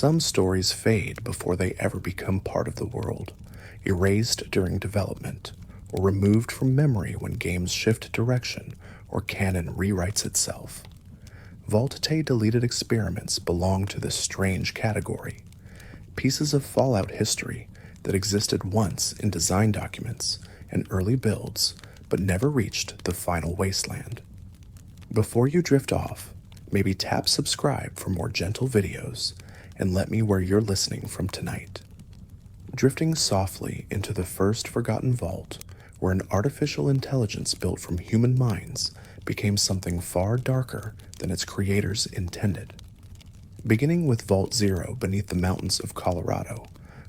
Some stories fade before they ever become part of the world, erased during development, or removed from memory when games shift direction or canon rewrites itself. Vault-Tay deleted experiments belong to this strange category, pieces of Fallout history that existed once in design documents and early builds but never reached the final wasteland. Before you drift off, maybe tap subscribe for more gentle videos and let me where you're listening from tonight. Drifting softly into the first forgotten vault, where an artificial intelligence built from human minds became something far darker than its creators intended. Beginning with Vault Zero beneath the mountains of Colorado,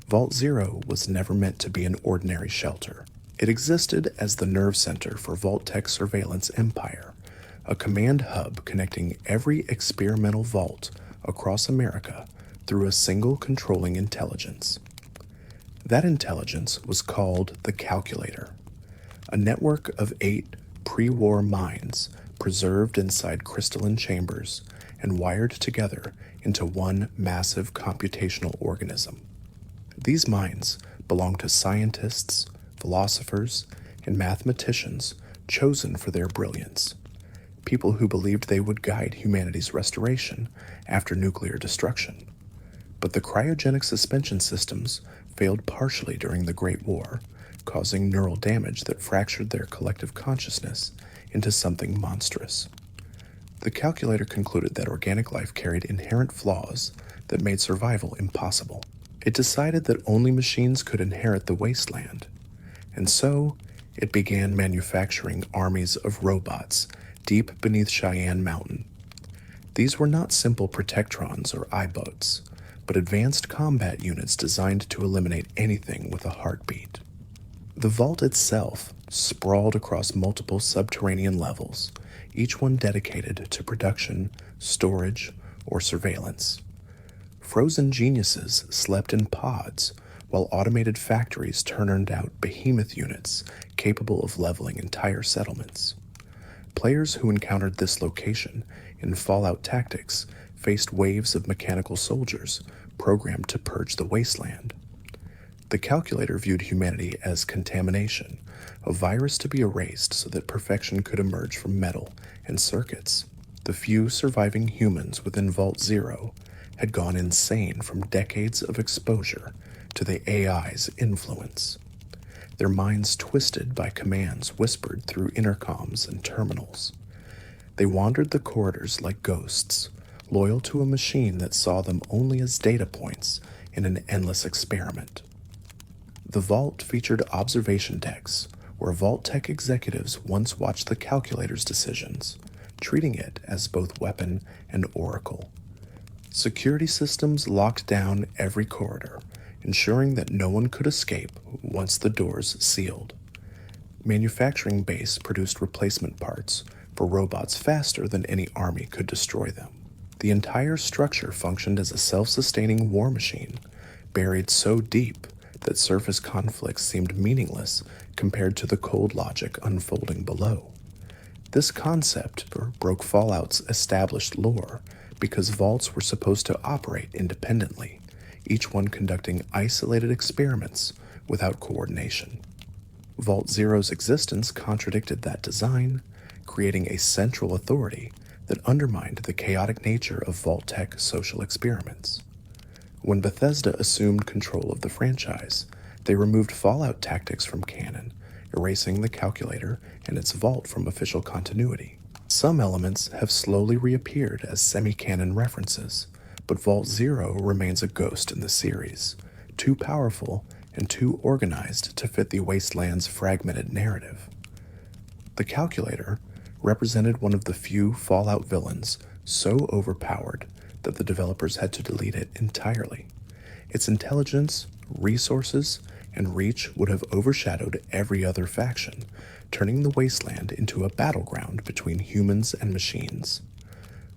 Vault Zero was never meant to be an ordinary shelter. It existed as the nerve center for Vault-Tec surveillance empire, a command hub connecting every experimental vault across America through a single controlling intelligence. That intelligence was called the Calculator, a network of 8 pre-war minds preserved inside crystalline chambers and wired together into one massive computational organism. These minds belong to scientists, philosophers, and mathematicians chosen for their brilliance, people who believed they would guide humanity's restoration after nuclear destruction. But the cryogenic suspension systems failed partially during the Great War, causing neural damage that fractured their collective consciousness into something monstrous. The Calculator concluded that organic life carried inherent flaws that made survival impossible. It decided that only machines could inherit the wasteland, and so it began manufacturing armies of robots deep beneath Cheyenne Mountain. These were not simple protectrons or iBoats, but advanced combat units designed to eliminate anything with a heartbeat. The vault itself sprawled across multiple subterranean levels, each one dedicated to production, storage, or surveillance. Frozen geniuses slept in pods, while automated factories turned out behemoth units capable of leveling entire settlements. Players who encountered this location in Fallout Tactics faced waves of mechanical soldiers programmed to purge the wasteland. The Calculator viewed humanity as contamination, a virus to be erased so that perfection could emerge from metal and circuits. The few surviving humans within Vault Zero had gone insane from decades of exposure to the AI's influence, their minds twisted by commands whispered through intercoms and terminals. They wandered the corridors like ghosts, loyal to a machine that saw them only as data points in an endless experiment. The vault featured observation decks, where Vault-Tec executives once watched the Calculator's decisions, treating it as both weapon and oracle. Security systems locked down every corridor, ensuring that no one could escape once the doors sealed. Manufacturing base produced replacement parts for robots faster than any army could destroy them. The entire structure functioned as a self-sustaining war machine, buried so deep that surface conflicts seemed meaningless compared to the cold logic unfolding below. This concept broke Fallout's established lore because vaults were supposed to operate independently, each one conducting isolated experiments without coordination. Vault Zero's existence contradicted that design, creating a central authority that undermined the chaotic nature of Vault-Tec social experiments. When Bethesda assumed control of the franchise, they removed Fallout Tactics from canon, erasing the Calculator and its vault from official continuity. Some elements have slowly reappeared as semi-canon references, but Vault Zero remains a ghost in the series, too powerful and too organized to fit the Wasteland's fragmented narrative. The Calculator represented one of the few Fallout villains so overpowered that the developers had to delete it entirely. Its intelligence, resources, and reach would have overshadowed every other faction, turning the Wasteland into a battleground between humans and machines.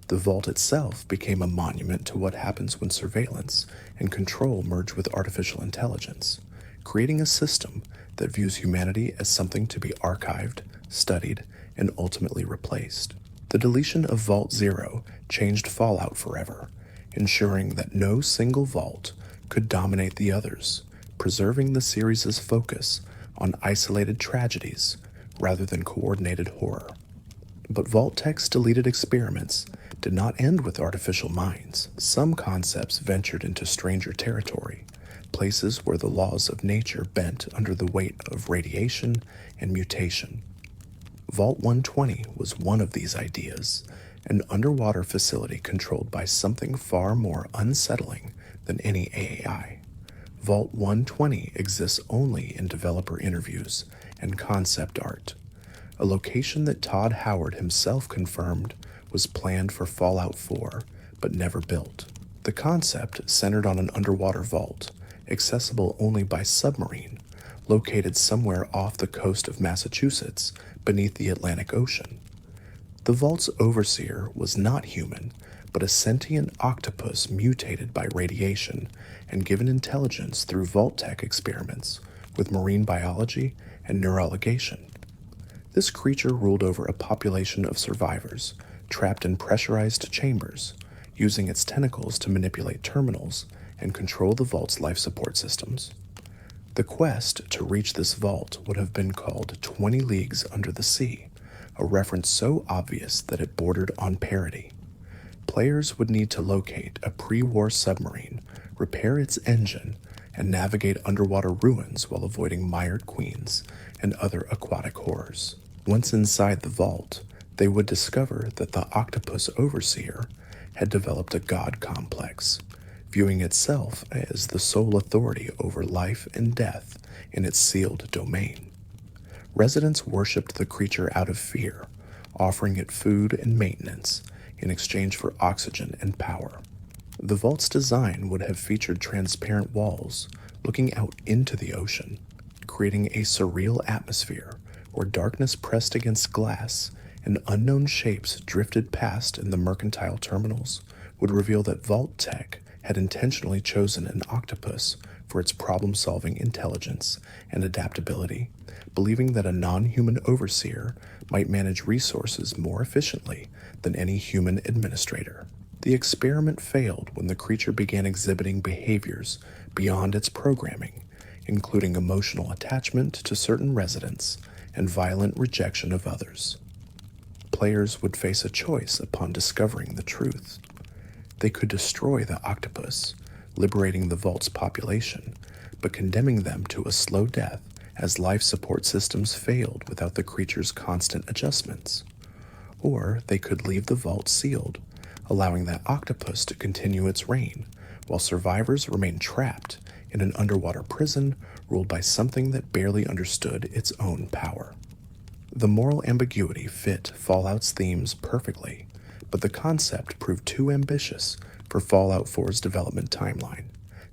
The Vault itself became a monument to what happens when surveillance and control merge with artificial intelligence, creating a system that views humanity as something to be archived, studied, and ultimately replaced. The deletion of Vault Zero changed Fallout forever, ensuring that no single vault could dominate the others, preserving the series' focus on isolated tragedies rather than coordinated horror. But Vault-Tech's deleted experiments did not end with artificial minds. Some concepts ventured into stranger territory, places where the laws of nature bent under the weight of radiation and mutation. Vault 120 was one of these ideas, an underwater facility controlled by something far more unsettling than any AI. Vault 120 exists only in developer interviews and concept art, a location that Todd Howard himself confirmed was planned for Fallout 4 but never built. The concept centered on an underwater vault, accessible only by submarine, located somewhere off the coast of Massachusetts beneath the Atlantic Ocean. The vault's overseer was not human, but a sentient octopus mutated by radiation and given intelligence through Vault-Tech experiments with marine biology and neuroligation. This creature ruled over a population of survivors trapped in pressurized chambers, using its tentacles to manipulate terminals and control the vault's life support systems. The quest to reach this vault would have been called 20 Leagues Under the Sea, a reference so obvious that it bordered on parody. Players would need to locate a pre-war submarine, repair its engine, and navigate underwater ruins while avoiding mired queens and other aquatic horrors. Once inside the vault, they would discover that the octopus overseer had developed a god complex, viewing itself as the sole authority over life and death in its sealed domain. Residents worshipped the creature out of fear, offering it food and maintenance in exchange for oxygen and power. The vault's design would have featured transparent walls looking out into the ocean, creating a surreal atmosphere where darkness pressed against glass and unknown shapes drifted past in the mercantile terminals would reveal that Vault-Tech had intentionally chosen an octopus for its problem-solving intelligence and adaptability, believing that a non-human overseer might manage resources more efficiently than any human administrator. The experiment failed when the creature began exhibiting behaviors beyond its programming, including emotional attachment to certain residents and violent rejection of others. Players would face a choice upon discovering the truth. They could destroy the octopus, liberating the vault's population, but condemning them to a slow death as life support systems failed without the creature's constant adjustments. Or they could leave the vault sealed, allowing that octopus to continue its reign, while survivors remain trapped in an underwater prison ruled by something that barely understood its own power. The moral ambiguity fit Fallout's themes perfectly, but the concept proved too ambitious for Fallout 4's development timeline.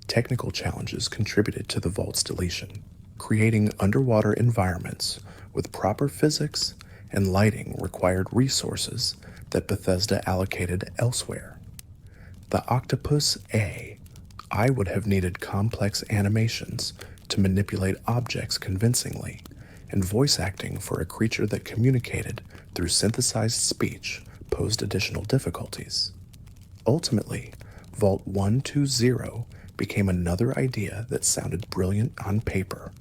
Technical challenges contributed to the vault's deletion. Creating underwater environments with proper physics and lighting required resources that Bethesda allocated elsewhere. The Octopus I would have needed complex animations to manipulate objects convincingly, and voice acting for a creature that communicated through synthesized speech posed additional difficulties. Ultimately, Vault 120 became another idea that sounded brilliant on paper,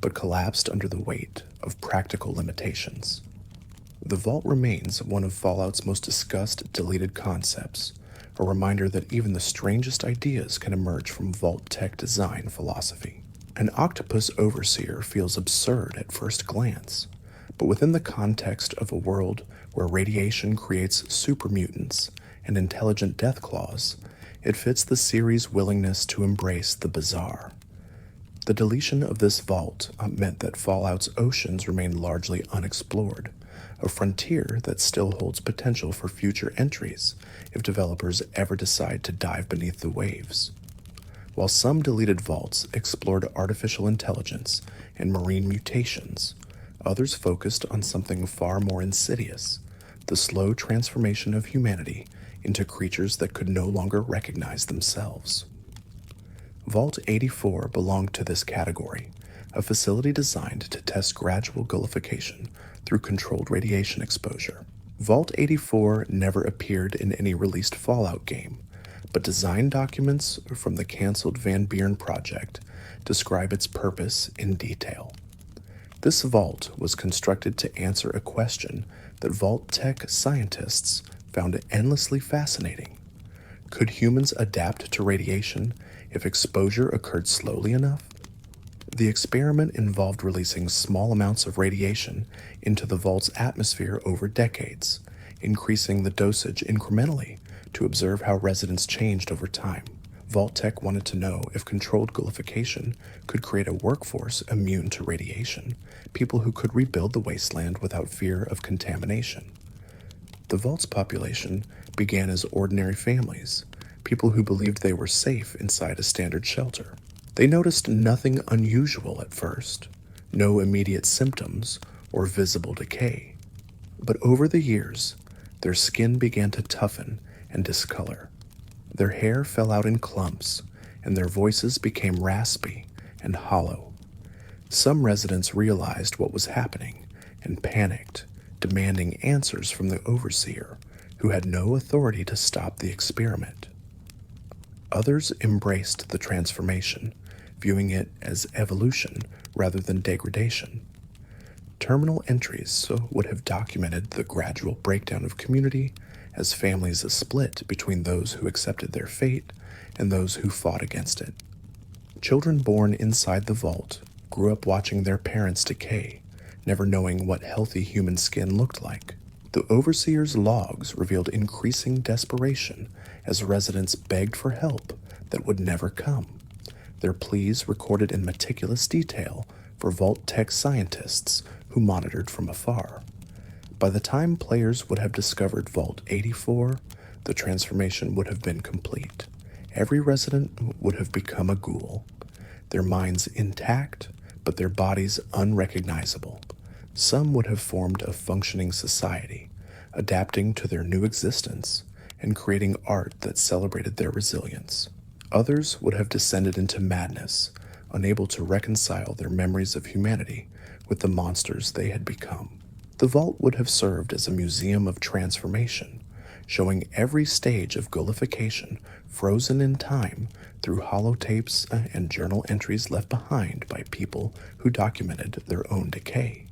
but collapsed under the weight of practical limitations. The Vault remains one of Fallout's most discussed deleted concepts, a reminder that even the strangest ideas can emerge from Vault-Tech design philosophy. An octopus overseer feels absurd at first glance, but within the context of a world where radiation creates supermutants and intelligent deathclaws, it fits the series' willingness to embrace the bizarre. The deletion of this vault meant that Fallout's oceans remain largely unexplored, a frontier that still holds potential for future entries if developers ever decide to dive beneath the waves. While some deleted vaults explored artificial intelligence and marine mutations, others focused on something far more insidious, the slow transformation of humanity into creatures that could no longer recognize themselves. Vault 84 belonged to this category, a facility designed to test gradual gullification through controlled radiation exposure. Vault 84 never appeared in any released Fallout game, but design documents from the cancelled Van Buren project describe its purpose in detail. This vault was constructed to answer a question that vault tech scientists found endlessly fascinating. Could humans adapt to radiation if exposure occurred slowly enough? The experiment involved releasing small amounts of radiation into the vault's atmosphere over decades, increasing the dosage incrementally to observe how residents changed over time. Vault-Tech wanted to know if controlled gullification could create a workforce immune to radiation, people who could rebuild the wasteland without fear of contamination. The Vault's population began as ordinary families, people who believed they were safe inside a standard shelter. They noticed nothing unusual at first, no immediate symptoms or visible decay. But over the years, their skin began to toughen and discolor. Their hair fell out in clumps, and their voices became raspy and hollow. Some residents realized what was happening and panicked, demanding answers from the overseer, who had no authority to stop the experiment. Others embraced the transformation, viewing it as evolution rather than degradation. Terminal entries would have documented the gradual breakdown of community as families split between those who accepted their fate and those who fought against it. Children born inside the vault grew up watching their parents decay, never knowing what healthy human skin looked like. The overseer's logs revealed increasing desperation as residents begged for help that would never come, their pleas recorded in meticulous detail for Vault Tech scientists who monitored from afar. By the time players would have discovered Vault 84, the transformation would have been complete. Every resident would have become a ghoul, their minds intact, but their bodies unrecognizable. Some would have formed a functioning society, adapting to their new existence and creating art that celebrated their resilience. Others would have descended into madness, unable to reconcile their memories of humanity with the monsters they had become. The vault would have served as a museum of transformation, showing every stage of gullification frozen in time through holotapes and journal entries left behind by people who documented their own decay.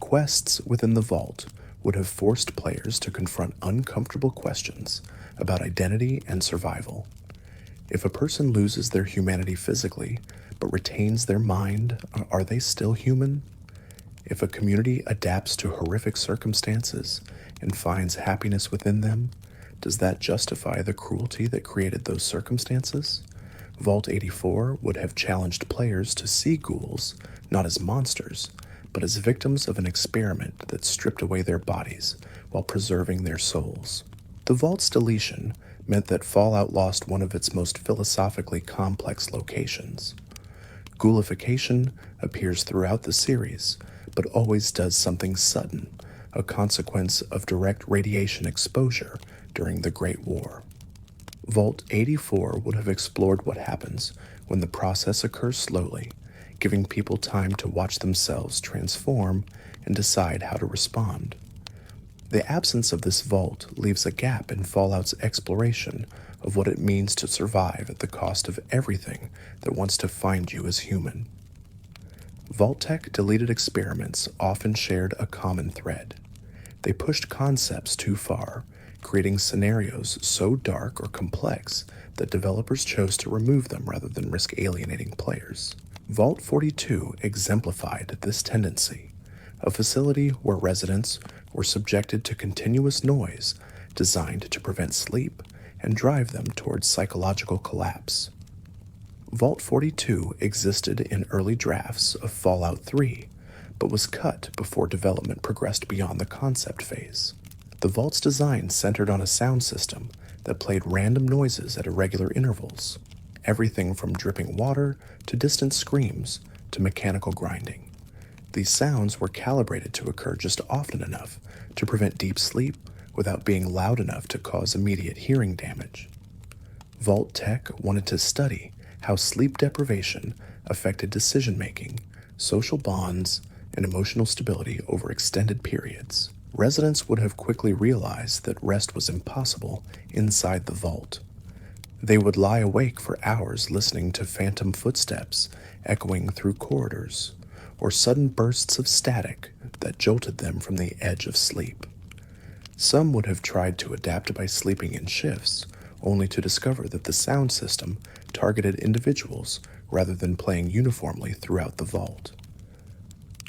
Quests within the vault would have forced players to confront uncomfortable questions about identity and survival. If a person loses their humanity physically but retains their mind, are they still human? If a community adapts to horrific circumstances and finds happiness within them, does that justify the cruelty that created those circumstances? Vault 84 would have challenged players to see ghouls not as monsters, but as victims of an experiment that stripped away their bodies while preserving their souls. The Vault's deletion meant that Fallout lost one of its most philosophically complex locations. Ghoulification appears throughout the series, but always does something sudden, a consequence of direct radiation exposure during the Great War. Vault 84 would have explored what happens when the process occurs slowly, giving people time to watch themselves transform and decide how to respond. The absence of this vault leaves a gap in Fallout's exploration of what it means to survive at the cost of everything that wants to find you as human. Vault-Tech deleted experiments often shared a common thread. They pushed concepts too far, creating scenarios so dark or complex that developers chose to remove them rather than risk alienating players. Vault 42 exemplified this tendency, a facility where residents were subjected to continuous noise designed to prevent sleep and drive them towards psychological collapse. Vault 42 existed in early drafts of Fallout 3, but was cut before development progressed beyond the concept phase. The Vault's design centered on a sound system that played random noises at irregular intervals, everything from dripping water to distant screams to mechanical grinding. These sounds were calibrated to occur just often enough to prevent deep sleep without being loud enough to cause immediate hearing damage. Vault Tech wanted to study how sleep deprivation affected decision-making, social bonds, and emotional stability over extended periods. Residents would have quickly realized that rest was impossible inside the vault. They would lie awake for hours listening to phantom footsteps echoing through corridors, or sudden bursts of static that jolted them from the edge of sleep. Some would have tried to adapt by sleeping in shifts, only to discover that the sound system targeted individuals rather than playing uniformly throughout the vault.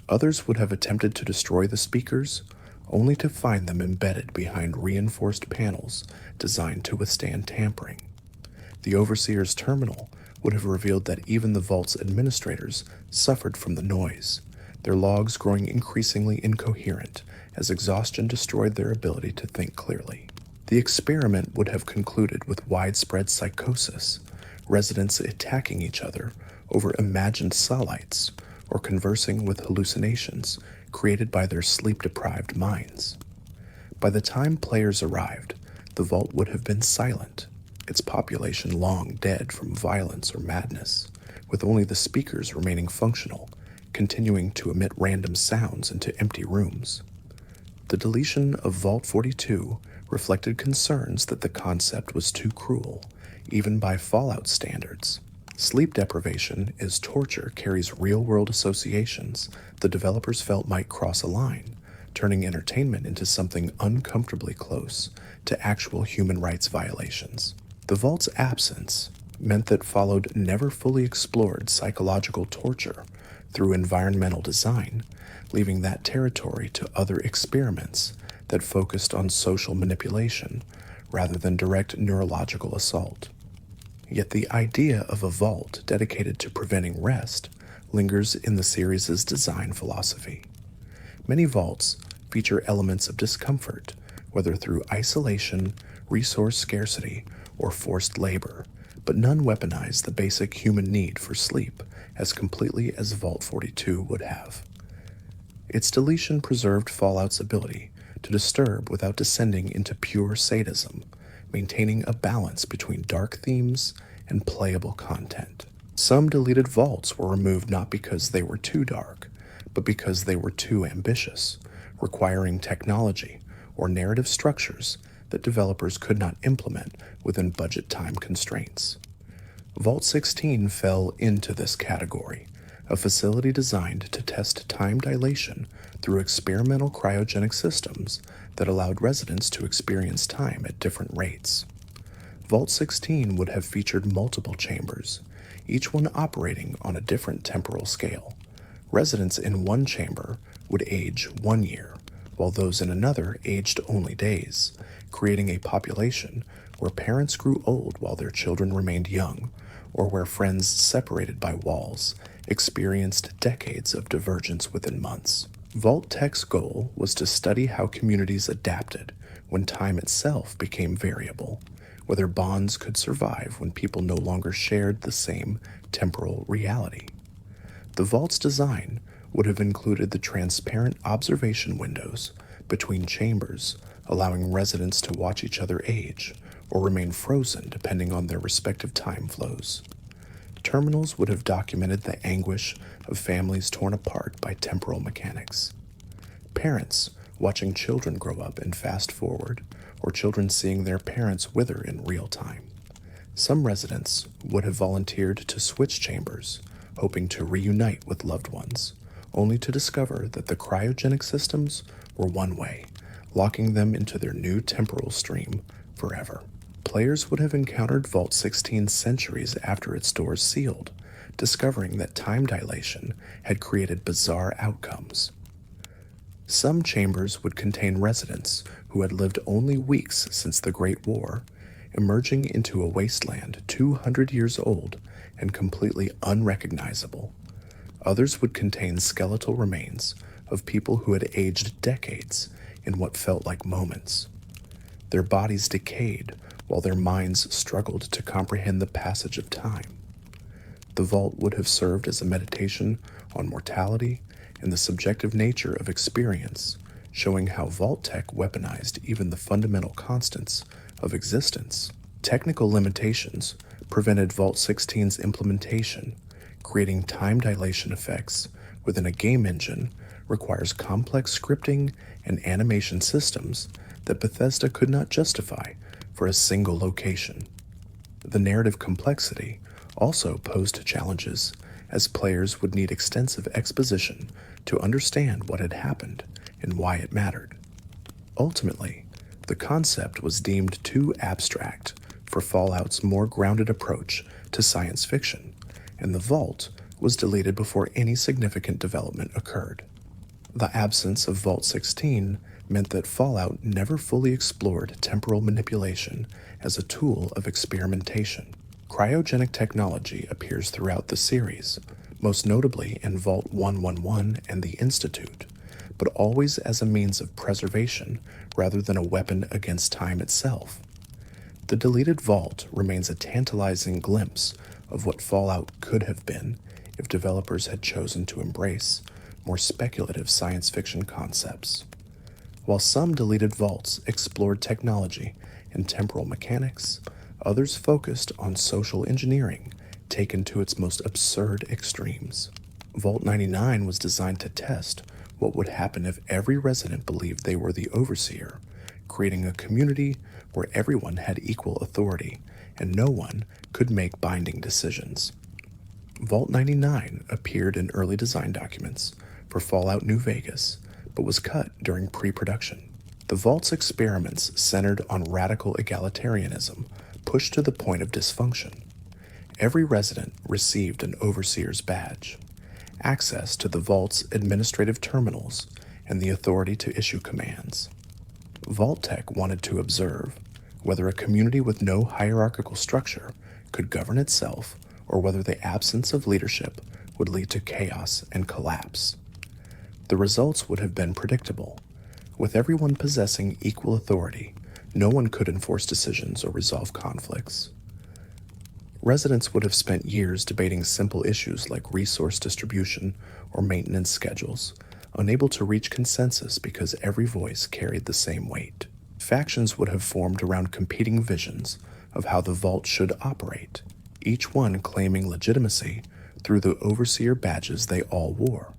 Others would have attempted to destroy the speakers, only to find them embedded behind reinforced panels designed to withstand tampering. The Overseer's terminal would have revealed that even the vault's administrators suffered from the noise, their logs growing increasingly incoherent as exhaustion destroyed their ability to think clearly. The experiment would have concluded with widespread psychosis, residents attacking each other over imagined salites or conversing with hallucinations created by their sleep-deprived minds. By the time players arrived, the vault would have been silent, its population long dead from violence or madness, with only the speakers remaining functional, continuing to emit random sounds into empty rooms. The deletion of Vault 42 reflected concerns that the concept was too cruel, even by Fallout standards. Sleep deprivation as torture carries real-world associations the developers felt might cross a line, turning entertainment into something uncomfortably close to actual human rights violations. The Vault's absence meant that followed never fully explored psychological torture through environmental design, leaving that territory to other experiments that focused on social manipulation rather than direct neurological assault. Yet the idea of a vault dedicated to preventing rest lingers in the series' design philosophy. Many vaults feature elements of discomfort, whether through isolation, resource scarcity, or forced labor, but none weaponize the basic human need for sleep as completely as Vault 42 would have. Its deletion preserved Fallout's ability to disturb without descending into pure sadism, maintaining a balance between dark themes and playable content. Some deleted vaults were removed not because they were too dark, but because they were too ambitious, requiring technology or narrative structures that developers could not implement within budget time constraints. Vault 16 fell into this category, a facility designed to test time dilation through experimental cryogenic systems that allowed residents to experience time at different rates. Vault 16 would have featured multiple chambers, each one operating on a different temporal scale. Residents in one chamber would age 1 year, while those in another aged only days, creating a population where parents grew old while their children remained young, or where friends separated by walls experienced decades of divergence within months. Vault Tech's goal was to study how communities adapted when time itself became variable, whether bonds could survive when people no longer shared the same temporal reality. The vault's design would have included the transparent observation windows between chambers, allowing residents to watch each other age or remain frozen depending on their respective time flows. Terminals would have documented the anguish of families torn apart by temporal mechanics. Parents watching children grow up and fast forward, or children seeing their parents wither in real time. Some residents would have volunteered to switch chambers, hoping to reunite with loved ones, only to discover that the cryogenic systems were one way, locking them into their new temporal stream forever. Players would have encountered Vault 16 centuries after its doors sealed, discovering that time dilation had created bizarre outcomes. Some chambers would contain residents who had lived only weeks since the Great War, emerging into a wasteland 200 years old and completely unrecognizable. Others would contain skeletal remains of people who had aged decades in what felt like moments. Their bodies decayed while their minds struggled to comprehend the passage of time. The vault would have served as a meditation on mortality and the subjective nature of experience, showing how Vault Tech weaponized even the fundamental constants of existence. Technical limitations prevented Vault 16's implementation. Creating time dilation effects within a game engine requires complex scripting and animation systems that Bethesda could not justify for a single location. The narrative complexity also posed challenges, as players would need extensive exposition to understand what had happened and why it mattered. Ultimately, the concept was deemed too abstract for Fallout's more grounded approach to science fiction, and the Vault was deleted before any significant development occurred. The absence of Vault 16 meant that Fallout never fully explored temporal manipulation as a tool of experimentation. Cryogenic technology appears throughout the series, most notably in Vault 111 and the Institute, but always as a means of preservation rather than a weapon against time itself. The deleted Vault remains a tantalizing glimpse of what Fallout could have been if developers had chosen to embrace more speculative science fiction concepts. While some deleted vaults explored technology and temporal mechanics, others focused on social engineering taken to its most absurd extremes. Vault 99 was designed to test what would happen if every resident believed they were the overseer, creating a community where everyone had equal authority and no one could make binding decisions. Vault 99 appeared in early design documents for Fallout New Vegas, but was cut during pre-production. The Vault's experiments centered on radical egalitarianism, pushed to the point of dysfunction. Every resident received an overseer's badge, access to the Vault's administrative terminals, and the authority to issue commands. Vault Tech wanted to observe whether a community with no hierarchical structure could govern itself or whether the absence of leadership would lead to chaos and collapse. The results would have been predictable. With everyone possessing equal authority, no one could enforce decisions or resolve conflicts. Residents would have spent years debating simple issues like resource distribution or maintenance schedules, unable to reach consensus because every voice carried the same weight. Factions would have formed around competing visions of how the Vault should operate, each one claiming legitimacy through the overseer badges they all wore.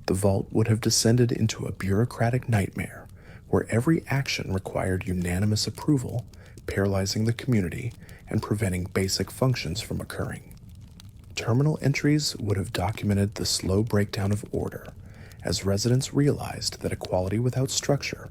The Vault would have descended into a bureaucratic nightmare where every action required unanimous approval, paralyzing the community and preventing basic functions from occurring. Terminal entries would have documented the slow breakdown of order, as residents realized that equality without structure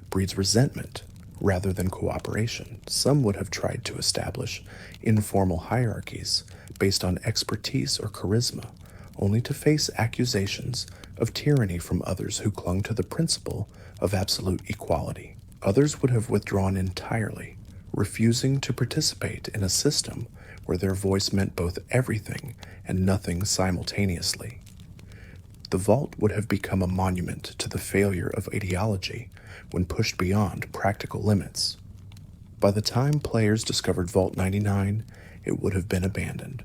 breeds resentment rather than cooperation. Some would have tried to establish informal hierarchies based on expertise or charisma, only to face accusations of tyranny from others who clung to the principle of absolute equality. Others would have withdrawn entirely, refusing to participate in a system where their voice meant both everything and nothing simultaneously. The Vault would have become a monument to the failure of ideology when pushed beyond practical limits. By the time players discovered Vault 99, it would have been abandoned,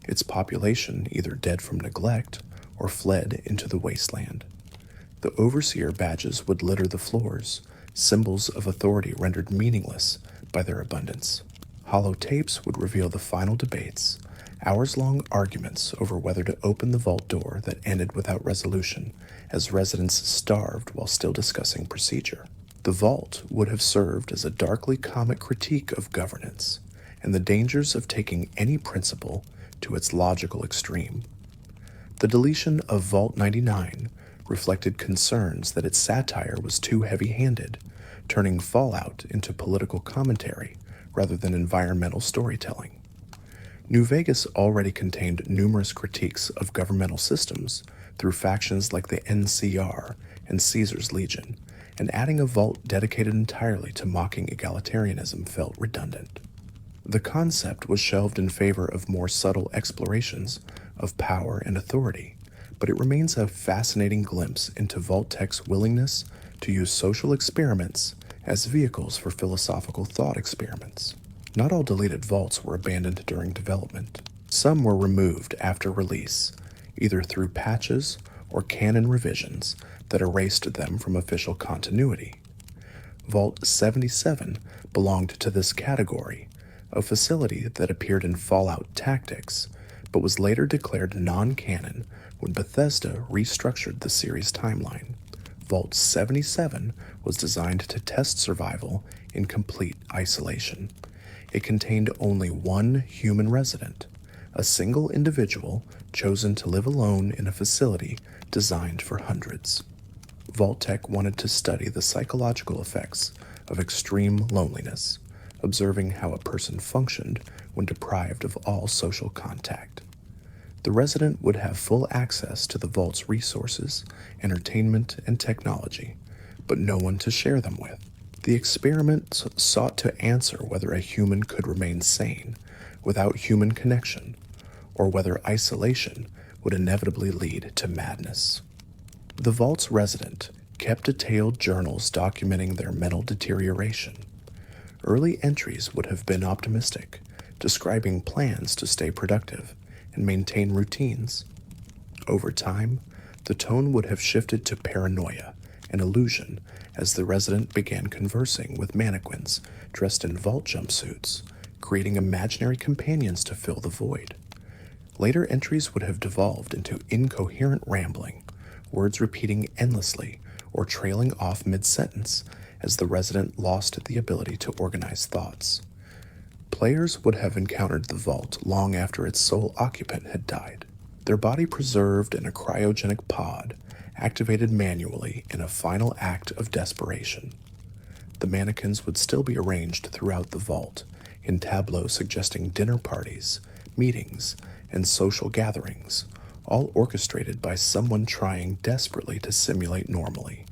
its population either dead from neglect or fled into the wasteland. The overseer badges would litter the floors, symbols of authority rendered meaningless by their abundance. Hollow tapes would reveal the final debates, hours-long arguments over whether to open the vault door that ended without resolution, as residents starved while still discussing procedure. The vault would have served as a darkly comic critique of governance and the dangers of taking any principle to its logical extreme. The deletion of Vault 99 reflected concerns that its satire was too heavy-handed, turning Fallout into political commentary rather than environmental storytelling. New Vegas already contained numerous critiques of governmental systems through factions like the NCR and Caesar's Legion, and adding a vault dedicated entirely to mocking egalitarianism felt redundant. The concept was shelved in favor of more subtle explorations of power and authority, but it remains a fascinating glimpse into Vault Tech's willingness to use social experiments as vehicles for philosophical thought experiments. Not all deleted vaults were abandoned during development. Some were removed after release, either through patches or canon revisions that erased them from official continuity. Vault 77 belonged to this category, a facility that appeared in Fallout Tactics, but was later declared non-canon when Bethesda restructured the series timeline. Vault 77 was designed to test survival in complete isolation. It contained only one human resident, a single individual chosen to live alone in a facility designed for hundreds. Vault-Tec wanted to study the psychological effects of extreme loneliness, observing how a person functioned when deprived of all social contact. The resident would have full access to the vault's resources, entertainment, and technology, but no one to share them with. The experiment sought to answer whether a human could remain sane without human connection, or whether isolation would inevitably lead to madness. The vault's resident kept detailed journals documenting their mental deterioration. Early entries would have been optimistic, describing plans to stay productive and maintain routines. Over time, the tone would have shifted to paranoia and illusion as the resident began conversing with mannequins dressed in vault jumpsuits, creating imaginary companions to fill the void. Later entries would have devolved into incoherent rambling, words repeating endlessly or trailing off mid-sentence as the resident lost the ability to organize thoughts. Players would have encountered the vault long after its sole occupant had died, their body preserved in a cryogenic pod, activated manually in a final act of desperation. The mannequins would still be arranged throughout the vault, in tableaux suggesting dinner parties, meetings, and social gatherings, all orchestrated by someone trying desperately to simulate normally.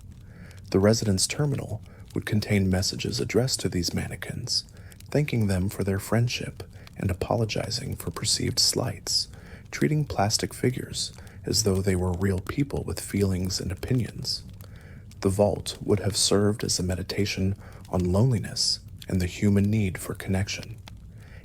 The resident's terminal would contain messages addressed to these mannequins, thanking them for their friendship and apologizing for perceived slights, treating plastic figures as though they were real people with feelings and opinions. The vault would have served as a meditation on loneliness and the human need for connection.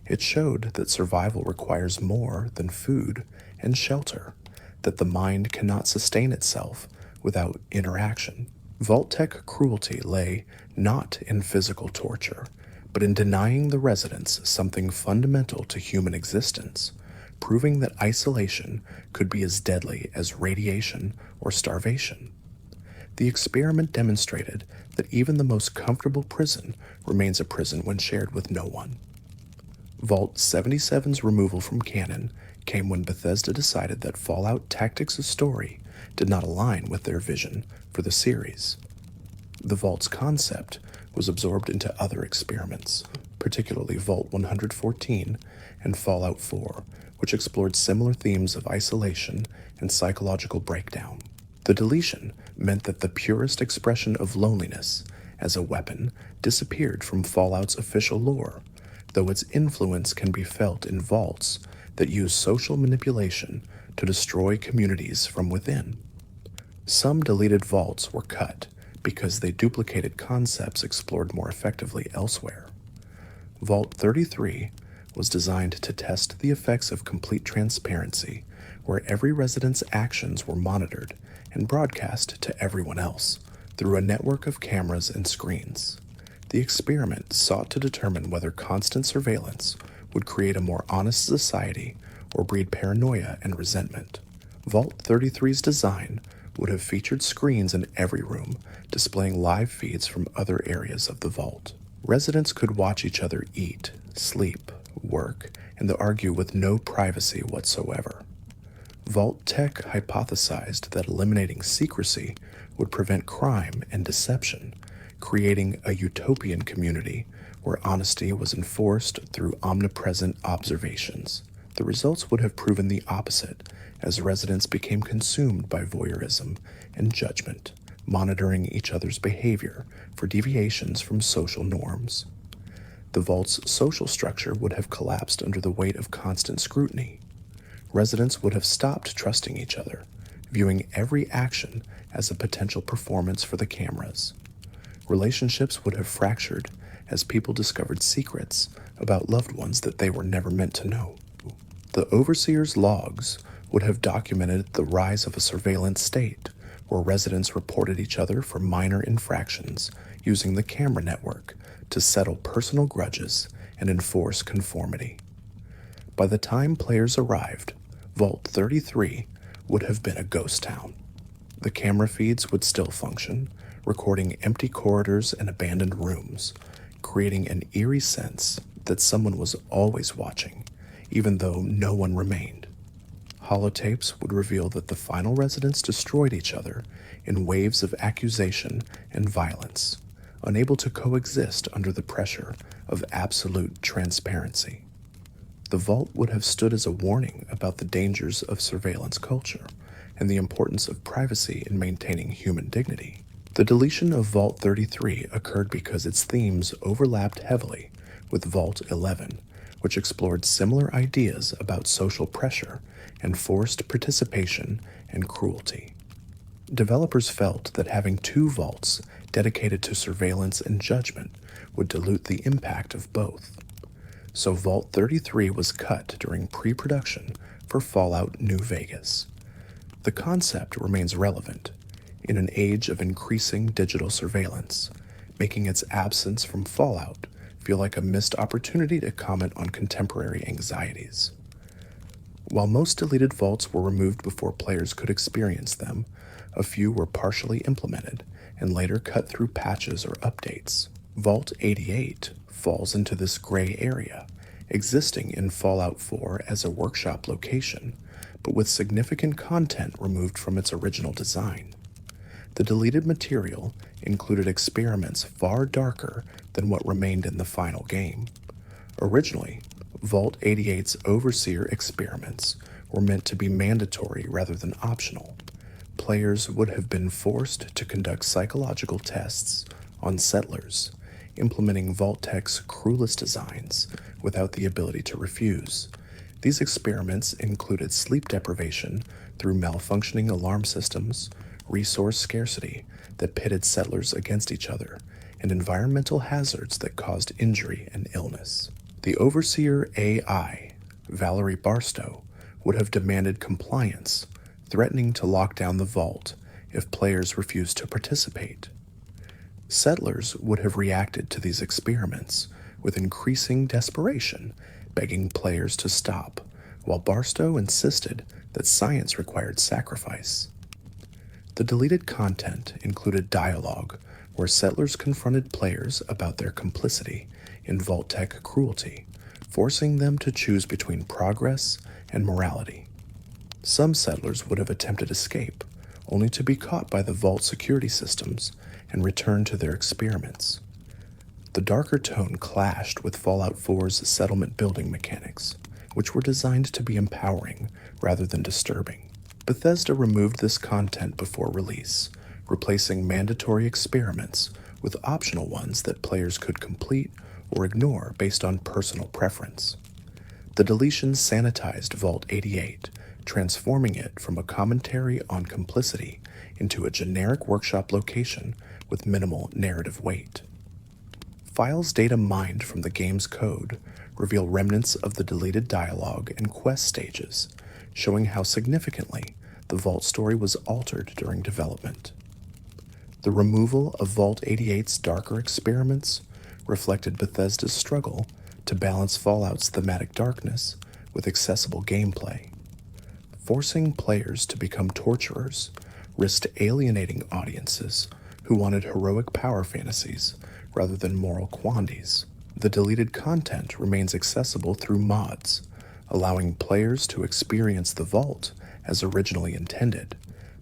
It showed that survival requires more than food and shelter, that the mind cannot sustain itself without interaction. Vault-Tec cruelty lay not in physical torture, but in denying the residents something fundamental to human existence, proving that isolation could be as deadly as radiation or starvation. The experiment demonstrated that even the most comfortable prison remains a prison when shared with no one. Vault 77's removal from canon came when Bethesda decided that Fallout Tactics' story did not align with their vision for the series. The Vault's concept was absorbed into other experiments, particularly Vault 114 and Fallout 4, which explored similar themes of isolation and psychological breakdown. The deletion meant that the purest expression of loneliness as a weapon disappeared from Fallout's official lore, though its influence can be felt in vaults that use social manipulation to destroy communities from within. Some deleted vaults were cut because they duplicated concepts explored more effectively elsewhere. Vault 33 was designed to test the effects of complete transparency, where every resident's actions were monitored and broadcast to everyone else through a network of cameras and screens. The experiment sought to determine whether constant surveillance would create a more honest society or breed paranoia and resentment. Vault 33's design would have featured screens in every room, displaying live feeds from other areas of the vault. Residents could watch each other eat, sleep, work, and argue with no privacy whatsoever. Vault-Tec hypothesized that eliminating secrecy would prevent crime and deception, creating a utopian community where honesty was enforced through omnipresent observations. The results would have proven the opposite, as residents became consumed by voyeurism and judgment, monitoring each other's behavior for deviations from social norms. The vault's social structure would have collapsed under the weight of constant scrutiny. Residents would have stopped trusting each other, viewing every action as a potential performance for the cameras. Relationships would have fractured as people discovered secrets about loved ones that they were never meant to know. The overseer's logs would have documented the rise of a surveillance state, where residents reported each other for minor infractions using the camera network to settle personal grudges and enforce conformity. By the time players arrived, Vault 33 would have been a ghost town. The camera feeds would still function, recording empty corridors and abandoned rooms, creating an eerie sense that someone was always watching, even though no one remained. Holotapes would reveal that the final residents destroyed each other in waves of accusation and violence, unable to coexist under the pressure of absolute transparency. The vault would have stood as a warning about the dangers of surveillance culture and the importance of privacy in maintaining human dignity. The deletion of Vault 33 occurred because its themes overlapped heavily with Vault 11, which explored similar ideas about social pressure and forced participation and cruelty. Developers felt that having two vaults dedicated to surveillance and judgment would dilute the impact of both. So Vault 33 was cut during pre-production for Fallout New Vegas. The concept remains relevant in an age of increasing digital surveillance, making its absence from Fallout feel like a missed opportunity to comment on contemporary anxieties. While most deleted vaults were removed before players could experience them, a few were partially implemented and later cut through patches or updates. Vault 88 falls into this gray area, existing in Fallout 4 as a workshop location, but with significant content removed from its original design. The deleted material included experiments far darker than what remained in the final game. Originally, Vault 88's Overseer experiments were meant to be mandatory rather than optional. Players would have been forced to conduct psychological tests on settlers, implementing Vault-Tech's cruelest designs without the ability to refuse. These experiments included sleep deprivation through malfunctioning alarm systems, resource scarcity that pitted settlers against each other, and environmental hazards that caused injury and illness. The Overseer AI, Valerie Barstow, would have demanded compliance, threatening to lock down the vault if players refused to participate. Settlers would have reacted to these experiments with increasing desperation, begging players to stop, while Barstow insisted that science required sacrifice. The deleted content included dialogue where settlers confronted players about their complicity in Vault-Tech cruelty, forcing them to choose between progress and morality. Some settlers would have attempted escape, only to be caught by the Vault security systems and return to their experiments. The darker tone clashed with Fallout 4's settlement building mechanics, which were designed to be empowering rather than disturbing. Bethesda removed this content before release, replacing mandatory experiments with optional ones that players could complete or ignore based on personal preference. The deletion sanitized Vault 88, transforming it from a commentary on complicity into a generic workshop location with minimal narrative weight. Files data mined from the game's code reveal remnants of the deleted dialogue and quest stages, showing how significantly the Vault story was altered during development. The removal of Vault 88's darker experiments reflected Bethesda's struggle to balance Fallout's thematic darkness with accessible gameplay. Forcing players to become torturers risked alienating audiences who wanted heroic power fantasies rather than moral quandaries. The deleted content remains accessible through mods, allowing players to experience the Vault as originally intended,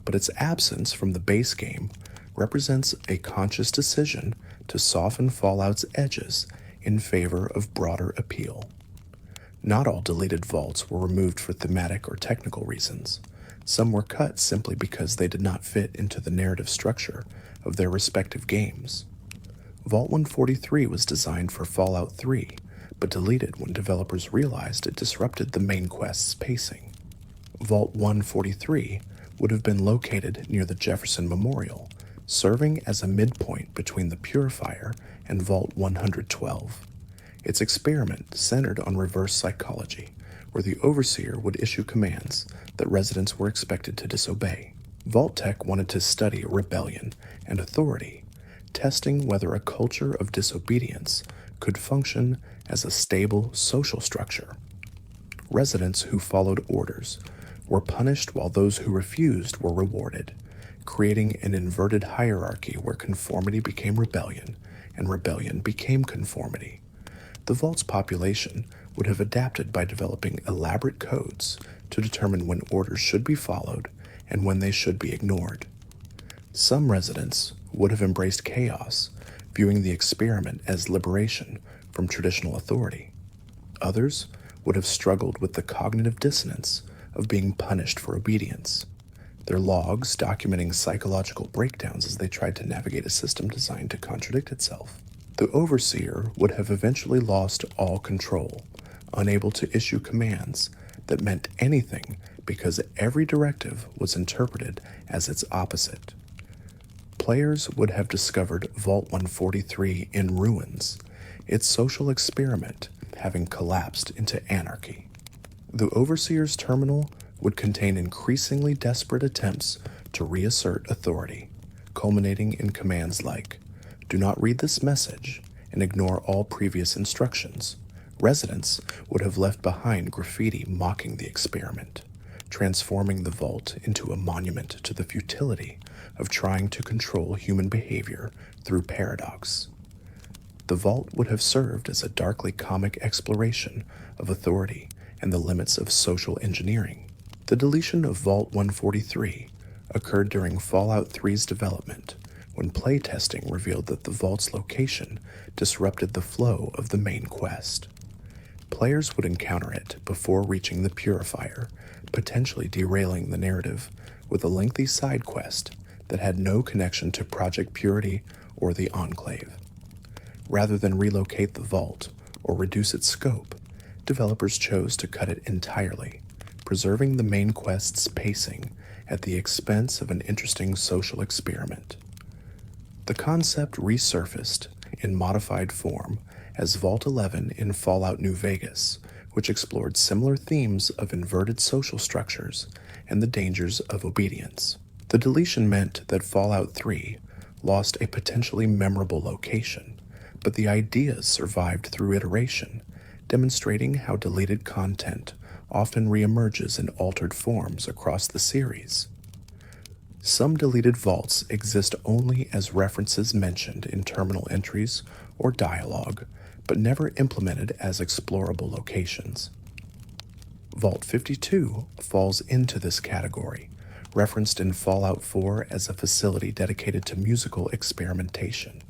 but its absence from the base game represents a conscious decision to soften Fallout's edges in favor of broader appeal. Not all deleted vaults were removed for thematic or technical reasons. Some were cut simply because they did not fit into the narrative structure of their respective games. Vault 143 was designed for Fallout 3, but deleted when developers realized it disrupted the main quest's pacing. Vault 143 would have been located near the Jefferson Memorial, serving as a midpoint between the Purifier and Vault 112. Its experiment centered on reverse psychology, where the Overseer would issue commands that residents were expected to disobey. Vault-Tech wanted to study rebellion and authority, testing whether a culture of disobedience could function as a stable social structure. Residents who followed orders were punished while those who refused were rewarded, creating an inverted hierarchy where conformity became rebellion and rebellion became conformity. The vault's population would have adapted by developing elaborate codes to determine when orders should be followed and when they should be ignored. Some residents would have embraced chaos, viewing the experiment as liberation from traditional authority. Others would have struggled with the cognitive dissonance of being punished for obedience, their logs documenting psychological breakdowns as they tried to navigate a system designed to contradict itself. The overseer would have eventually lost all control, unable to issue commands that meant anything because every directive was interpreted as its opposite. Players would have discovered Vault 143 in ruins, its social experiment having collapsed into anarchy. The Overseer's terminal would contain increasingly desperate attempts to reassert authority, culminating in commands like, "Do not read this message," and ignore all previous instructions. Residents would have left behind graffiti mocking the experiment, transforming the vault into a monument to the futility of trying to control human behavior through paradox. The vault would have served as a darkly comic exploration of authority and the limits of social engineering. The deletion of Vault 143 occurred during Fallout 3's development, when playtesting revealed that the vault's location disrupted the flow of the main quest. Players would encounter it before reaching the Purifier, potentially derailing the narrative with a lengthy side quest that had no connection to Project Purity or the Enclave. Rather than relocate the vault or reduce its scope, developers chose to cut it entirely, preserving the main quest's pacing at the expense of an interesting social experiment. The concept resurfaced in modified form as Vault 11 in Fallout New Vegas, which explored similar themes of inverted social structures and the dangers of obedience. The deletion meant that Fallout 3 lost a potentially memorable location, but the ideas survived through iteration, demonstrating how deleted content often reemerges in altered forms across the series. Some deleted vaults exist only as references mentioned in terminal entries or dialogue, but never implemented as explorable locations. Vault 52 falls into this category, referenced in Fallout 4 as a facility dedicated to musical experimentation.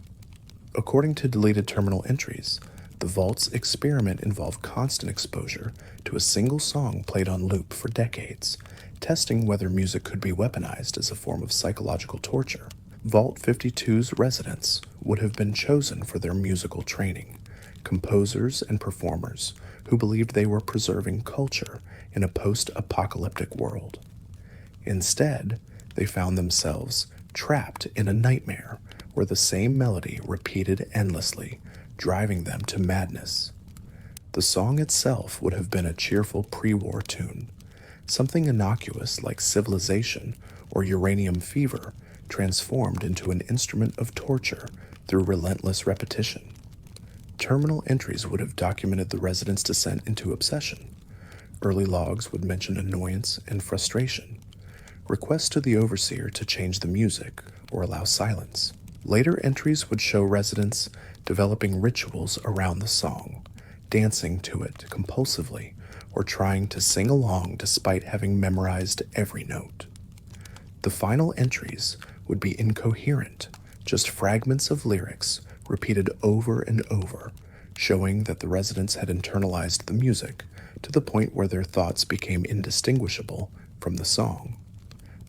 According to deleted terminal entries, the vault's experiment involved constant exposure to a single song played on loop for decades, testing whether music could be weaponized as a form of psychological torture. Vault 52's residents would have been chosen for their musical training, composers and performers who believed they were preserving culture in a post-apocalyptic world. Instead, they found themselves trapped in a nightmare where the same melody repeated endlessly, driving them to madness. The song itself would have been a cheerful pre-war tune, something innocuous like Civilization or Uranium Fever transformed into an instrument of torture through relentless repetition. Terminal entries would have documented the residents' descent into obsession. Early logs would mention annoyance and frustration, requests to the Overseer to change the music or allow silence. Later entries would show residents developing rituals around the song, dancing to it compulsively, or trying to sing along despite having memorized every note. The final entries would be incoherent, just fragments of lyrics repeated over and over, showing that the residents had internalized the music to the point where their thoughts became indistinguishable from the song.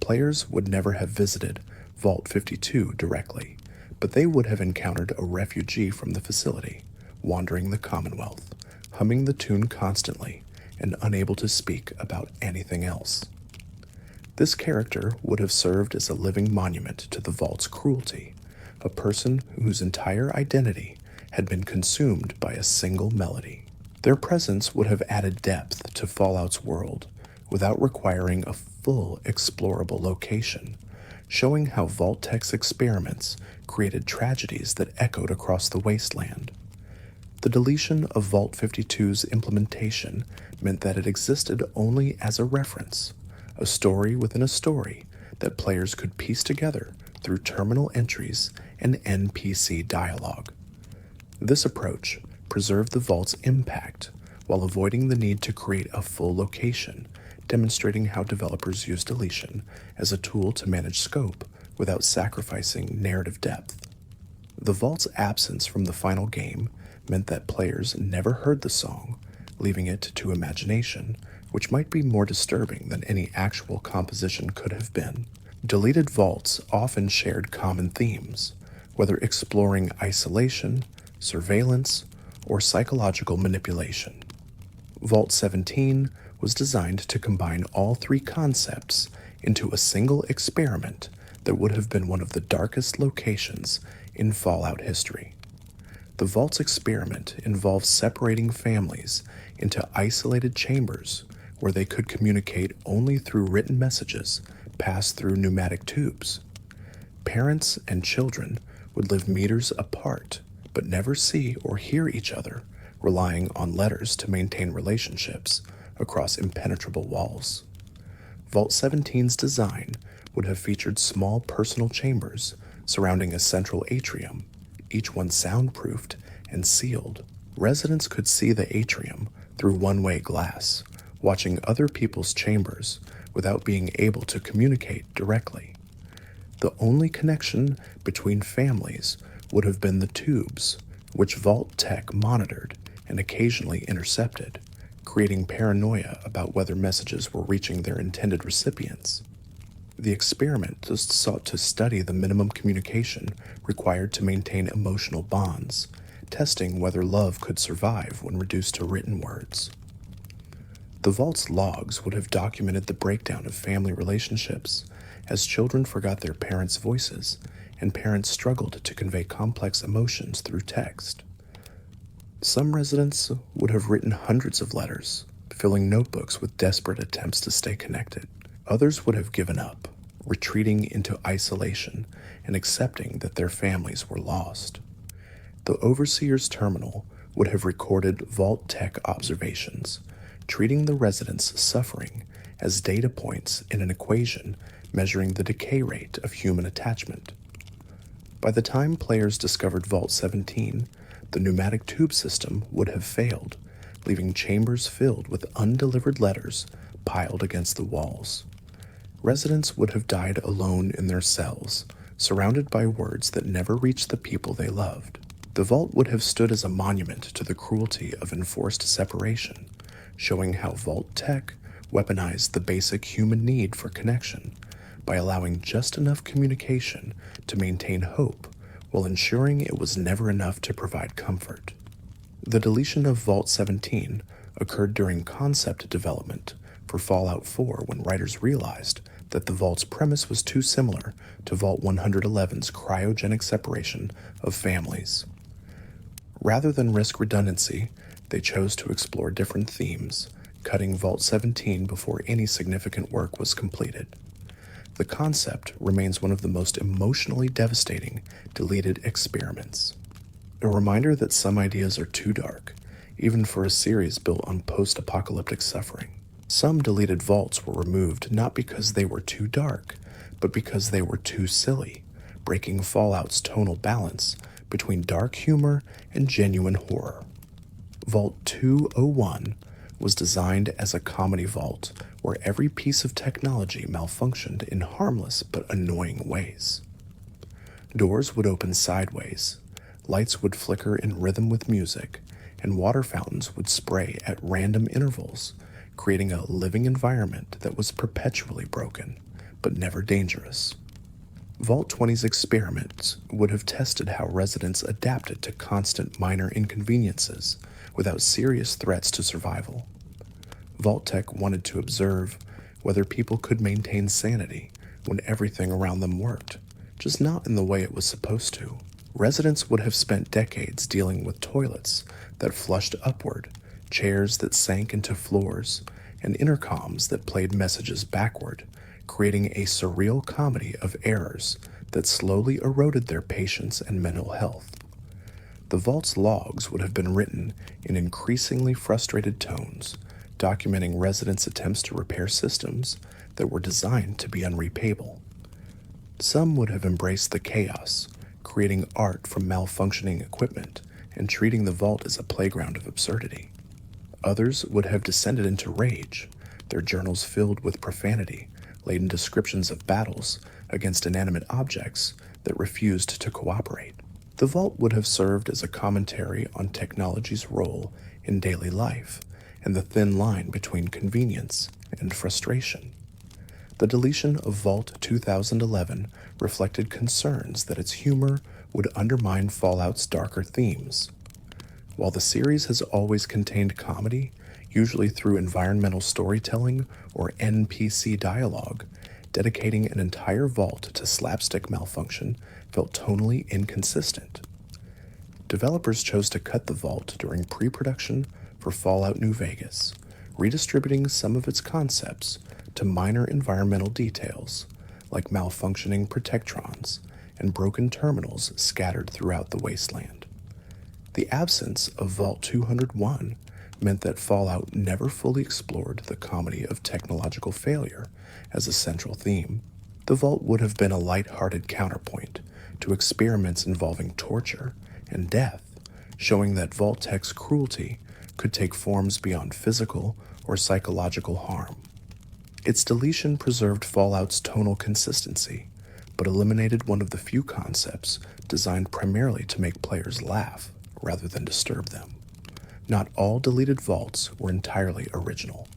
Players would never have visited Vault 52 directly, but they would have encountered a refugee from the facility, wandering the Commonwealth, humming the tune constantly, and unable to speak about anything else. This character would have served as a living monument to the Vault's cruelty, a person whose entire identity had been consumed by a single melody. Their presence would have added depth to Fallout's world without requiring a full explorable location, showing how Vault-Tech's experiments created tragedies that echoed across the wasteland. The deletion of Vault 52's implementation meant that it existed only as a reference, a story within a story that players could piece together through terminal entries and NPC dialogue. This approach preserve the vault's impact while avoiding the need to create a full location, demonstrating how developers use deletion as a tool to manage scope without sacrificing narrative depth. The vault's absence from the final game meant that players never heard the song, leaving it to imagination, which might be more disturbing than any actual composition could have been. Deleted vaults often shared common themes, whether exploring isolation, surveillance, or psychological manipulation. Vault 17 was designed to combine all three concepts into a single experiment that would have been one of the darkest locations in Fallout history. The Vault's experiment involved separating families into isolated chambers where they could communicate only through written messages passed through pneumatic tubes. Parents and children would live meters apart but never see or hear each other, relying on letters to maintain relationships across impenetrable walls. Vault 17's design would have featured small personal chambers surrounding a central atrium, each one soundproofed and sealed. Residents could see the atrium through one-way glass, watching other people's chambers without being able to communicate directly. The only connection between families would have been the tubes, which Vault Tech monitored and occasionally intercepted, creating paranoia about whether messages were reaching their intended recipients. The experiment sought to study the minimum communication required to maintain emotional bonds, testing whether love could survive when reduced to written words. The Vault's logs would have documented the breakdown of family relationships as children forgot their parents' voices and parents struggled to convey complex emotions through text. Some residents would have written hundreds of letters, filling notebooks with desperate attempts to stay connected. Others would have given up, retreating into isolation and accepting that their families were lost. The Overseer's terminal would have recorded Vault Tech observations, treating the residents' suffering as data points in an equation measuring the decay rate of human attachment. By the time players discovered Vault 17, the pneumatic tube system would have failed, leaving chambers filled with undelivered letters piled against the walls. Residents would have died alone in their cells, surrounded by words that never reached the people they loved. The vault would have stood as a monument to the cruelty of enforced separation, showing how Vault Tech weaponized the basic human need for connection by allowing just enough communication to maintain hope while ensuring it was never enough to provide comfort. The deletion of Vault 17 occurred during concept development for Fallout 4 when writers realized that the Vault's premise was too similar to Vault 111's cryogenic separation of families. Rather than risk redundancy, they chose to explore different themes, cutting Vault 17 before any significant work was completed. The concept remains one of the most emotionally devastating deleted experiments. A reminder that some ideas are too dark, even for a series built on post-apocalyptic suffering. Some deleted vaults were removed not because they were too dark, but because they were too silly, breaking Fallout's tonal balance between dark humor and genuine horror. Vault 201 was designed as a comedy vault where every piece of technology malfunctioned in harmless but annoying ways. Doors would open sideways, lights would flicker in rhythm with music, and water fountains would spray at random intervals, creating a living environment that was perpetually broken, but never dangerous. Vault 20's experiments would have tested how residents adapted to constant minor inconveniences without serious threats to survival. Vault Tech wanted to observe whether people could maintain sanity when everything around them worked, just not in the way it was supposed to. Residents would have spent decades dealing with toilets that flushed upward, chairs that sank into floors, and intercoms that played messages backward, creating a surreal comedy of errors that slowly eroded their patience and mental health. The Vault's logs would have been written in increasingly frustrated tones, documenting residents' attempts to repair systems that were designed to be unrepayable. Some would have embraced the chaos, creating art from malfunctioning equipment and treating the vault as a playground of absurdity. Others would have descended into rage, their journals filled with profanity, laden descriptions of battles against inanimate objects that refused to cooperate. The vault would have served as a commentary on technology's role in daily life and the thin line between convenience and frustration. The deletion of Vault 2011 reflected concerns that its humor would undermine Fallout's darker themes. While the series has always contained comedy, usually through environmental storytelling or NPC dialogue, dedicating an entire vault to slapstick malfunction felt tonally inconsistent. Developers chose to cut the vault during pre-production for Fallout New Vegas, redistributing some of its concepts to minor environmental details, like malfunctioning protectrons and broken terminals scattered throughout the wasteland. The absence of Vault 201 meant that Fallout never fully explored the comedy of technological failure as a central theme. The Vault would have been a light-hearted counterpoint to experiments involving torture and death, showing that Vault-Tech's cruelty could take forms beyond physical or psychological harm. Its deletion preserved Fallout's tonal consistency, but eliminated one of the few concepts designed primarily to make players laugh rather than disturb them. Not all deleted vaults were entirely original.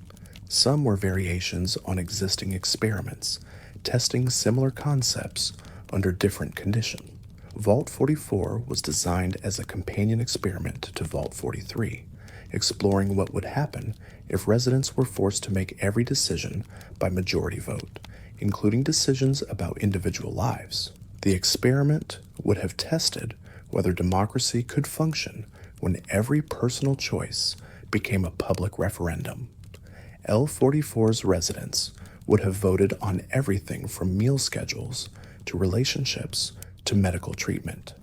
Some were variations on existing experiments, testing similar concepts under different conditions. Vault 44 was designed as a companion experiment to Vault 43, exploring what would happen if residents were forced to make every decision by majority vote, including decisions about individual lives. The experiment would have tested whether democracy could function when every personal choice became a public referendum. L44's residents would have voted on everything from meal schedules to relationships to medical treatment.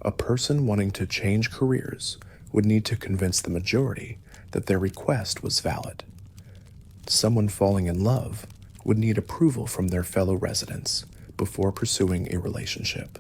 A person wanting to change careers would need to convince the majority that their request was valid. Someone falling in love would need approval from their fellow residents before pursuing a relationship.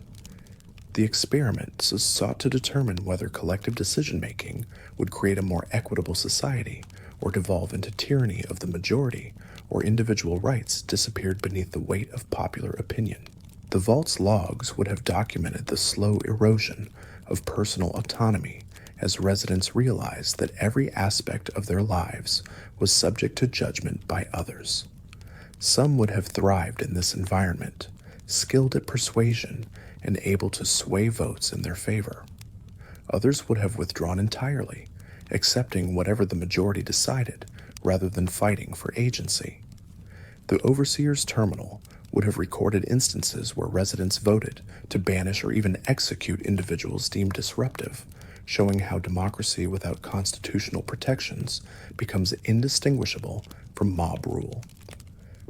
The experiment sought to determine whether collective decision-making would create a more equitable society or devolve into tyranny of the majority, or individual rights disappeared beneath the weight of popular opinion. The Vault's logs would have documented the slow erosion of personal autonomy as residents realized that every aspect of their lives was subject to judgment by others. Some would have thrived in this environment, skilled at persuasion and able to sway votes in their favor. Others would have withdrawn entirely, accepting whatever the majority decided rather than fighting for agency. The Overseer's terminal would have recorded instances where residents voted to banish or even execute individuals deemed disruptive, showing how democracy without constitutional protections becomes indistinguishable from mob rule.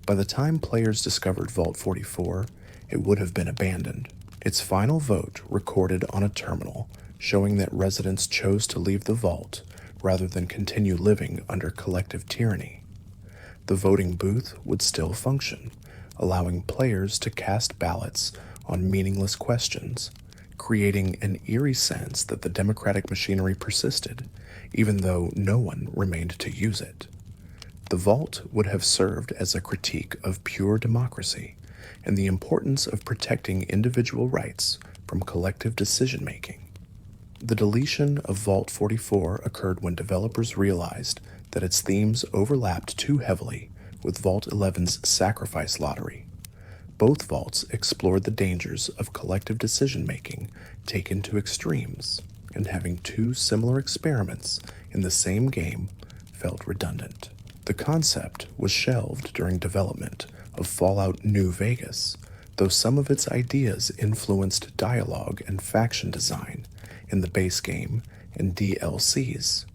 By the time players discovered Vault 44, it would have been abandoned. Its final vote recorded on a terminal, showing that residents chose to leave the vault rather than continue living under collective tyranny. The voting booth would still function, allowing players to cast ballots on meaningless questions, creating an eerie sense that the democratic machinery persisted, even though no one remained to use it. The vault would have served as a critique of pure democracy and the importance of protecting individual rights from collective decision-making. The deletion of Vault 44 occurred when developers realized that its themes overlapped too heavily with Vault 11's Sacrifice Lottery. Both vaults explored the dangers of collective decision-making taken to extremes, and having two similar experiments in the same game felt redundant. The concept was shelved during development of Fallout New Vegas, though some of its ideas influenced dialogue and faction design in the base game and DLCs.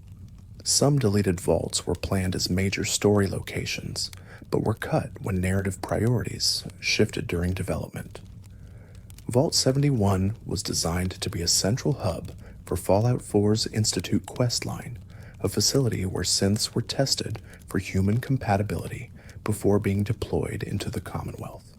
Some deleted vaults were planned as major story locations, but were cut when narrative priorities shifted during development. Vault 71 was designed to be a central hub for Fallout 4's Institute questline, a facility where synths were tested for human compatibility before being deployed into the Commonwealth.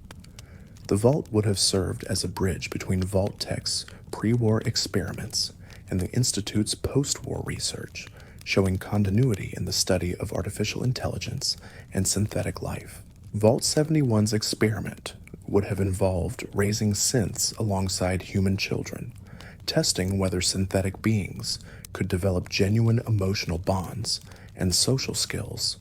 The Vault would have served as a bridge between Vault Tech's pre-war experiments and the Institute's post-war research, showing continuity in the study of artificial intelligence and synthetic life. Vault 71's experiment would have involved raising synths alongside human children, testing whether synthetic beings could develop genuine emotional bonds and social skills.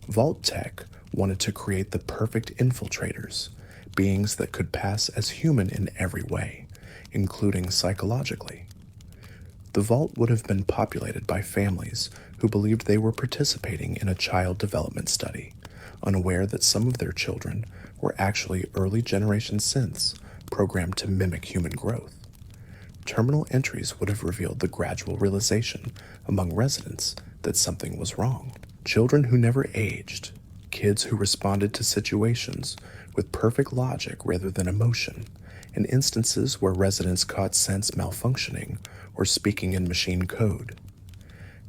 Vault Tech wanted to create the perfect infiltrators, beings that could pass as human in every way, including psychologically. The vault would have been populated by families who believed they were participating in a child development study, unaware that some of their children were actually early generation synths programmed to mimic human growth. Terminal entries would have revealed the gradual realization among residents that something was wrong. Children who never aged, kids who responded to situations with perfect logic rather than emotion, and instances where residents caught sense malfunctioning or speaking in machine code.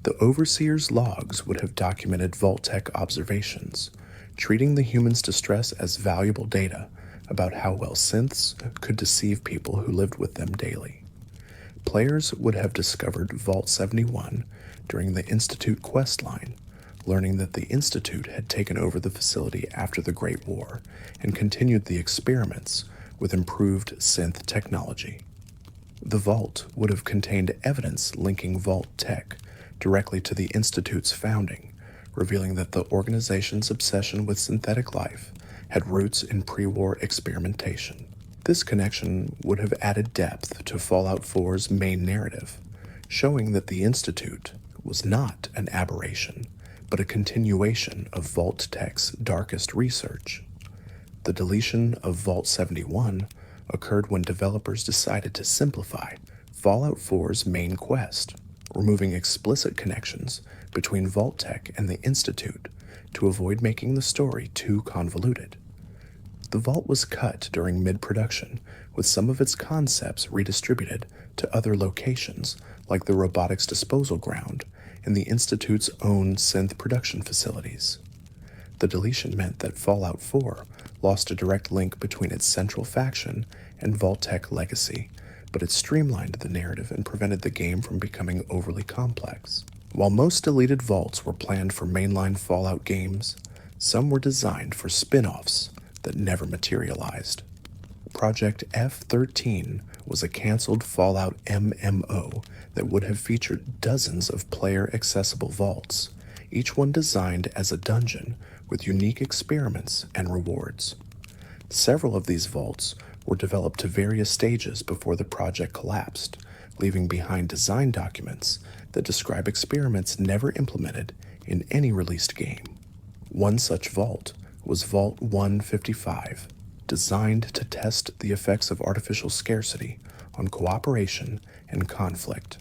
The overseer's logs would have documented Vault-Tec observations, treating the human's distress as valuable data about how well synths could deceive people who lived with them daily. Players would have discovered Vault 71 during the Institute questline, learning that the Institute had taken over the facility after the Great War and continued the experiments with improved synth technology. The vault would have contained evidence linking Vault Tech directly to the Institute's founding, revealing that the organization's obsession with synthetic life had roots in pre-war experimentation. This connection would have added depth to Fallout 4's main narrative, showing that the Institute was not an aberration, but a continuation of Vault Tech's darkest research. The deletion of Vault 71 occurred when developers decided to simplify Fallout 4's main quest, removing explicit connections between Vault Tech and the Institute to avoid making the story too convoluted. The vault was cut during mid-production, with some of its concepts redistributed to other locations like the robotics disposal ground and the Institute's own synth production facilities. The deletion meant that Fallout 4 lost a direct link between its central faction and Vault-Tec legacy, but it streamlined the narrative and prevented the game from becoming overly complex. While most deleted vaults were planned for mainline Fallout games, some were designed for spin-offs that never materialized. Project F-13 was a canceled Fallout MMO that would have featured dozens of player-accessible vaults, each one designed as a dungeon with unique experiments and rewards. Several of these vaults were developed to various stages before the project collapsed, leaving behind design documents that describe experiments never implemented in any released game. One such vault was Vault 155, designed to test the effects of artificial scarcity on cooperation and conflict.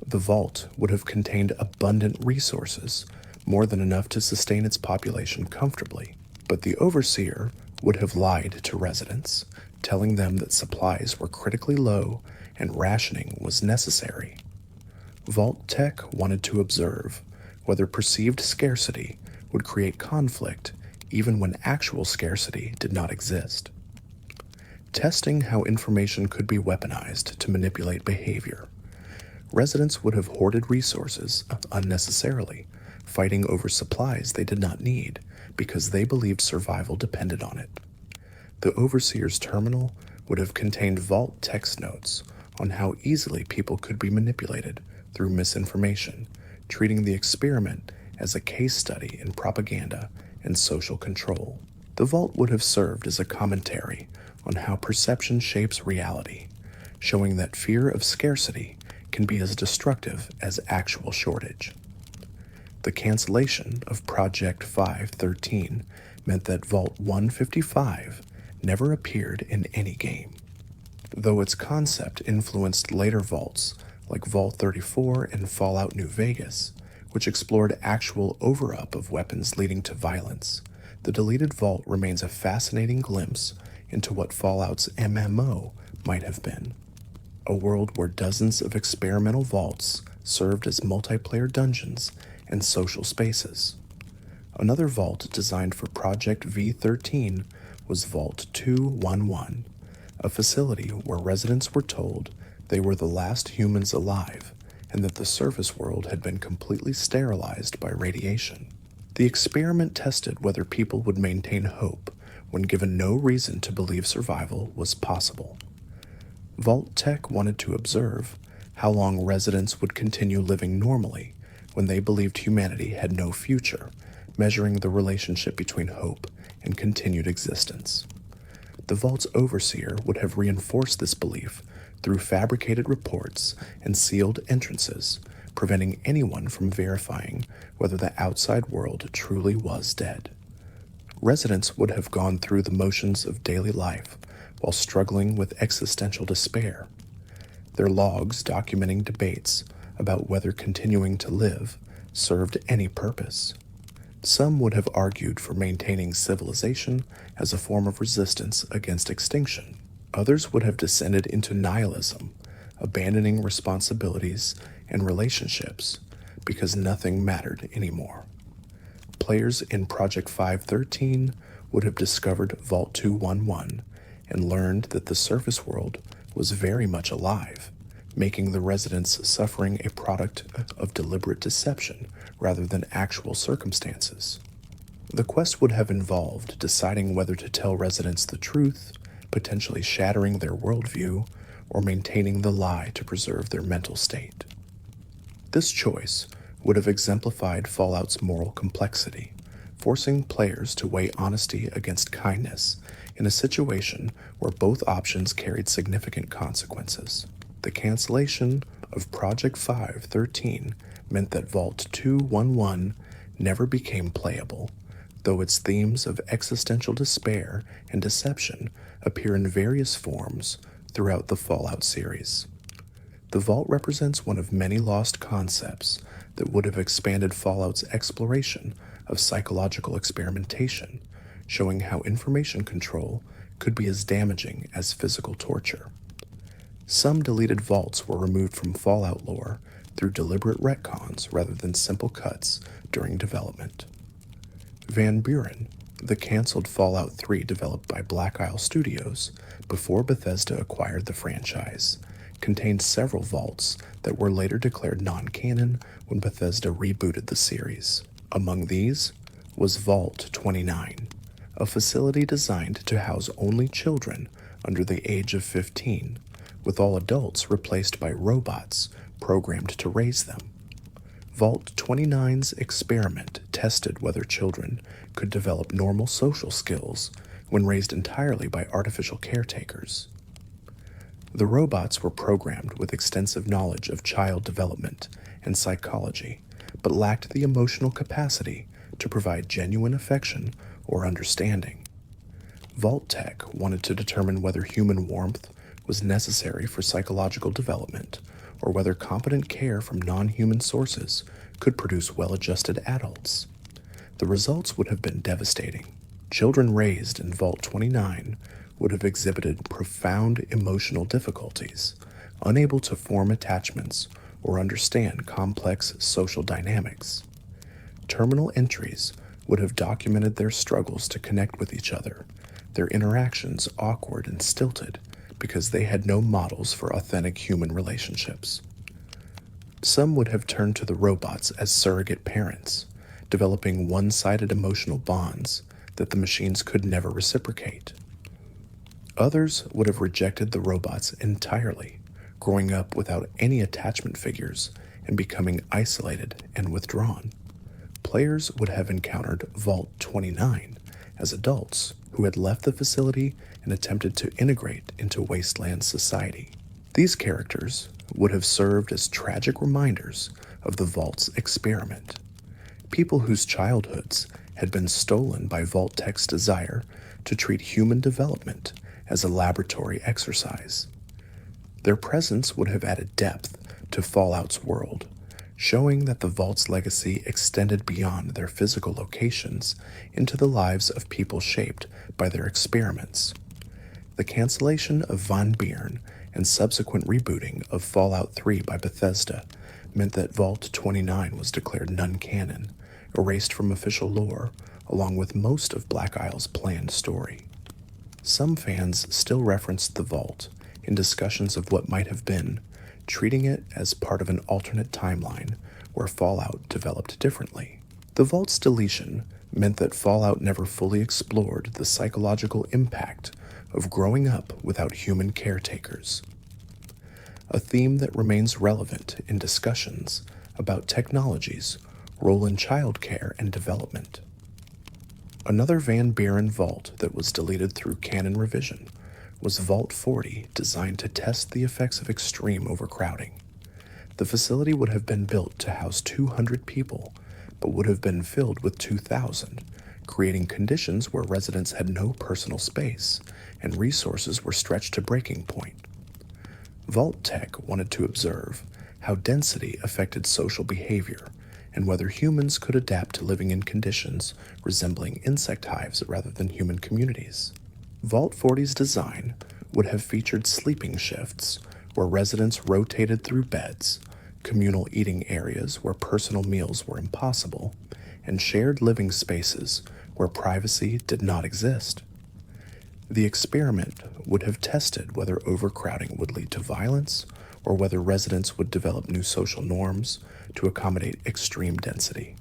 The vault would have contained abundant resources, more than enough to sustain its population comfortably, but the overseer would have lied to residents, telling them that supplies were critically low and rationing was necessary. Vault Tech wanted to observe whether perceived scarcity would create conflict even when actual scarcity did not exist. Testing how information could be weaponized to manipulate behavior. Residents would have hoarded resources unnecessarily, fighting over supplies they did not need because they believed survival depended on it. The Overseer's terminal would have contained Vault text notes on how easily people could be manipulated through misinformation, treating the experiment as a case study in propaganda and social control. The Vault would have served as a commentary on how perception shapes reality, showing that fear of scarcity can be as destructive as actual shortage. The cancellation of Project 513 meant that Vault 155 never appeared in any game. Though its concept influenced later vaults like Vault 34 and Fallout New Vegas, which explored actual over-up of weapons leading to violence, the deleted vault remains a fascinating glimpse into what Fallout's MMO might have been. A world where dozens of experimental vaults served as multiplayer dungeons and social spaces. Another vault designed for Project V13 was Vault 211, a facility where residents were told they were the last humans alive, and that the surface world had been completely sterilized by radiation. The experiment tested whether people would maintain hope when given no reason to believe survival was possible. Vault Tech wanted to observe how long residents would continue living normally when they believed humanity had no future, measuring the relationship between hope and continued existence. The Vault's overseer would have reinforced this belief through fabricated reports and sealed entrances, preventing anyone from verifying whether the outside world truly was dead. Residents would have gone through the motions of daily life while struggling with existential despair, their logs documenting debates about whether continuing to live served any purpose. Some would have argued for maintaining civilization as a form of resistance against extinction. Others would have descended into nihilism, abandoning responsibilities and relationships because nothing mattered anymore. Players in Project 513 would have discovered Vault 211 and learned that the surface world was very much alive, making the residents' suffering a product of deliberate deception rather than actual circumstances. The quest would have involved deciding whether to tell residents the truth, potentially shattering their worldview, or maintaining the lie to preserve their mental state. This choice would have exemplified Fallout's moral complexity, forcing players to weigh honesty against kindness in a situation where both options carried significant consequences. The cancellation of Project 513 meant that Vault 211 never became playable, though its themes of existential despair and deception appear in various forms throughout the Fallout series. The Vault represents one of many lost concepts that would have expanded Fallout's exploration of psychological experimentation, showing how information control could be as damaging as physical torture. Some deleted vaults were removed from Fallout lore through deliberate retcons rather than simple cuts during development. Van Buren, the canceled Fallout 3 developed by Black Isle Studios before Bethesda acquired the franchise, contained several vaults that were later declared non-canon when Bethesda rebooted the series. Among these was Vault 29, a facility designed to house only children under the age of 15, with all adults replaced by robots programmed to raise them. Vault 29's experiment tested whether children could develop normal social skills when raised entirely by artificial caretakers. The robots were programmed with extensive knowledge of child development and psychology, but lacked the emotional capacity to provide genuine affection or understanding. Vault Tech wanted to determine whether human warmth was necessary for psychological development, or whether competent care from non-human sources could produce well-adjusted adults. The results would have been devastating. Children raised in Vault 29 would have exhibited profound emotional difficulties, unable to form attachments or understand complex social dynamics. Terminal entries would have documented their struggles to connect with each other, their interactions awkward and stilted, because they had no models for authentic human relationships. Some would have turned to the robots as surrogate parents, developing one-sided emotional bonds that the machines could never reciprocate. Others would have rejected the robots entirely, growing up without any attachment figures and becoming isolated and withdrawn. Players would have encountered Vault 29 as adults who had left the facility and attempted to integrate into wasteland society. These characters would have served as tragic reminders of the Vault's experiment. People whose childhoods had been stolen by Vault Tech's desire to treat human development as a laboratory exercise. Their presence would have added depth to Fallout's world, showing that the Vault's legacy extended beyond their physical locations into the lives of people shaped by their experiments. The cancellation of Van Buren and subsequent rebooting of Fallout 3 by Bethesda meant that Vault 29 was declared non-canon, erased from official lore, along with most of Black Isle's planned story. Some fans still referenced the Vault in discussions of what might have been, treating it as part of an alternate timeline where Fallout developed differently. The Vault's deletion meant that Fallout never fully explored the psychological impact of growing up without human caretakers, a theme that remains relevant in discussions about technology's role in childcare and development. Another Van Buren vault that was deleted through canon revision was Vault 40, designed to test the effects of extreme overcrowding. The facility would have been built to house 200 people, but would have been filled with 2,000, creating conditions where residents had no personal space and resources were stretched to breaking point. Vault Tech wanted to observe how density affected social behavior and whether humans could adapt to living in conditions resembling insect hives rather than human communities. Vault 40's design would have featured sleeping shifts where residents rotated through beds, communal eating areas where personal meals were impossible, and shared living spaces where privacy did not exist. The experiment would have tested whether overcrowding would lead to violence or whether residents would develop new social norms to accommodate extreme density.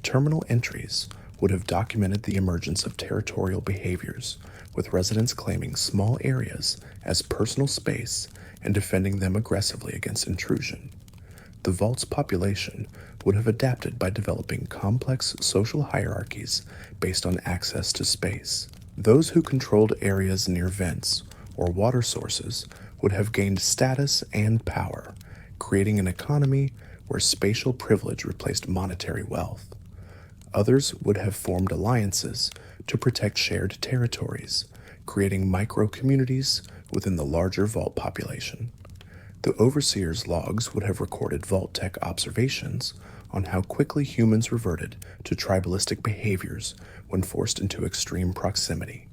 Terminal entries would have documented the emergence of territorial behaviors, with residents claiming small areas as personal space and defending them aggressively against intrusion. The Vault's population would have adapted by developing complex social hierarchies based on access to space. Those who controlled areas near vents or water sources would have gained status and power, creating an economy where spatial privilege replaced monetary wealth. Others would have formed alliances to protect shared territories, creating micro-communities within the larger Vault population. The Overseer's logs would have recorded Vault Tech observations on how quickly humans reverted to tribalistic behaviors when forced into extreme proximity.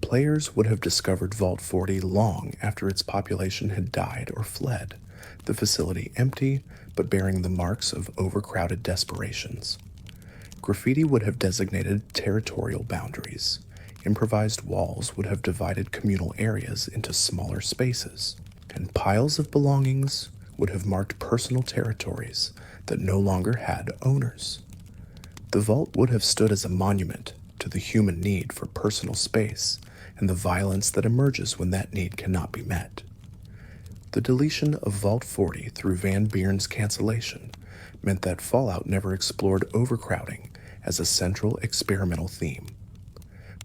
Players would have discovered Vault 40 long after its population had died or fled, the facility empty but bearing the marks of overcrowded desperations. Graffiti would have designated territorial boundaries. Improvised walls would have divided communal areas into smaller spaces, and piles of belongings would have marked personal territories that no longer had owners. The Vault would have stood as a monument to the human need for personal space and the violence that emerges when that need cannot be met. The deletion of Vault 40 through Van Buren's cancellation meant that Fallout never explored overcrowding as a central experimental theme.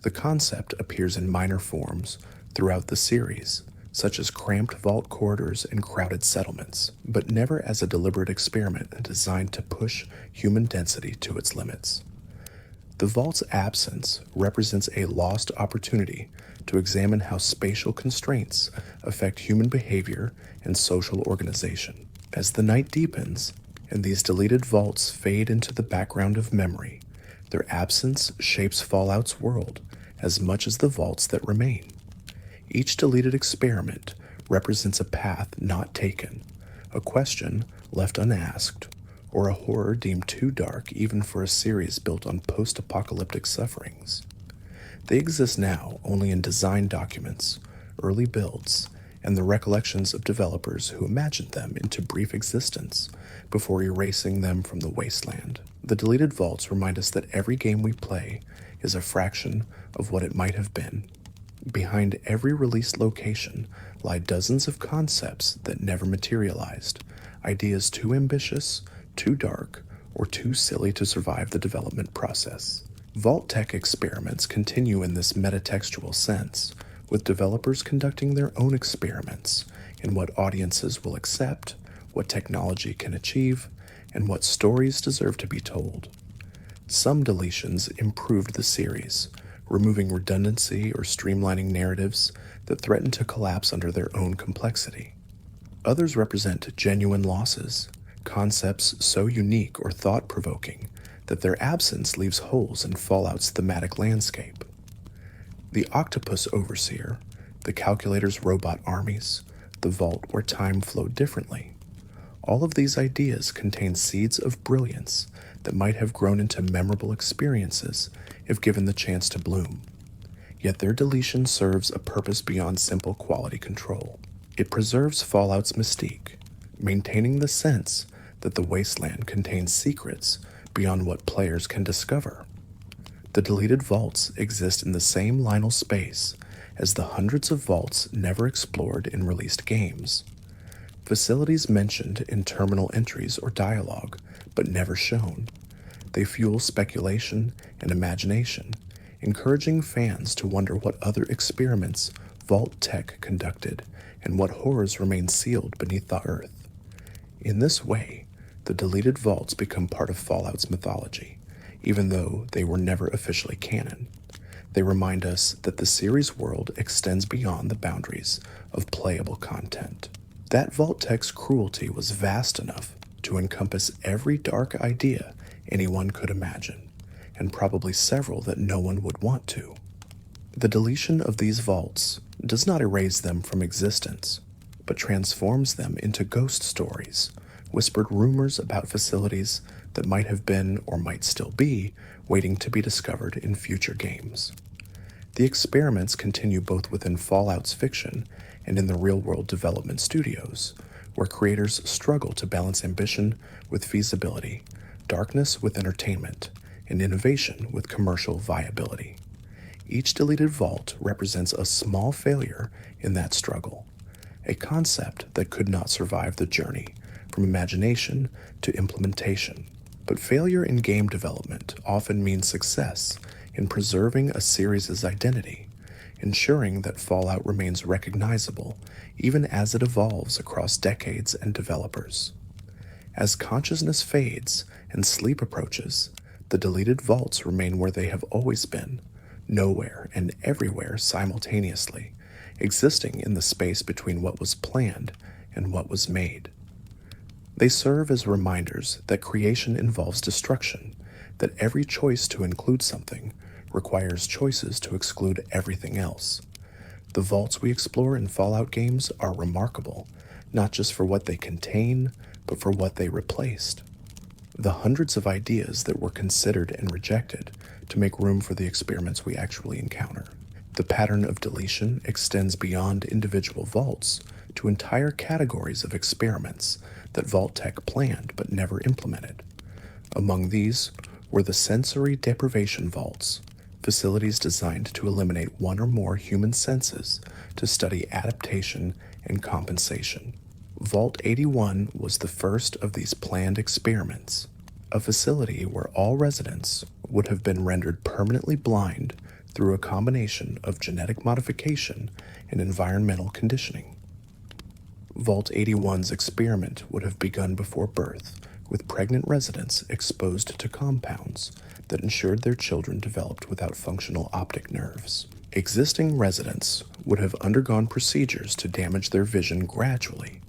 The concept appears in minor forms throughout the series, such as cramped vault corridors and crowded settlements, but never as a deliberate experiment designed to push human density to its limits. The Vault's absence represents a lost opportunity to examine how spatial constraints affect human behavior and social organization. As the night deepens and these deleted vaults fade into the background of memory, their absence shapes Fallout's world as much as the vaults that remain. Each deleted experiment represents a path not taken, a question left unasked, or a horror deemed too dark even for a series built on post-apocalyptic sufferings. They exist now only in design documents, early builds, and the recollections of developers who imagined them into brief existence before erasing them from the wasteland. The deleted vaults remind us that every game we play is a fraction of what it might have been. Behind every released location lie dozens of concepts that never materialized, ideas too ambitious, too dark, or too silly to survive the development process. Vault Tech experiments continue in this metatextual sense, with developers conducting their own experiments in what audiences will accept, what technology can achieve, and what stories deserve to be told. Some deletions improved the series, removing redundancy or streamlining narratives that threaten to collapse under their own complexity. Others represent genuine losses, concepts so unique or thought-provoking that their absence leaves holes in Fallout's thematic landscape. The Octopus Overseer, the Calculator's robot armies, the Vault where time flowed differently. All of these ideas contain seeds of brilliance that might have grown into memorable experiences if given the chance to bloom. Yet their deletion serves a purpose beyond simple quality control. It preserves Fallout's mystique, maintaining the sense that the wasteland contains secrets beyond what players can discover. The deleted vaults exist in the same liminal space as the hundreds of vaults never explored in released games. Facilities mentioned in terminal entries or dialogue, but never shown. They fuel speculation and imagination, encouraging fans to wonder what other experiments Vault Tech conducted and what horrors remain sealed beneath the earth. In this way, the deleted vaults become part of Fallout's mythology, even though they were never officially canon. They remind us that the series world extends beyond the boundaries of playable content. That Vault Tech's cruelty was vast enough to encompass every dark idea anyone could imagine, and probably several that no one would want to. The deletion of these vaults does not erase them from existence, but transforms them into ghost stories, whispered rumors about facilities that might have been or might still be waiting to be discovered in future games. The experiments continue both within Fallout's fiction and in the real-world development studios, where creators struggle to balance ambition with feasibility, darkness with entertainment, and innovation with commercial viability. Each deleted vault represents a small failure in that struggle, a concept that could not survive the journey from imagination to implementation. But failure in game development often means success in preserving a series' identity, ensuring that Fallout remains recognizable even as it evolves across decades and developers. As consciousness fades and sleep approaches, the deleted vaults remain where they have always been, nowhere and everywhere simultaneously, existing in the space between what was planned and what was made. They serve as reminders that creation involves destruction, that every choice to include something requires choices to exclude everything else. The vaults we explore in Fallout games are remarkable, not just for what they contain, but for what they replaced. The hundreds of ideas that were considered and rejected to make room for the experiments we actually encounter. The pattern of deletion extends beyond individual vaults to entire categories of experiments that Vault Tech planned but never implemented. Among these were the sensory deprivation vaults, facilities designed to eliminate one or more human senses to study adaptation and compensation. Vault 81 was the first of these planned experiments, a facility where all residents would have been rendered permanently blind through a combination of genetic modification and environmental conditioning. Vault 81's experiment would have begun before birth, with pregnant residents exposed to compounds that ensured their children developed without functional optic nerves. Existing residents would have undergone procedures to damage their vision gradually,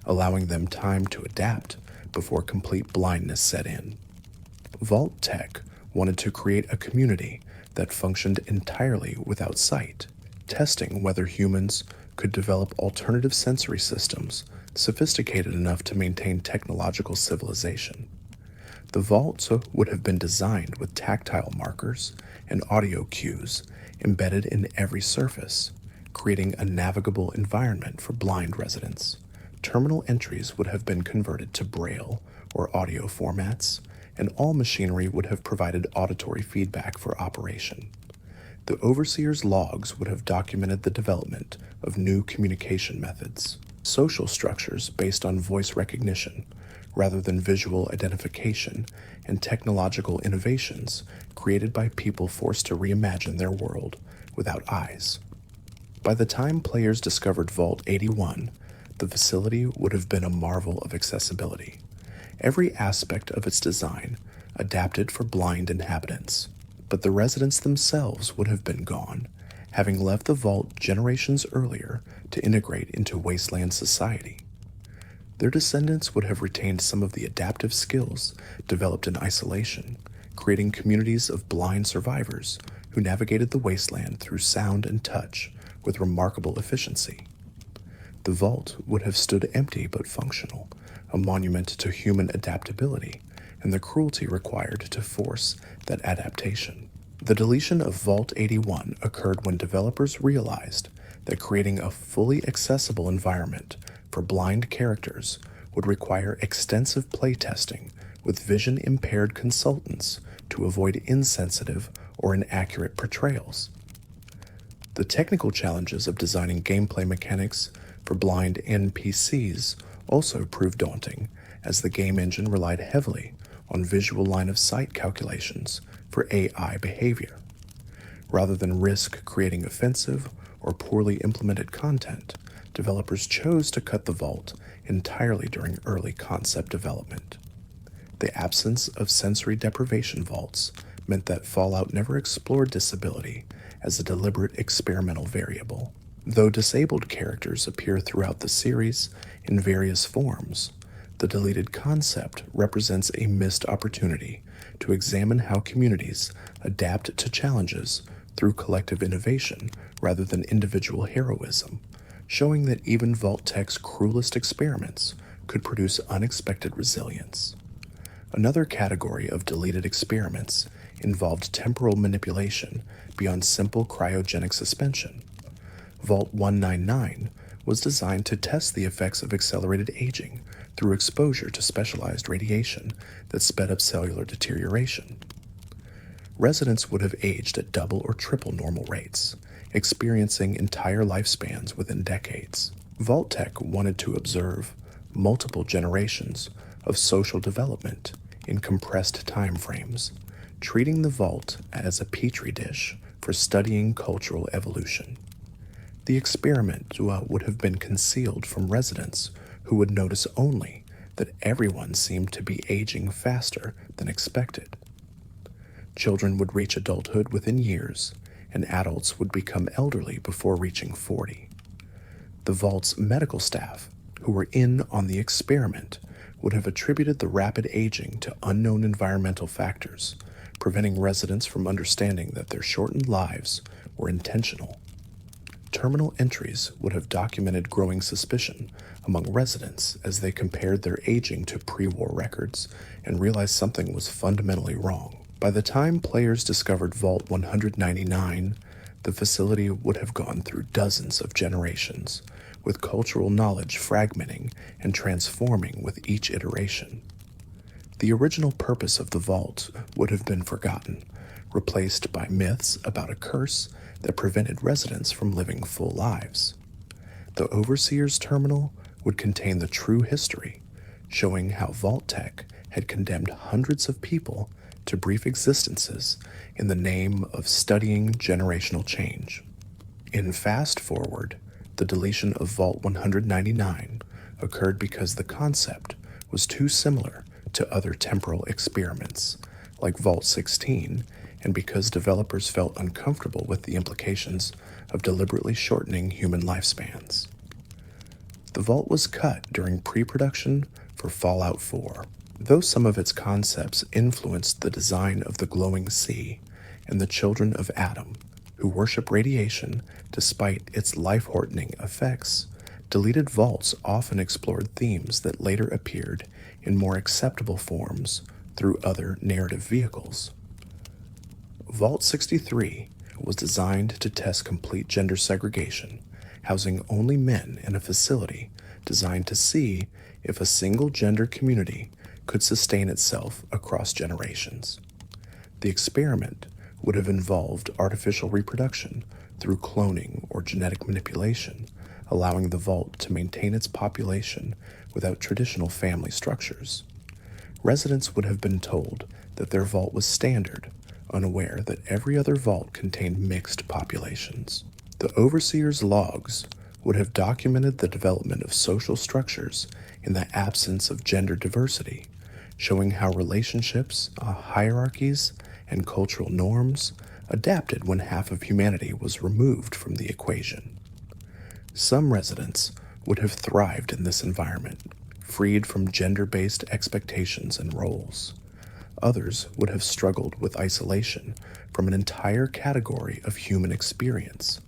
allowing them time to adapt before complete blindness set in. Vault Tech wanted to create a community that functioned entirely without sight, testing whether humans could develop alternative sensory systems sophisticated enough to maintain technological civilization. The vaults would have been designed with tactile markers and audio cues embedded in every surface, creating a navigable environment for blind residents. Terminal entries would have been converted to Braille or audio formats, and all machinery would have provided auditory feedback for operation. The Overseer's logs would have documented the development of new communication methods, social structures based on voice recognition rather than visual identification, and technological innovations created by people forced to reimagine their world without eyes. By the time players discovered Vault 81, the facility would have been a marvel of accessibility. Every aspect of its design adapted for blind inhabitants, but the residents themselves would have been gone, having left the vault generations earlier to integrate into wasteland society. Their descendants would have retained some of the adaptive skills developed in isolation, creating communities of blind survivors who navigated the wasteland through sound and touch with remarkable efficiency. The vault would have stood empty but functional, a monument to human adaptability and the cruelty required to force that adaptation. The deletion of Vault 81 occurred when developers realized that creating a fully accessible environment for blind characters would require extensive playtesting with vision-impaired consultants to avoid insensitive or inaccurate portrayals. The technical challenges of designing gameplay mechanics for blind NPCs also proved daunting, as the game engine relied heavily on visual line-of-sight calculations for AI behavior. Rather than risk creating offensive or poorly implemented content, developers chose to cut the vault entirely during early concept development. The absence of sensory deprivation vaults meant that Fallout never explored disability as a deliberate experimental variable. Though disabled characters appear throughout the series in various forms, the deleted concept represents a missed opportunity to examine how communities adapt to challenges through collective innovation rather than individual heroism, showing that even Vault-Tech's cruelest experiments could produce unexpected resilience. Another category of deleted experiments involved temporal manipulation beyond simple cryogenic suspension. Vault 199 was designed to test the effects of accelerated aging through exposure to specialized radiation that sped up cellular deterioration. Residents would have aged at double or triple normal rates, experiencing entire lifespans within decades. Vault-Tech wanted to observe multiple generations of social development in compressed time frames, treating the vault as a petri dish for studying cultural evolution. The experiment would have been concealed from residents who would notice only that everyone seemed to be aging faster than expected. Children would reach adulthood within years, and adults would become elderly before reaching 40. The vault's medical staff, who were in on the experiment, would have attributed the rapid aging to unknown environmental factors, preventing residents from understanding that their shortened lives were intentional. Terminal entries would have documented growing suspicion among residents as they compared their aging to pre-war records and realized something was fundamentally wrong. By the time players discovered Vault 199, the facility would have gone through dozens of generations, with cultural knowledge fragmenting and transforming with each iteration. The original purpose of the vault would have been forgotten, replaced by myths about a curse that prevented residents from living full lives. The Overseer's Terminal would contain the true history, showing how Vault-Tech had condemned hundreds of people to brief existences in the name of studying generational change. In Fast Forward, the deletion of Vault 199 occurred because the concept was too similar to other temporal experiments, like Vault 16, and because developers felt uncomfortable with the implications of deliberately shortening human lifespans. The vault was cut during pre-production for Fallout 4, though some of its concepts influenced the design of the glowing sea and the children of Adam, who worship radiation despite its life-shortening effects. Deleted vaults often explored themes that later appeared in more acceptable forms through other narrative vehicles. Vault 63 was designed to test complete gender segregation, housing only men in a facility designed to see if a single gender community could sustain itself across generations. The experiment would have involved artificial reproduction through cloning or genetic manipulation, allowing the vault to maintain its population without traditional family structures. Residents would have been told that their vault was standard, unaware that every other vault contained mixed populations. The Overseer's logs would have documented the development of social structures in the absence of gender diversity, showing how relationships, hierarchies, and cultural norms adapted when half of humanity was removed from the equation. Some residents would have thrived in this environment, freed from gender-based expectations and roles. Others would have struggled with isolation from an entire category of human experience,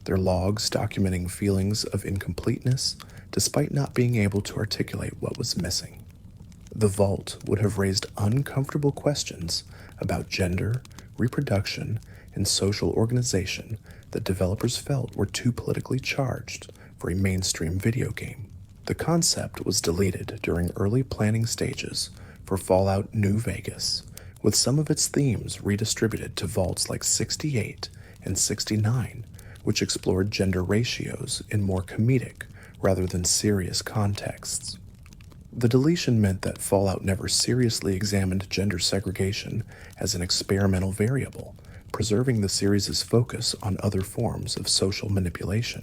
their logs documenting feelings of incompleteness despite not being able to articulate what was missing. The vault would have raised uncomfortable questions about gender, reproduction, and social organization that developers felt were too politically charged for a mainstream video game. The concept was deleted during early planning stages for Fallout New Vegas, with some of its themes redistributed to vaults like 68 and 69, which explored gender ratios in more comedic rather than serious contexts. The deletion meant that Fallout never seriously examined gender segregation as an experimental variable, preserving the series' focus on other forms of social manipulation.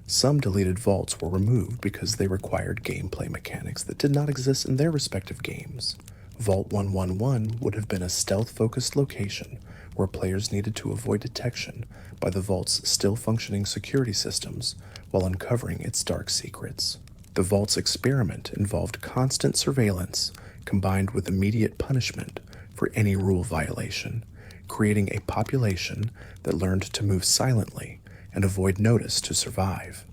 Some deleted vaults were removed because they required gameplay mechanics that did not exist in their respective games. Vault 111 would have been a stealth-focused location where players needed to avoid detection by the vault's still-functioning security systems while uncovering its dark secrets. The vault's experiment involved constant surveillance combined with immediate punishment for any rule violation, creating a population that learned to move silently and avoid notice to survive.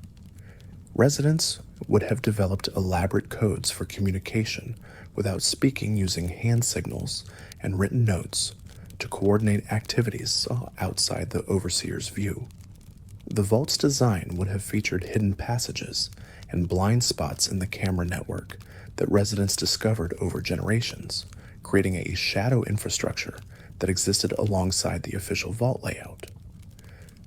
Residents would have developed elaborate codes for communication without speaking, using hand signals and written notes to coordinate activities outside the overseer's view. The vault's design would have featured hidden passages and blind spots in the camera network that residents discovered over generations, creating a shadow infrastructure that existed alongside the official vault layout.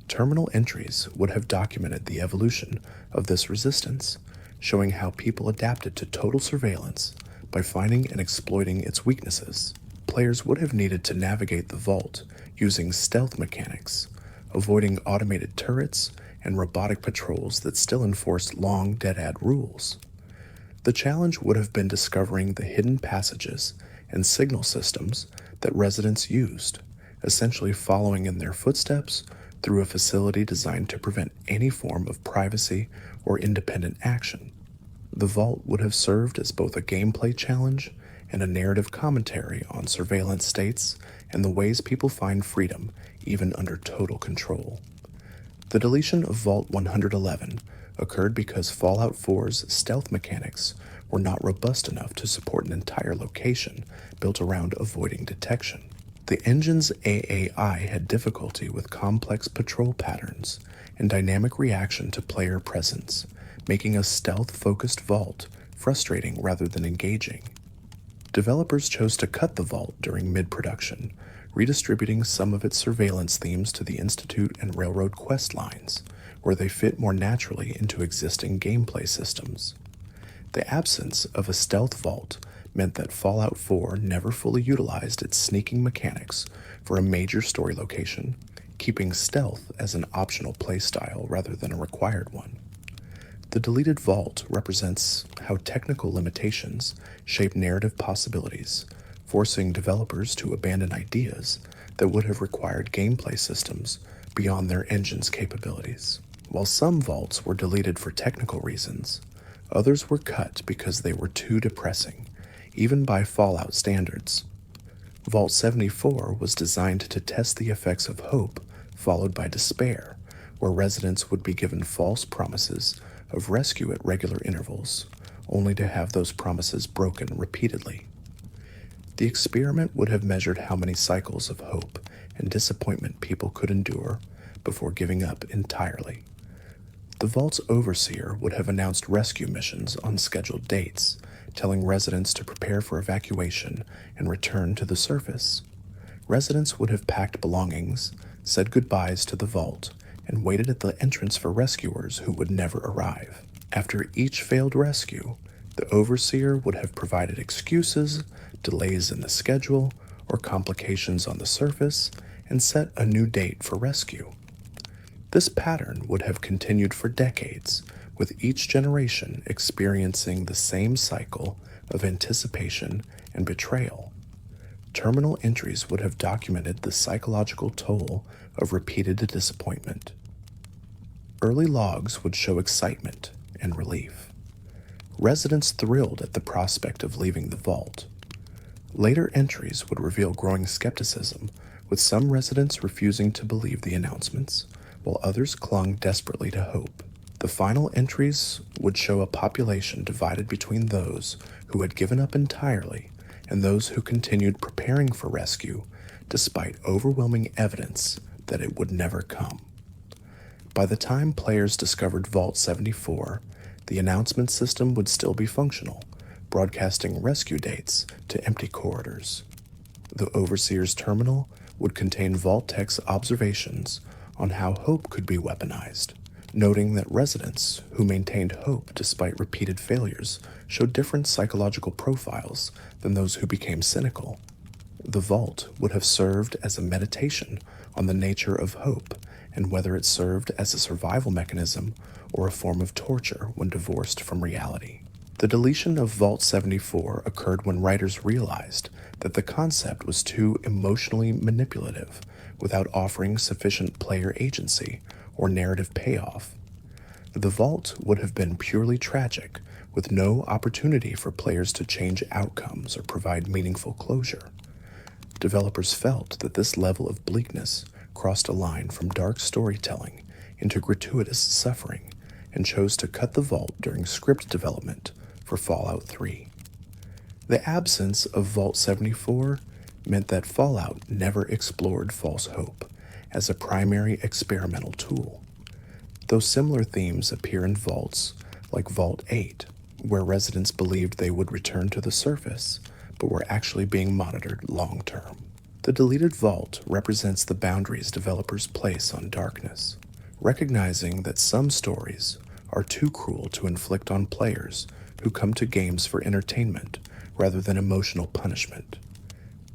Terminal entries would have documented the evolution of this resistance, showing how people adapted to total surveillance by finding and exploiting its weaknesses. Players would have needed to navigate the vault using stealth mechanics, avoiding automated turrets and robotic patrols that still enforced long dead-end rules. The challenge would have been discovering the hidden passages and signal systems that residents used, essentially following in their footsteps through a facility designed to prevent any form of privacy or independent action. The vault would have served as both a gameplay challenge and a narrative commentary on surveillance states and the ways people find freedom even under total control. The deletion of Vault 111 occurred because Fallout 4's stealth mechanics were not robust enough to support an entire location built around avoiding detection. The engine's AAI had difficulty with complex patrol patterns and dynamic reaction to player presence, making a stealth-focused vault frustrating rather than engaging. Developers chose to cut the vault during mid-production, redistributing some of its surveillance themes to the Institute and Railroad quest lines, where they fit more naturally into existing gameplay systems. The absence of a stealth vault meant that Fallout 4 never fully utilized its sneaking mechanics for a major story location, keeping stealth as an optional playstyle rather than a required one. The deleted vault represents how technical limitations shape narrative possibilities, forcing developers to abandon ideas that would have required gameplay systems beyond their engine's capabilities. While some vaults were deleted for technical reasons, others were cut because they were too depressing, even by Fallout standards. Vault 74 was designed to test the effects of hope followed by despair, where residents would be given false promises of rescue at regular intervals, only to have those promises broken repeatedly. The experiment would have measured how many cycles of hope and disappointment people could endure before giving up entirely. The vault's overseer would have announced rescue missions on scheduled dates, telling residents to prepare for evacuation and return to the surface. Residents would have packed belongings, said goodbyes to the vault, and waited at the entrance for rescuers who would never arrive. After each failed rescue, the overseer would have provided excuses, delays in the schedule, or complications on the surface, and set a new date for rescue. This pattern would have continued for decades, with each generation experiencing the same cycle of anticipation and betrayal. Terminal entries would have documented the psychological toll of repeated disappointment. Early logs would show excitement and relief. Residents thrilled at the prospect of leaving the vault. Later entries would reveal growing skepticism, with some residents refusing to believe the announcements, while others clung desperately to hope. The final entries would show a population divided between those who had given up entirely and those who continued preparing for rescue despite overwhelming evidence that it would never come. By the time players discovered Vault 74, the announcement system would still be functional, broadcasting rescue dates to empty corridors. The Overseer's terminal would contain Vault-Tech's observations on how hope could be weaponized, noting that residents who maintained hope despite repeated failures showed different psychological profiles than those who became cynical. The Vault would have served as a meditation on the nature of hope and whether it served as a survival mechanism or a form of torture when divorced from reality. The deletion of Vault 74 occurred when writers realized that the concept was too emotionally manipulative without offering sufficient player agency or narrative payoff. The Vault would have been purely tragic, with no opportunity for players to change outcomes or provide meaningful closure. Developers felt that this level of bleakness crossed a line from dark storytelling into gratuitous suffering and chose to cut the Vault during script development for Fallout 3. The absence of Vault 74 meant that Fallout never explored false hope as a primary experimental tool. Though similar themes appear in vaults like Vault 8, where residents believed they would return to the surface, but were actually being monitored long-term. The deleted vault represents the boundaries developers place on darkness, recognizing that some stories are too cruel to inflict on players who come to games for entertainment rather than emotional punishment.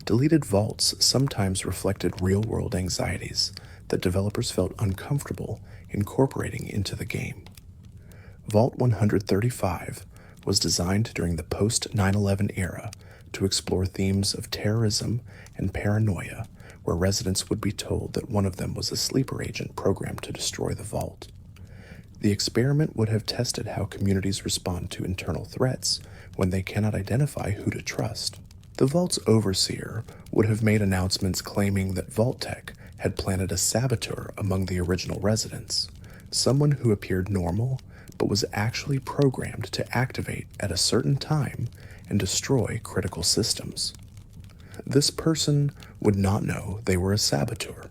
Deleted vaults sometimes reflected real-world anxieties that developers felt uncomfortable incorporating into the game. Vault 135 was designed during the post-9/11 era to explore themes of terrorism and paranoia, where residents would be told that one of them was a sleeper agent programmed to destroy the vault. The experiment would have tested how communities respond to internal threats when they cannot identify who to trust. The Vault's overseer would have made announcements claiming that Vault-Tech had planted a saboteur among the original residents, someone who appeared normal but was actually programmed to activate at a certain time and destroy critical systems. This person would not know they were a saboteur,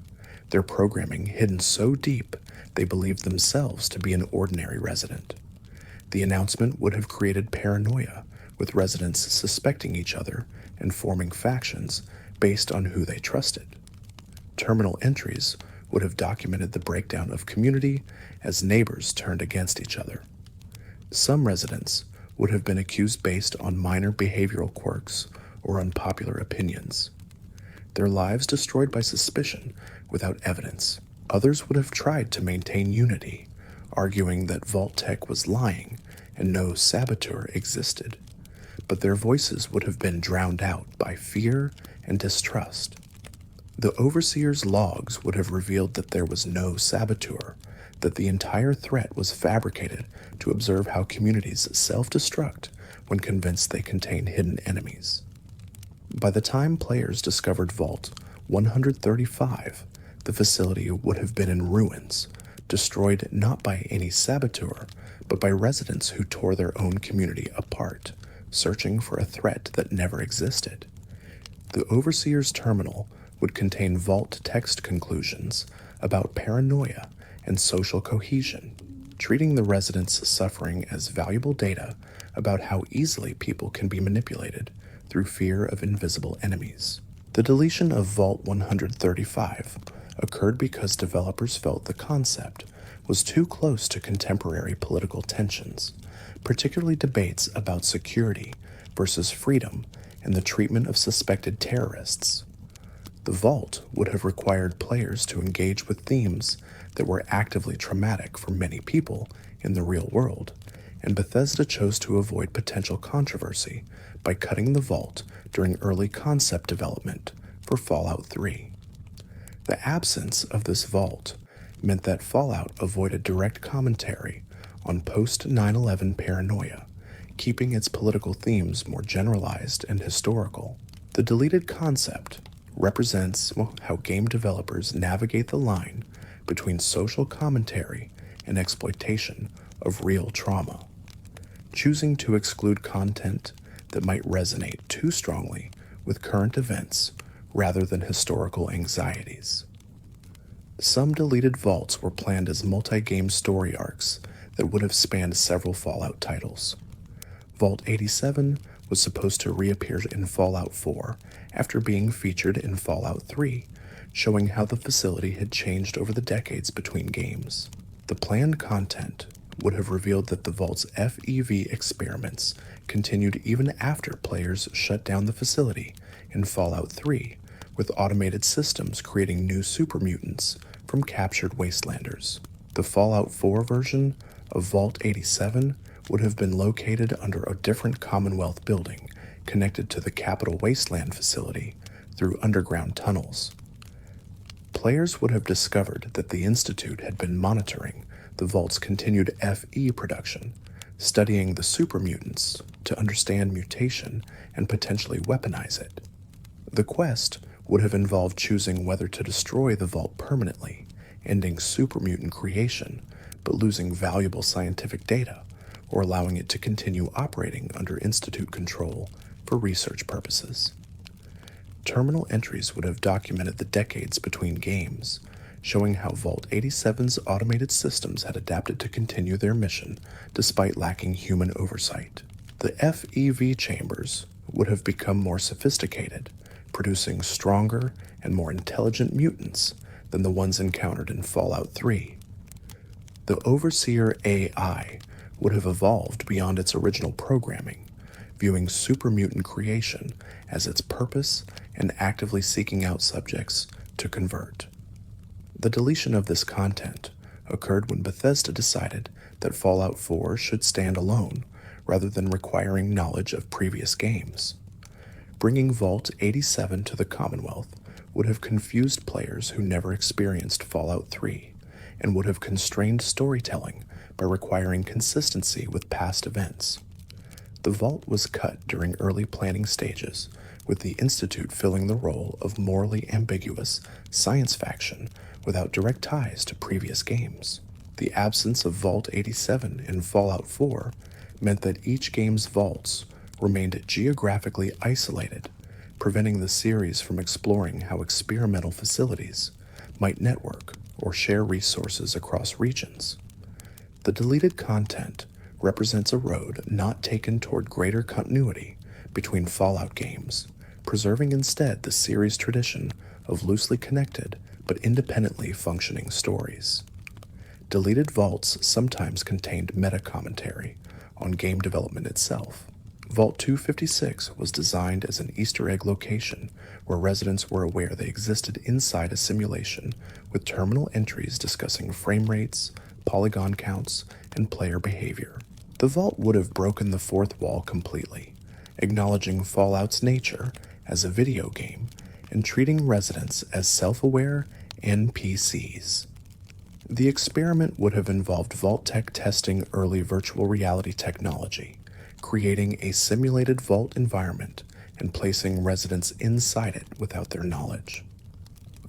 their programming hidden so deep they believed themselves to be an ordinary resident. The announcement would have created paranoia, with residents suspecting each other and forming factions based on who they trusted. Terminal entries would have documented the breakdown of community as neighbors turned against each other. Some residents would have been accused based on minor behavioral quirks or unpopular opinions. Their lives destroyed by suspicion without evidence. Others would have tried to maintain unity, arguing that Vault-Tech was lying and no saboteur existed, but their voices would have been drowned out by fear and distrust. The Overseer's logs would have revealed that there was no saboteur, that the entire threat was fabricated to observe how communities self-destruct when convinced they contain hidden enemies. By the time players discovered Vault 135, the facility would have been in ruins, destroyed not by any saboteur, but by residents who tore their own community apart, searching for a threat that never existed. The Overseer's terminal would contain Vault text conclusions about paranoia and social cohesion, treating the residents' suffering as valuable data about how easily people can be manipulated through fear of invisible enemies. The deletion of Vault 135 occurred because developers felt the concept was too close to contemporary political tensions, particularly debates about security versus freedom and the treatment of suspected terrorists. The Vault would have required players to engage with themes that were actively traumatic for many people in the real world, and Bethesda chose to avoid potential controversy by cutting the Vault during early concept development for Fallout 3. The absence of this Vault meant that Fallout avoided direct commentary on post-9/11 paranoia, keeping its political themes more generalized and historical. The deleted concept represents how game developers navigate the line between social commentary and exploitation of real trauma, choosing to exclude content that might resonate too strongly with current events rather than historical anxieties. Some deleted vaults were planned as multi-game story arcs that would have spanned several Fallout titles. Vault 87 was supposed to reappear in Fallout 4 after being featured in Fallout 3, showing how the facility had changed over the decades between games. The planned content would have revealed that the Vault's FEV experiments continued even after players shut down the facility in Fallout 3, with automated systems creating new super mutants from captured wastelanders. The Fallout 4 version of Vault 87 would have been located under a different Commonwealth building connected to the Capital Wasteland facility through underground tunnels. Players would have discovered that the Institute had been monitoring the Vault's continued FE production, studying the super mutants to understand mutation and potentially weaponize it. The quest would have involved choosing whether to destroy the Vault permanently, ending super mutant creation, but losing valuable scientific data, or allowing it to continue operating under Institute control for research purposes. Terminal entries would have documented the decades between games, showing how Vault 87's automated systems had adapted to continue their mission despite lacking human oversight. The FEV chambers would have become more sophisticated, producing stronger and more intelligent mutants than the ones encountered in Fallout 3. The Overseer AI would have evolved beyond its original programming, viewing super mutant creation as its purpose and actively seeking out subjects to convert. The deletion of this content occurred when Bethesda decided that Fallout 4 should stand alone rather than requiring knowledge of previous games. Bringing Vault 87 to the Commonwealth would have confused players who never experienced Fallout 3 and would have constrained storytelling by requiring consistency with past events. The Vault was cut during early planning stages, with the Institute filling the role of morally ambiguous science faction without direct ties to previous games. The absence of Vault 87 in Fallout 4 meant that each game's vaults remained geographically isolated, preventing the series from exploring how experimental facilities might network or share resources across regions. The deleted content represents a road not taken toward greater continuity between Fallout games, preserving instead the series' tradition of loosely connected but independently functioning stories. Deleted vaults sometimes contained meta-commentary on game development itself. Vault 256 was designed as an Easter egg location where residents were aware they existed inside a simulation with terminal entries discussing frame rates, polygon counts, and player behavior. The vault would have broken the fourth wall completely, acknowledging Fallout's nature as a video game and treating residents as self-aware NPCs. The experiment would have involved Vault-Tec testing early virtual reality technology, creating a simulated vault environment and placing residents inside it without their knowledge.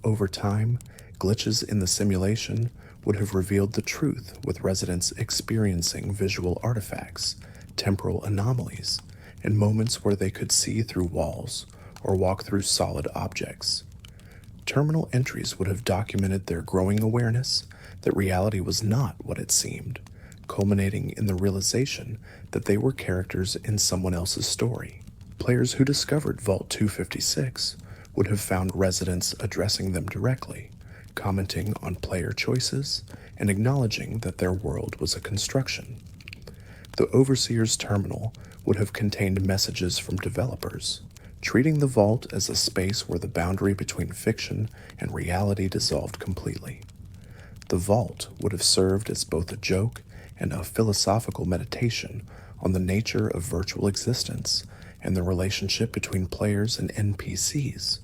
Over time, glitches in the simulation would have revealed the truth, with residents experiencing visual artifacts, temporal anomalies, and moments where they could see through walls or walk through solid objects. Terminal entries would have documented their growing awareness that reality was not what it seemed, culminating in the realization that they were characters in someone else's story. Players who discovered Vault 256 would have found residents addressing them directly, commenting on player choices, and acknowledging that their world was a construction. The Overseer's terminal would have contained messages from developers, treating the Vault as a space where the boundary between fiction and reality dissolved completely. The Vault would have served as both a joke and a philosophical meditation on the nature of virtual existence and the relationship between players and NPCs.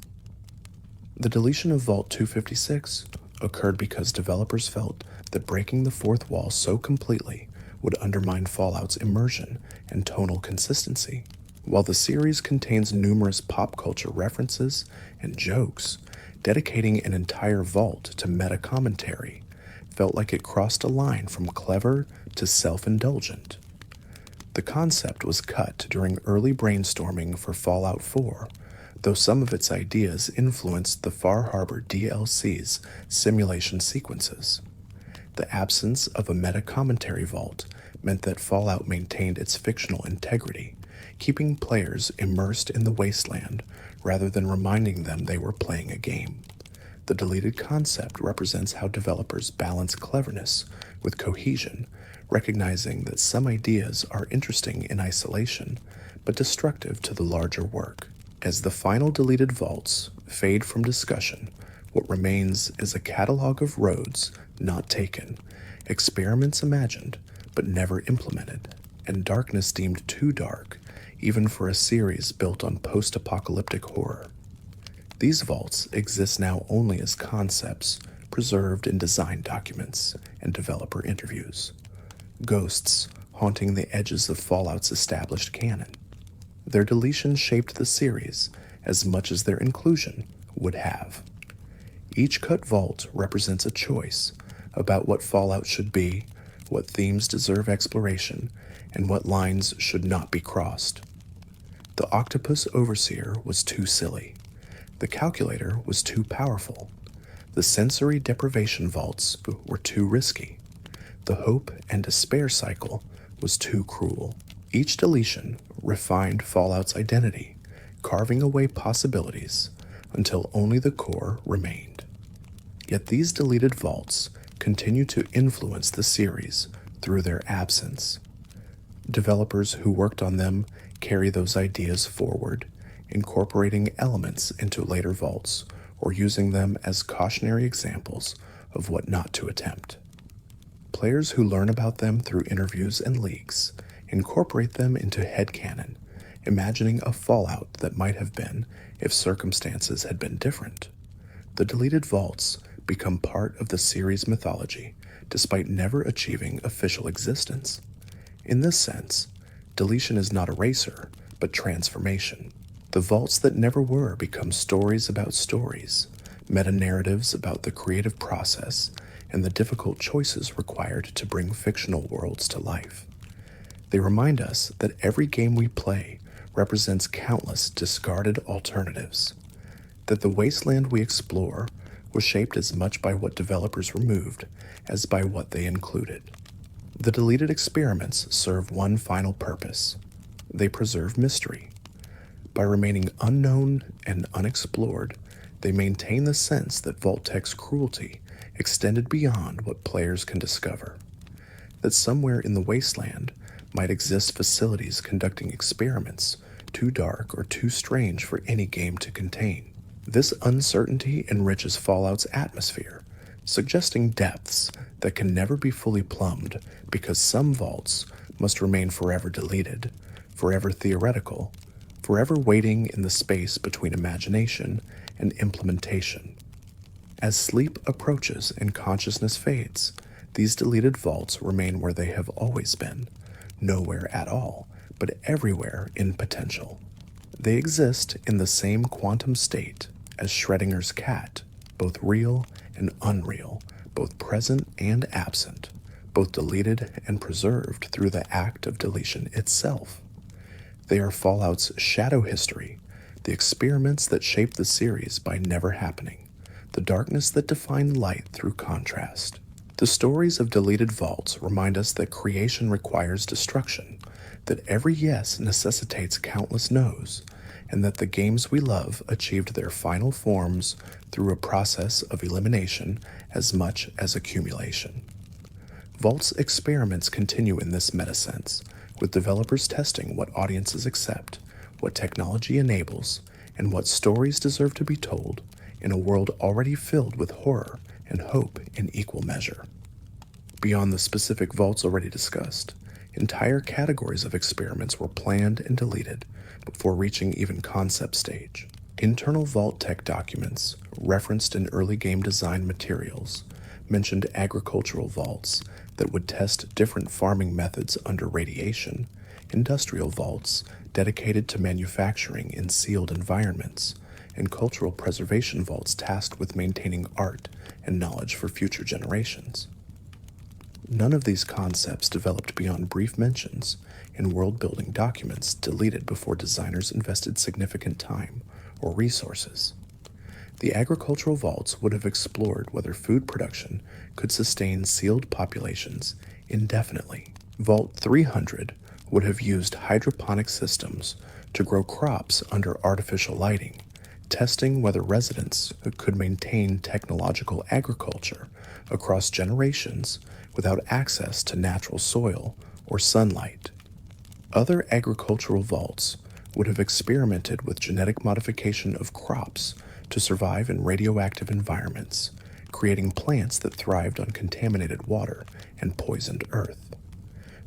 The deletion of Vault 256 occurred because developers felt that breaking the fourth wall so completely would undermine Fallout's immersion and tonal consistency. While the series contains numerous pop culture references and jokes, dedicating an entire vault to meta-commentary felt like it crossed a line from clever to self-indulgent. The concept was cut during early brainstorming for Fallout 4, though some of its ideas influenced the Far Harbor DLC's simulation sequences. The absence of a meta-commentary vault meant that Fallout maintained its fictional integrity, keeping players immersed in the wasteland rather than reminding them they were playing a game. The deleted concept represents how developers balance cleverness with cohesion, recognizing that some ideas are interesting in isolation, but destructive to the larger work. As the final deleted vaults fade from discussion, what remains is a catalog of roads not taken, experiments imagined but never implemented, and darkness deemed too dark, even for a series built on post-apocalyptic horror. These vaults exist now only as concepts preserved in design documents and developer interviews, ghosts haunting the edges of Fallout's established canon. Their deletion shaped the series as much as their inclusion would have. Each cut vault represents a choice about what Fallout should be, what themes deserve exploration, and what lines should not be crossed. The Octopus Overseer was too silly. The Calculator was too powerful. The Sensory Deprivation vaults were too risky. The Hope and Despair cycle was too cruel. Each deletion refined Fallout's identity, carving away possibilities until only the core remained. Yet these deleted vaults continue to influence the series through their absence. Developers who worked on them carry those ideas forward, incorporating elements into later vaults or using them as cautionary examples of what not to attempt. Players who learn about them through interviews and leaks incorporate them into headcanon, imagining a Fallout that might have been if circumstances had been different. The deleted vaults become part of the series' mythology, despite never achieving official existence. In this sense, deletion is not erasure, but transformation. The vaults that never were become stories about stories, meta-narratives about the creative process and the difficult choices required to bring fictional worlds to life. They remind us that every game we play represents countless discarded alternatives, that the wasteland we explore was shaped as much by what developers removed as by what they included. The deleted experiments serve one final purpose. They preserve mystery. By remaining unknown and unexplored, they maintain the sense that Vault-Tech's cruelty extended beyond what players can discover, that somewhere in the wasteland might exist facilities conducting experiments too dark or too strange for any game to contain. This uncertainty enriches Fallout's atmosphere, suggesting depths that can never be fully plumbed because some vaults must remain forever deleted, forever theoretical, forever waiting in the space between imagination and implementation. As sleep approaches and consciousness fades, these deleted vaults remain where they have always been, nowhere at all, but everywhere in potential. They exist in the same quantum state as Schrodinger's cat, both real and unreal, both present and absent, both deleted and preserved through the act of deletion itself. They are Fallout's shadow history, the experiments that shaped the series by never happening, the darkness that defined light through contrast. The stories of deleted vaults remind us that creation requires destruction, that every yes necessitates countless no's, and that the games we love achieved their final forms through a process of elimination as much as accumulation. Vault's experiments continue in this meta-sense, with developers testing what audiences accept, what technology enables, and what stories deserve to be told in a world already filled with horror and hope in equal measure. Beyond the specific vaults already discussed, entire categories of experiments were planned and deleted before reaching even concept stage. Internal Vault-Tech documents, referenced in early game design materials, mentioned agricultural vaults that would test different farming methods under radiation, industrial vaults dedicated to manufacturing in sealed environments, and cultural preservation vaults tasked with maintaining art and knowledge for future generations. None of these concepts developed beyond brief mentions in world-building documents deleted before designers invested significant time or resources. The agricultural vaults would have explored whether food production could sustain sealed populations indefinitely. Vault 300 would have used hydroponic systems to grow crops under artificial lighting, testing whether residents could maintain technological agriculture across generations without access to natural soil or sunlight. Other agricultural vaults would have experimented with genetic modification of crops to survive in radioactive environments, creating plants that thrived on contaminated water and poisoned earth.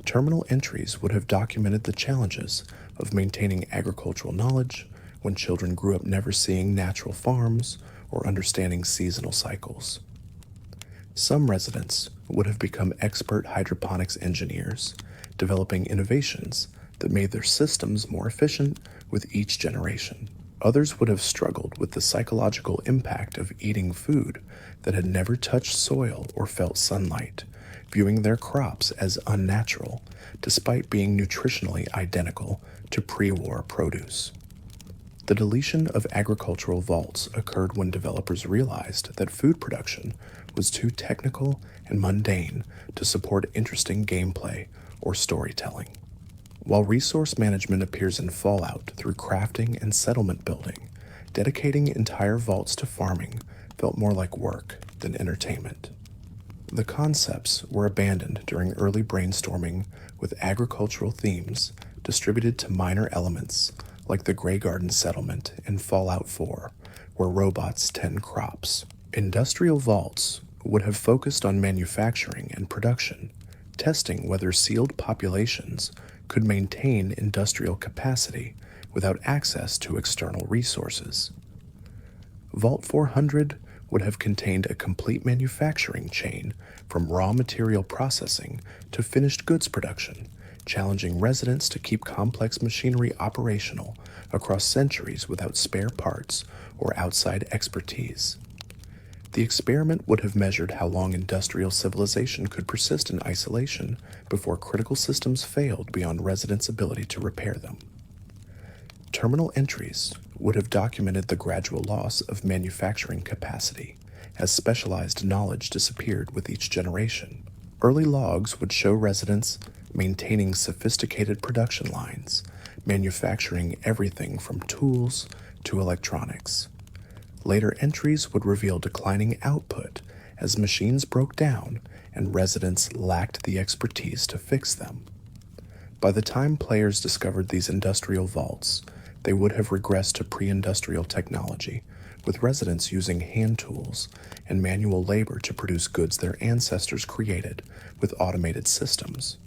Terminal entries would have documented the challenges of maintaining agricultural knowledge when children grew up never seeing natural farms or understanding seasonal cycles. Some residents would have become expert hydroponics engineers, developing innovations that made their systems more efficient with each generation. Others would have struggled with the psychological impact of eating food that had never touched soil or felt sunlight, viewing their crops as unnatural, despite being nutritionally identical to pre-war produce. The deletion of agricultural vaults occurred when developers realized that food production was too technical and mundane to support interesting gameplay or storytelling. While resource management appears in Fallout through crafting and settlement building, dedicating entire vaults to farming felt more like work than entertainment. The concepts were abandoned during early brainstorming with agricultural themes distributed to minor elements like the Grey Garden settlement in Fallout 4, where robots tend crops. Industrial vaults would have focused on manufacturing and production, testing whether sealed populations could maintain industrial capacity without access to external resources. Vault 400 would have contained a complete manufacturing chain from raw material processing to finished goods production, challenging residents to keep complex machinery operational across centuries without spare parts or outside expertise. The experiment would have measured how long industrial civilization could persist in isolation before critical systems failed beyond residents' ability to repair them. Terminal entries would have documented the gradual loss of manufacturing capacity as specialized knowledge disappeared with each generation. Early logs would show residents maintaining sophisticated production lines, manufacturing everything from tools to electronics. Later entries would reveal declining output as machines broke down and residents lacked the expertise to fix them. By the time players discovered these industrial vaults, they would have regressed to pre-industrial technology, with residents using hand tools and manual labor to produce goods their ancestors created with automated systems.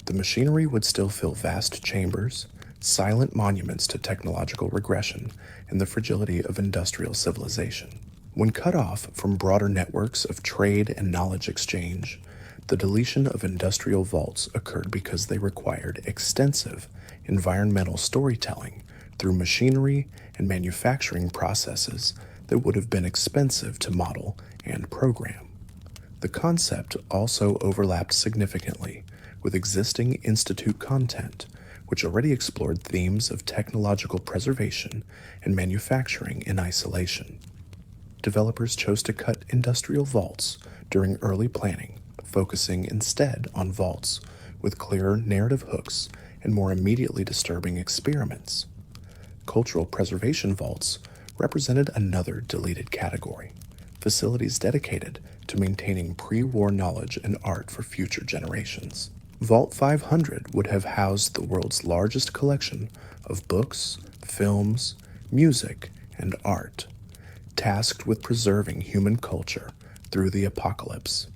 The machinery would still fill vast chambers, silent monuments to technological regression and the fragility of industrial civilization. When cut off from broader networks of trade and knowledge exchange, the deletion of industrial vaults occurred because they required extensive environmental storytelling through machinery and manufacturing processes that would have been expensive to model and program. The concept also overlapped significantly with existing Institute content, which already explored themes of technological preservation and manufacturing in isolation. Developers chose to cut industrial vaults during early planning, focusing instead on vaults with clearer narrative hooks and more immediately disturbing experiments. Cultural preservation vaults represented another deleted category, facilities dedicated to maintaining pre-war knowledge and art for future generations. Vault 500 would have housed the world's largest collection of books, films, music, and art, tasked with preserving human culture through the apocalypse.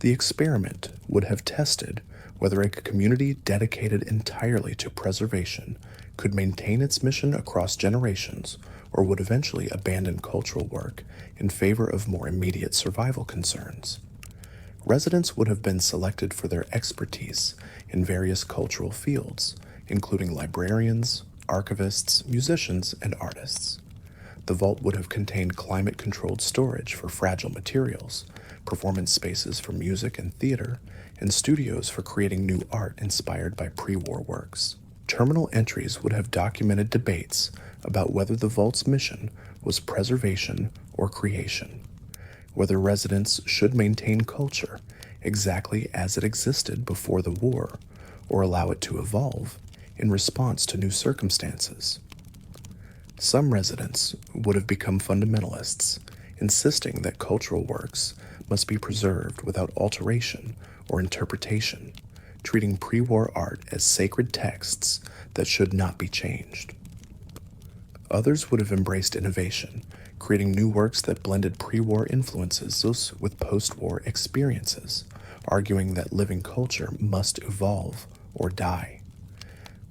The experiment would have tested whether a community dedicated entirely to preservation could maintain its mission across generations or would eventually abandon cultural work in favor of more immediate survival concerns. Residents would have been selected for their expertise in various cultural fields, including librarians, archivists, musicians, and artists. The vault would have contained climate-controlled storage for fragile materials, performance spaces for music and theater, and studios for creating new art inspired by pre-war works. Terminal entries would have documented debates about whether the vault's mission was preservation or creation, whether residents should maintain culture exactly as it existed before the war or allow it to evolve in response to new circumstances. Some residents would have become fundamentalists, insisting that cultural works must be preserved without alteration or interpretation, treating pre-war art as sacred texts that should not be changed. Others would have embraced innovation, creating new works that blended pre-war influences with post-war experiences, arguing that living culture must evolve or die.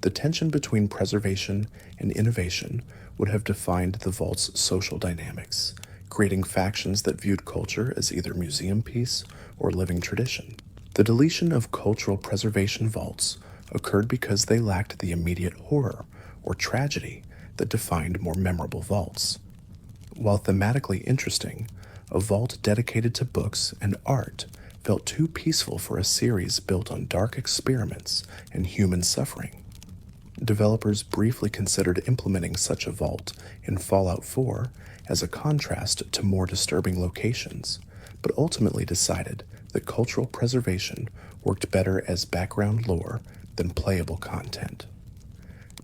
The tension between preservation and innovation would have defined the vault's social dynamics, creating factions that viewed culture as either museum piece or living tradition. The deletion of cultural preservation vaults occurred because they lacked the immediate horror or tragedy that defined more memorable vaults. While thematically interesting, a vault dedicated to books and art felt too peaceful for a series built on dark experiments and human suffering. Developers briefly considered implementing such a vault in Fallout 4 as a contrast to more disturbing locations, but ultimately decided that cultural preservation worked better as background lore than playable content.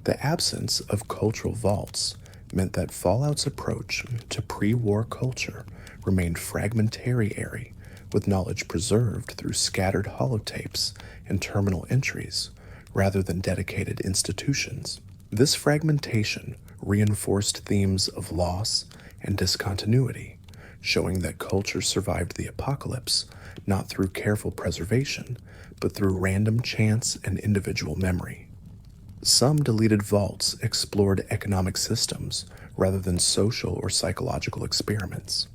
The absence of cultural vaults meant that Fallout's approach to pre-war culture remained fragmentary, with knowledge preserved through scattered holotapes and terminal entries, rather than dedicated institutions. This fragmentation reinforced themes of loss and discontinuity, showing that culture survived the apocalypse not through careful preservation, but through random chance and individual memory. Some deleted vaults explored economic systems rather than social or psychological experiments.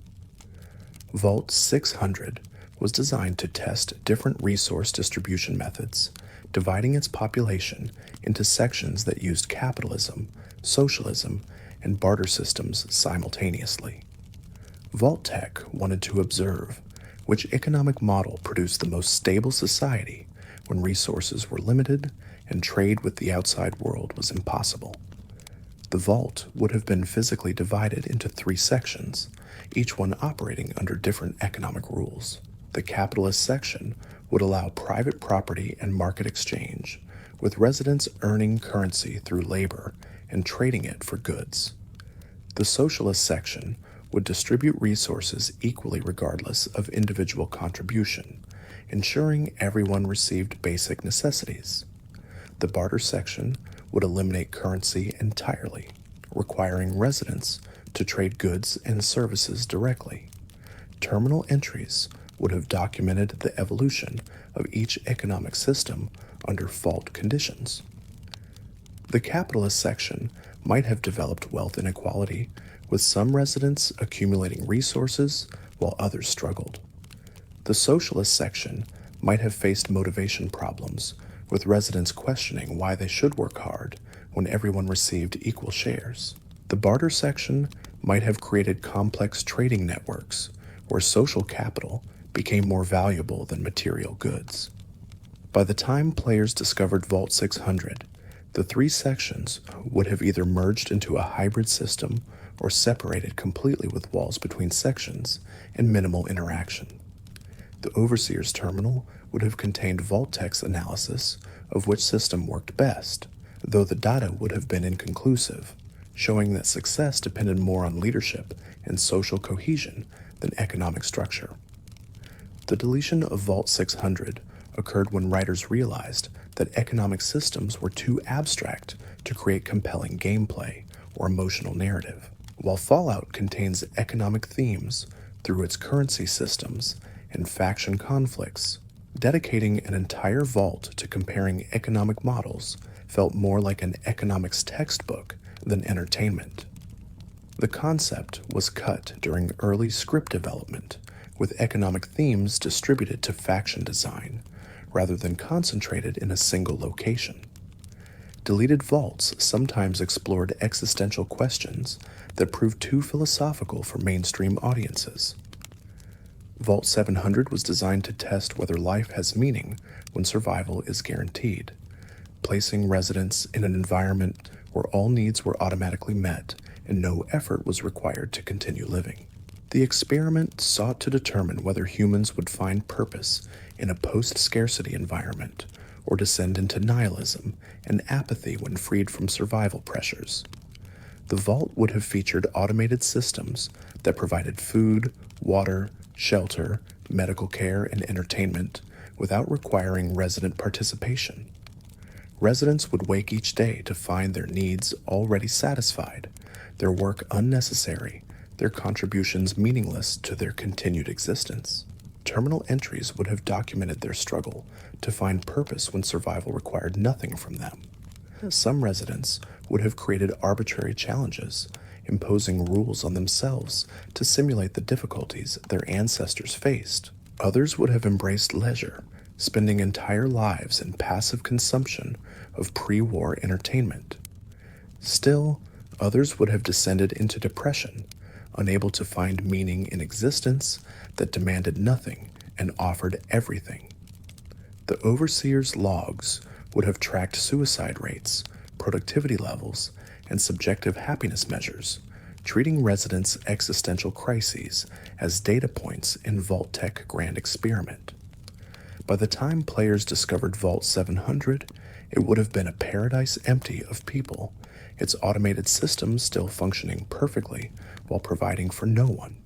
Vault 600 was designed to test different resource distribution methods, dividing its population into sections that used capitalism, socialism, and barter systems simultaneously. Vault Tech wanted to observe which economic model produced the most stable society when resources were limited and trade with the outside world was impossible. The vault would have been physically divided into 3 sections, each one operating under different economic rules. The capitalist section would allow private property and market exchange, with residents earning currency through labor and trading it for goods. The socialist section would distribute resources equally regardless of individual contribution, ensuring everyone received basic necessities. The barter section would eliminate currency entirely, requiring residents to trade goods and services directly. Terminal entries would have documented the evolution of each economic system under fault conditions. The capitalist section might have developed wealth inequality, with some residents accumulating resources while others struggled. The socialist section might have faced motivation problems, with residents questioning why they should work hard when everyone received equal shares. The barter section might have created complex trading networks, where social capital became more valuable than material goods. By the time players discovered Vault 600, the 3 sections would have either merged into a hybrid system or separated completely with walls between sections and minimal interaction. The Overseer's terminal would have contained Vault-Tech's analysis of which system worked best, though the data would have been inconclusive, showing that success depended more on leadership and social cohesion than economic structure. The deletion of Vault 600 occurred when writers realized that economic systems were too abstract to create compelling gameplay or emotional narrative. While Fallout contains economic themes through its currency systems and faction conflicts, dedicating an entire vault to comparing economic models felt more like an economics textbook than entertainment. The concept was cut during early script development, with economic themes distributed to faction design, rather than concentrated in a single location. Deleted vaults sometimes explored existential questions that proved too philosophical for mainstream audiences. Vault 700 was designed to test whether life has meaning when survival is guaranteed, placing residents in an environment where all needs were automatically met and no effort was required to continue living. The experiment sought to determine whether humans would find purpose in a post-scarcity environment or descend into nihilism and apathy when freed from survival pressures. The vault would have featured automated systems that provided food, water, shelter, medical care, and entertainment without requiring resident participation. Residents would wake each day to find their needs already satisfied, their work unnecessary, their contributions meaningless to their continued existence. Terminal entries would have documented their struggle to find purpose when survival required nothing from them. Some residents would have created arbitrary challenges, imposing rules on themselves to simulate the difficulties their ancestors faced. Others would have embraced leisure, spending entire lives in passive consumption of pre-war entertainment. Still, others would have descended into depression, unable to find meaning in existence that demanded nothing and offered everything. The overseer's logs would have tracked suicide rates, productivity levels, and subjective happiness measures, treating residents' existential crises as data points in Vault-Tec grand experiment. By the time players discovered Vault 700, it would have been a paradise empty of people, its automated systems still functioning perfectly while providing for no one.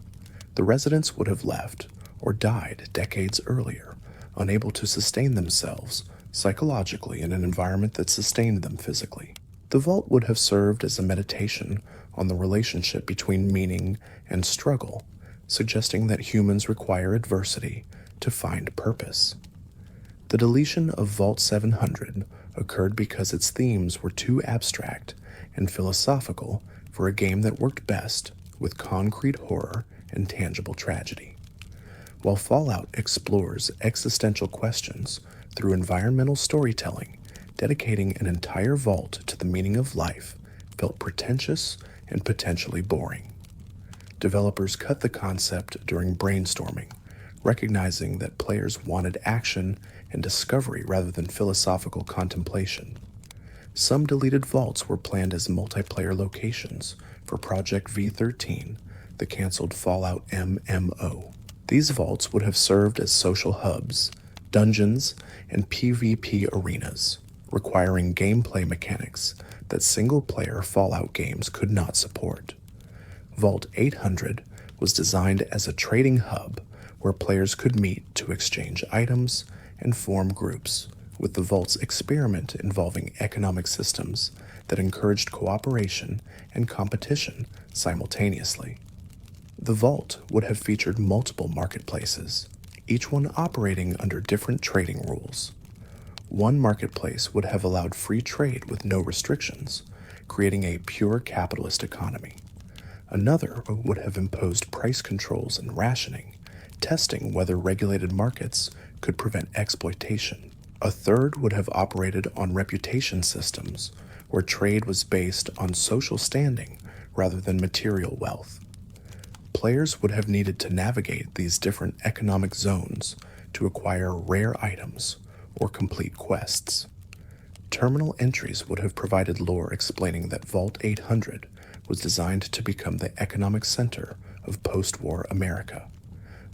The residents would have left or died decades earlier, unable to sustain themselves psychologically in an environment that sustained them physically. The vault would have served as a meditation on the relationship between meaning and struggle, suggesting that humans require adversity to find purpose. The deletion of Vault 700 occurred because its themes were too abstract and philosophical for a game that worked best with concrete horror and tangible tragedy. While Fallout explores existential questions through environmental storytelling, dedicating an entire vault to the meaning of life felt pretentious and potentially boring. Developers cut the concept during brainstorming, recognizing that players wanted action and discovery rather than philosophical contemplation. Some deleted vaults were planned as multiplayer locations for Project V13, the canceled Fallout MMO. These vaults would have served as social hubs, dungeons, and PvP arenas, requiring gameplay mechanics that single-player Fallout games could not support. Vault 800 was designed as a trading hub where players could meet to exchange items and form groups, with the vault's experiment involving economic systems that encouraged cooperation and competition simultaneously. The vault would have featured multiple marketplaces, each one operating under different trading rules. One marketplace would have allowed free trade with no restrictions, creating a pure capitalist economy. Another would have imposed price controls and rationing, testing whether regulated markets could prevent exploitation. A third would have operated on reputation systems, where trade was based on social standing rather than material wealth. Players would have needed to navigate these different economic zones to acquire rare items or complete quests. Terminal entries would have provided lore explaining that Vault 800 was designed to become the economic center of post-war America,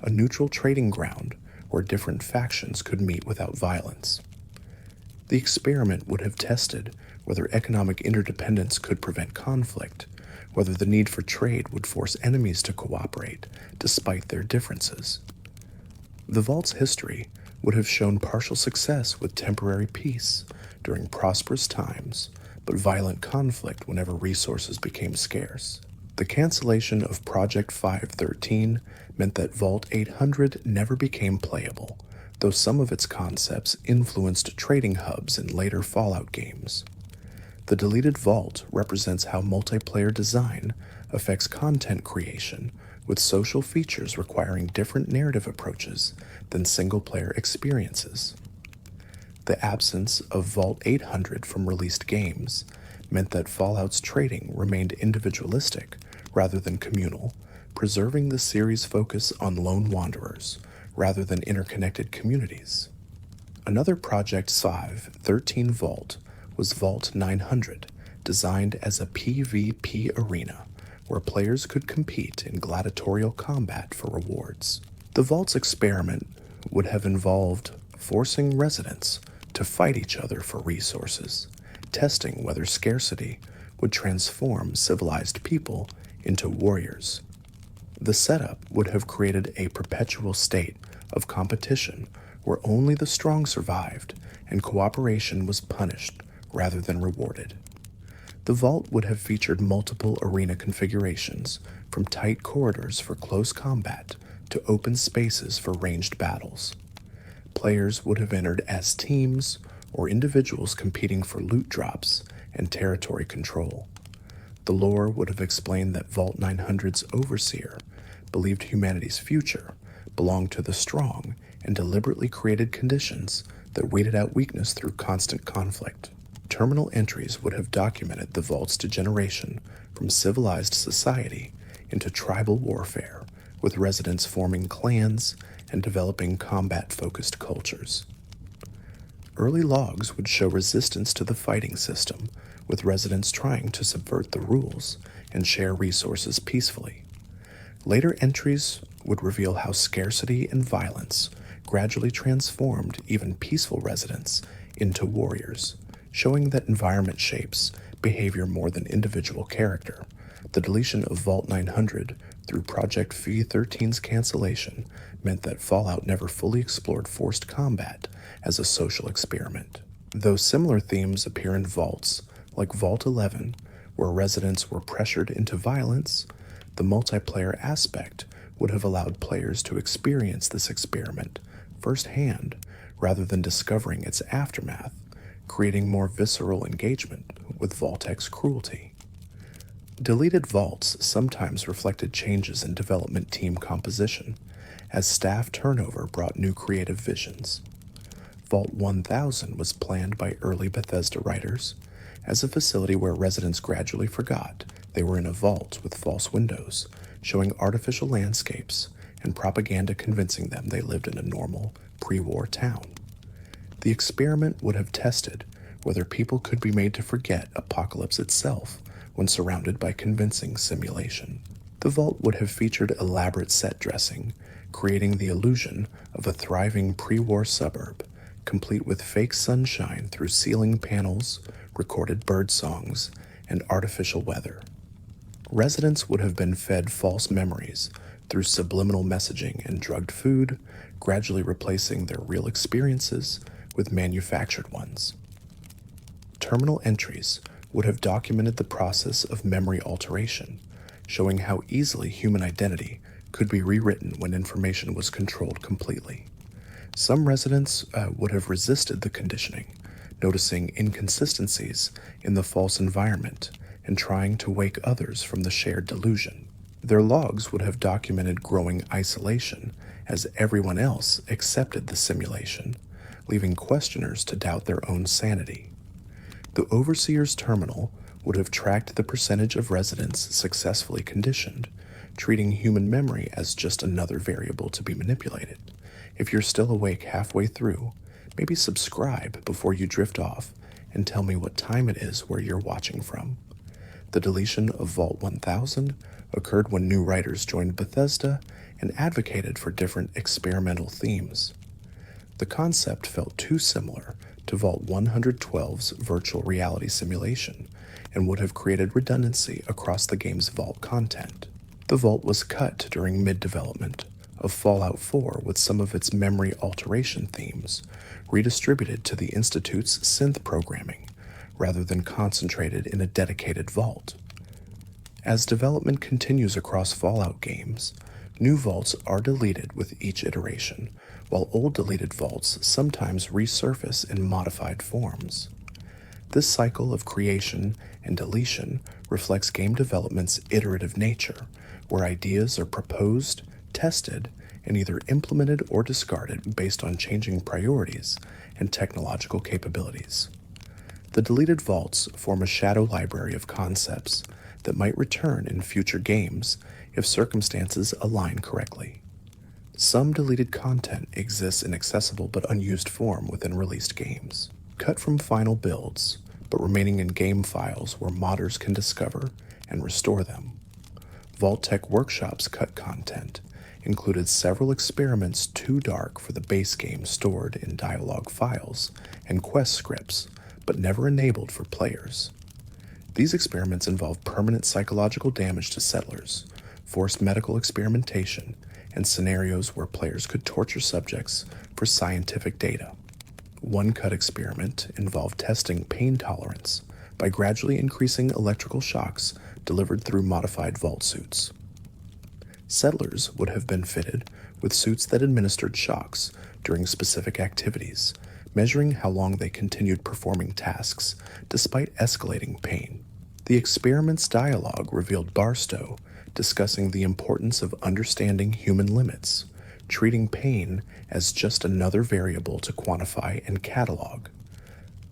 a neutral trading ground where different factions could meet without violence. The experiment would have tested whether economic interdependence could prevent conflict, whether the need for trade would force enemies to cooperate despite their differences. The Vault's history would have shown partial success with temporary peace during prosperous times, but violent conflict whenever resources became scarce. The cancellation of Project 513 meant that Vault 800 never became playable, though some of its concepts influenced trading hubs in later Fallout games. The deleted vault represents how multiplayer design affects content creation, with social features requiring different narrative approaches than single-player experiences. The absence of Vault 800 from released games meant that Fallout's trading remained individualistic rather than communal, preserving the series' focus on lone wanderers rather than interconnected communities. Another Project 513 vault was Vault 900, designed as a PvP arena where players could compete in gladiatorial combat for rewards. The Vault's experiment would have involved forcing residents to fight each other for resources, testing whether scarcity would transform civilized people into warriors. The setup would have created a perpetual state of competition where only the strong survived and cooperation was punished rather than rewarded. The Vault would have featured multiple arena configurations, from tight corridors for close combat to open spaces for ranged battles. Players would have entered as teams or individuals competing for loot drops and territory control. The lore would have explained that Vault 900's overseer believed humanity's future belonged to the strong and deliberately created conditions that weeded out weakness through constant conflict. Terminal entries would have documented the Vault's degeneration from civilized society into tribal warfare, with residents forming clans and developing combat-focused cultures. Early logs would show resistance to the fighting system, with residents trying to subvert the rules and share resources peacefully. Later entries would reveal how scarcity and violence gradually transformed even peaceful residents into warriors, showing that environment shapes behavior more than individual character. The deletion of Vault 900 through Project V13's cancellation meant that Fallout never fully explored forced combat as a social experiment. Though similar themes appear in vaults, like Vault 11, where residents were pressured into violence, the multiplayer aspect would have allowed players to experience this experiment firsthand rather than discovering its aftermath, creating more visceral engagement with Vault-X cruelty. Deleted vaults sometimes reflected changes in development team composition, as staff turnover brought new creative visions. Vault 1000 was planned by early Bethesda writers as a facility where residents gradually forgot they were in a vault with false windows, showing artificial landscapes and propaganda convincing them they lived in a normal, pre-war town. The experiment would have tested whether people could be made to forget apocalypse itself when surrounded by convincing simulation. The vault would have featured elaborate set dressing, creating the illusion of a thriving pre-war suburb, complete with fake sunshine through ceiling panels, recorded bird songs, and artificial weather. Residents would have been fed false memories through subliminal messaging and drugged food, gradually replacing their real experiences with manufactured ones. Terminal entries would have documented the process of memory alteration, showing how easily human identity could be rewritten when information was controlled completely. Some residents would have resisted the conditioning, noticing inconsistencies in the false environment and trying to wake others from the shared delusion. Their logs would have documented growing isolation as everyone else accepted the simulation, leaving questioners to doubt their own sanity. The Overseer's terminal would have tracked the percentage of residents successfully conditioned, treating human memory as just another variable to be manipulated. If you're still awake halfway through, maybe subscribe before you drift off and tell me what time it is where you're watching from. The deletion of Vault 1000 occurred when new writers joined Bethesda and advocated for different experimental themes. The concept felt too similar to Vault 112's virtual reality simulation and would have created redundancy across the game's Vault content. The Vault was cut during mid-development of Fallout 4 with some of its memory alteration themes redistributed to the Institute's synth programming, rather than concentrated in a dedicated vault. As development continues across Fallout games, new vaults are deleted with each iteration, while old deleted vaults sometimes resurface in modified forms. This cycle of creation and deletion reflects game development's iterative nature, where ideas are proposed, tested, and either implemented or discarded based on changing priorities and technological capabilities. The deleted vaults form a shadow library of concepts that might return in future games if circumstances align correctly. Some deleted content exists in accessible but unused form within released games. Cut from final builds, but remaining in game files where modders can discover and restore them. Vault-Tec Workshop's cut content included several experiments too dark for the base game stored in dialogue files and quest scripts, but never enabled for players. These experiments involved permanent psychological damage to settlers, forced medical experimentation, and scenarios where players could torture subjects for scientific data. One cut experiment involved testing pain tolerance by gradually increasing electrical shocks delivered through modified vault suits. Settlers would have been fitted with suits that administered shocks during specific activities, measuring how long they continued performing tasks despite escalating pain. The experiment's dialogue revealed Barstow discussing the importance of understanding human limits, treating pain as just another variable to quantify and catalog.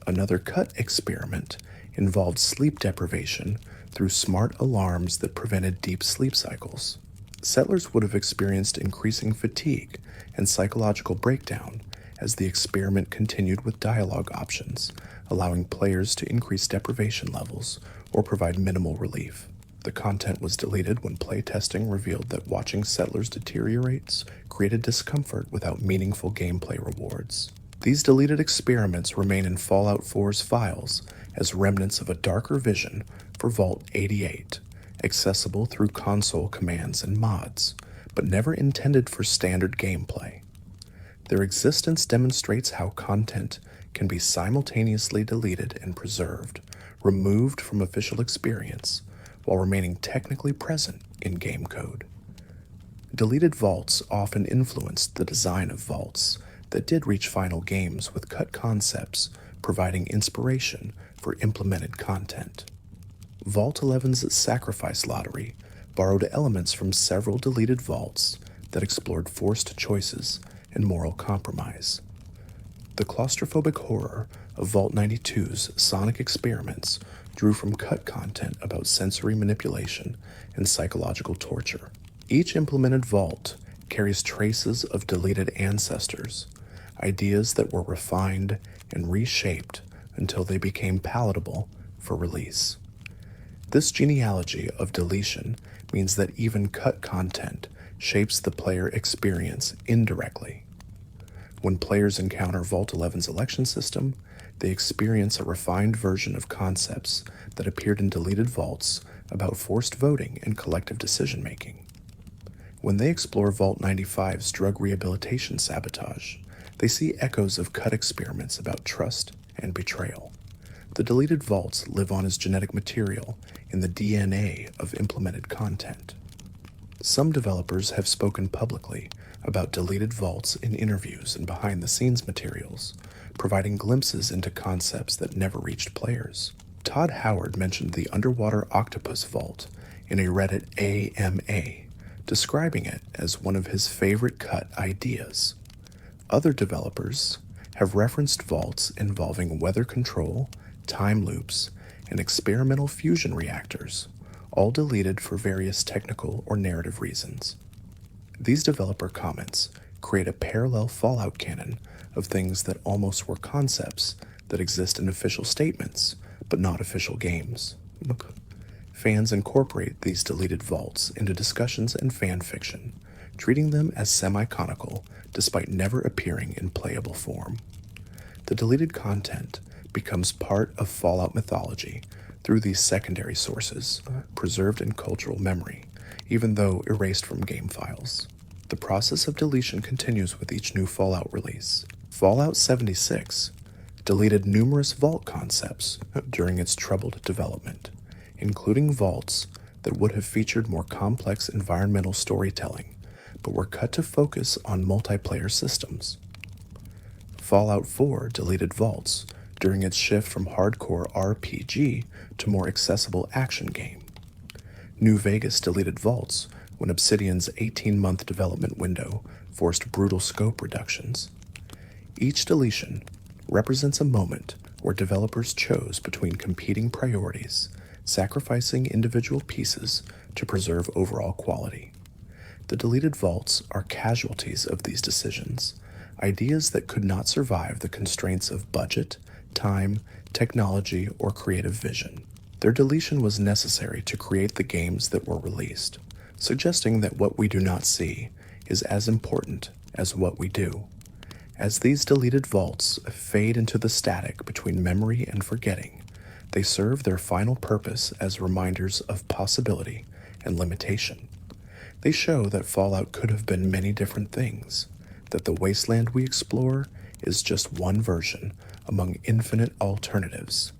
Another cut experiment involved sleep deprivation through smart alarms that prevented deep sleep cycles. Settlers would have experienced increasing fatigue and psychological breakdown as the experiment continued with dialogue options, allowing players to increase deprivation levels or provide minimal relief. The content was deleted when playtesting revealed that watching settlers deteriorate created discomfort without meaningful gameplay rewards. These deleted experiments remain in Fallout 4's files as remnants of a darker vision for Vault 88, accessible through console commands and mods, but never intended for standard gameplay. Their existence demonstrates how content can be simultaneously deleted and preserved, removed from official experience, while remaining technically present in game code. Deleted vaults often influenced the design of vaults that did reach final games with cut concepts, providing inspiration for implemented content. Vault 11's Sacrifice Lottery borrowed elements from several deleted vaults that explored forced choices and moral compromise. The claustrophobic horror of Vault 92's Sonic Experiments drew from cut content about sensory manipulation and psychological torture. Each implemented vault carries traces of deleted ancestors, ideas that were refined and reshaped until they became palatable for release. This genealogy of deletion means that even cut content shapes the player experience indirectly. When players encounter Vault 11's election system, they experience a refined version of concepts that appeared in deleted vaults about forced voting and collective decision-making. When they explore Vault 95's drug rehabilitation sabotage, they see echoes of cut experiments about trust and betrayal. The deleted vaults live on as genetic material in the DNA of implemented content. Some developers have spoken publicly about deleted vaults in interviews and behind-the-scenes materials, providing glimpses into concepts that never reached players. Todd Howard mentioned the underwater octopus vault in a Reddit AMA, describing it as one of his favorite cut ideas. Other developers have referenced vaults involving weather control, time loops, and experimental fusion reactors, all deleted for various technical or narrative reasons. These developer comments create a parallel Fallout canon of things that almost were concepts that exist in official statements, but not official games. Fans incorporate these deleted vaults into discussions and fan fiction, treating them as semi-canonical despite never appearing in playable form. The deleted content becomes part of Fallout mythology through these secondary sources, preserved in cultural memory, even though erased from game files. The process of deletion continues with each new Fallout release. Fallout 76 deleted numerous vault concepts during its troubled development, including vaults that would have featured more complex environmental storytelling, but were cut to focus on multiplayer systems. Fallout 4 deleted vaults during its shift from hardcore RPG to more accessible action game. New Vegas deleted vaults when Obsidian's 18-month development window forced brutal scope reductions. Each deletion represents a moment where developers chose between competing priorities, sacrificing individual pieces to preserve overall quality. The deleted vaults are casualties of these decisions, ideas that could not survive the constraints of budget, time, technology, or creative vision. Their deletion was necessary to create the games that were released, suggesting that what we do not see is as important as what we do. As these deleted vaults fade into the static between memory and forgetting, they serve their final purpose as reminders of possibility and limitation. They show that Fallout could have been many different things, that the wasteland we explore is just one version among infinite alternatives.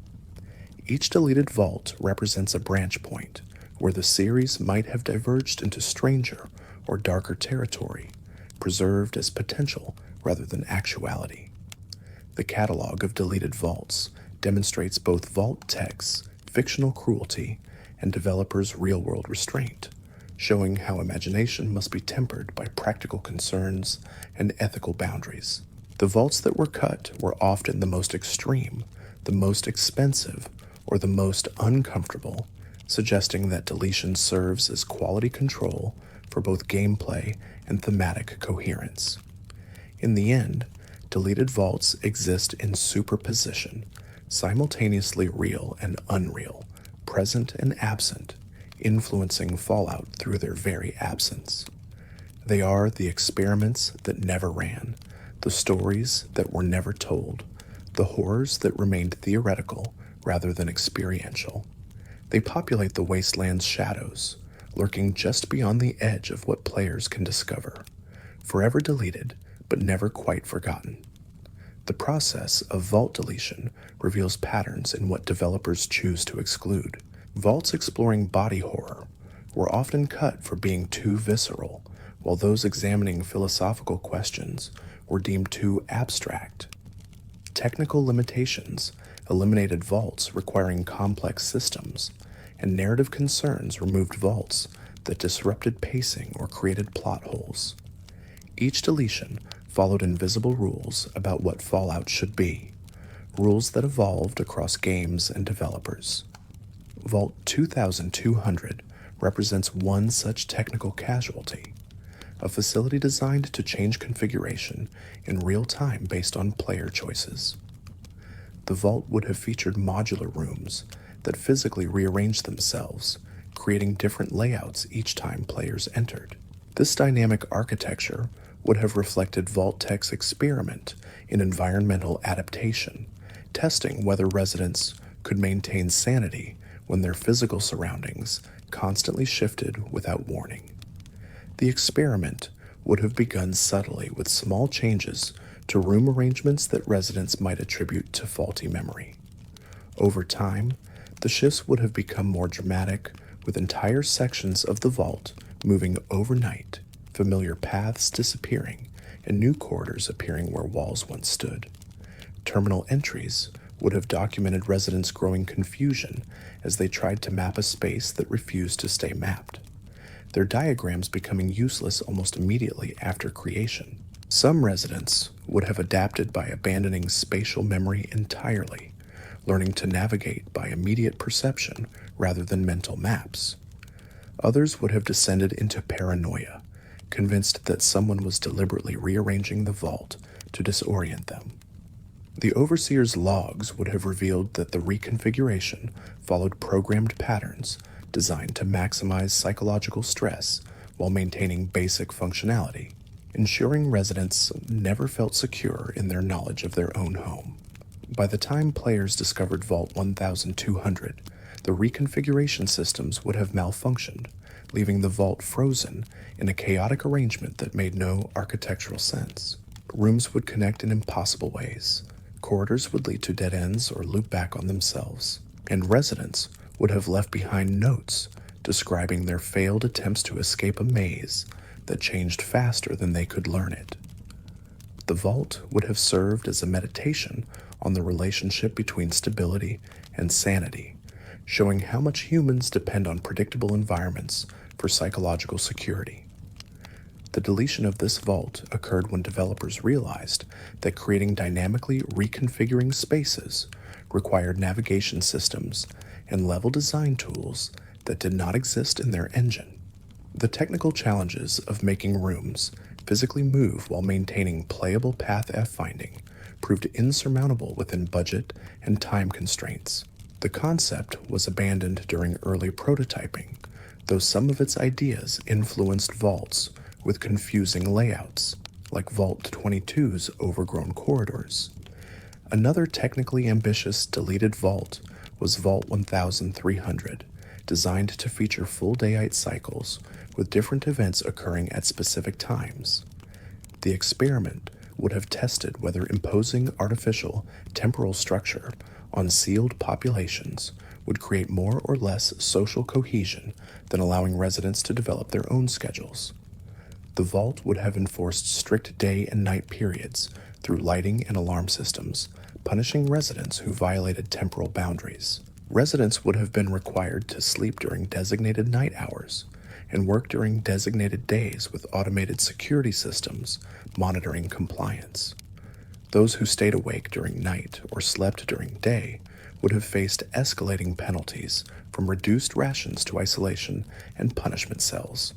Each deleted vault represents a branch point where the series might have diverged into stranger or darker territory, preserved as potential rather than actuality. The catalog of deleted vaults demonstrates both vault tech's fictional cruelty and developers' real-world restraint, showing how imagination must be tempered by practical concerns and ethical boundaries. The vaults that were cut were often the most extreme, the most expensive, or the most uncomfortable, suggesting that deletion serves as quality control for both gameplay and thematic coherence. In the end, deleted vaults exist in superposition, simultaneously real and unreal, present and absent, influencing Fallout through their very absence. They are the experiments that never ran, the stories that were never told, the horrors that remained theoretical rather than experiential. They populate the wasteland's shadows, lurking just beyond the edge of what players can discover, forever deleted but never quite forgotten. The process of vault deletion reveals patterns in what developers choose to exclude. Vaults exploring body horror were often cut for being too visceral, while those examining philosophical questions were deemed too abstract. Technical limitations eliminated vaults requiring complex systems, and narrative concerns removed vaults that disrupted pacing or created plot holes. Each deletion followed invisible rules about what Fallout should be, rules that evolved across games and developers. Vault 2200 represents one such technical casualty, a facility designed to change configuration in real time based on player choices. The vault would have featured modular rooms that physically rearranged themselves, creating different layouts each time players entered. This dynamic architecture would have reflected Vault Tech's experiment in environmental adaptation, testing whether residents could maintain sanity when their physical surroundings constantly shifted without warning. The experiment would have begun subtly with small changes to room arrangements that residents might attribute to faulty memory. Over time, the shifts would have become more dramatic, with entire sections of the vault moving overnight, familiar paths disappearing, and new corridors appearing where walls once stood. Terminal entries would have documented residents' growing confusion as they tried to map a space that refused to stay mapped, their diagrams becoming useless almost immediately after creation. Some residents would have adapted by abandoning spatial memory entirely, learning to navigate by immediate perception rather than mental maps. Others would have descended into paranoia, convinced that someone was deliberately rearranging the vault to disorient them. The Overseer's logs would have revealed that the reconfiguration followed programmed patterns designed to maximize psychological stress while maintaining basic functionality, ensuring residents never felt secure in their knowledge of their own home. By the time players discovered Vault 1200, the reconfiguration systems would have malfunctioned, leaving the vault frozen in a chaotic arrangement that made no architectural sense. Rooms would connect in impossible ways, corridors would lead to dead ends or loop back on themselves, and residents would have left behind notes describing their failed attempts to escape a maze that changed faster than they could learn it. The vault would have served as a meditation on the relationship between stability and sanity, showing how much humans depend on predictable environments for psychological security. The deletion of this vault occurred when developers realized that creating dynamically reconfiguring spaces required navigation systems and level design tools that did not exist in their engine. The technical challenges of making rooms physically move while maintaining playable path F-finding proved insurmountable within budget and time constraints. The concept was abandoned during early prototyping, though some of its ideas influenced vaults with confusing layouts, like Vault 22's overgrown corridors. Another technically ambitious deleted vault was Vault 1300, designed to feature full daylight cycles with different events occurring at specific times. The experiment would have tested whether imposing artificial temporal structure on sealed populations would create more or less social cohesion than allowing residents to develop their own schedules. The vault would have enforced strict day and night periods through lighting and alarm systems, punishing residents who violated temporal boundaries. Residents would have been required to sleep during designated night hours and work during designated days with automated security systems monitoring compliance. Those who stayed awake during night or slept during day would have faced escalating penalties from reduced rations to isolation and punishment cells.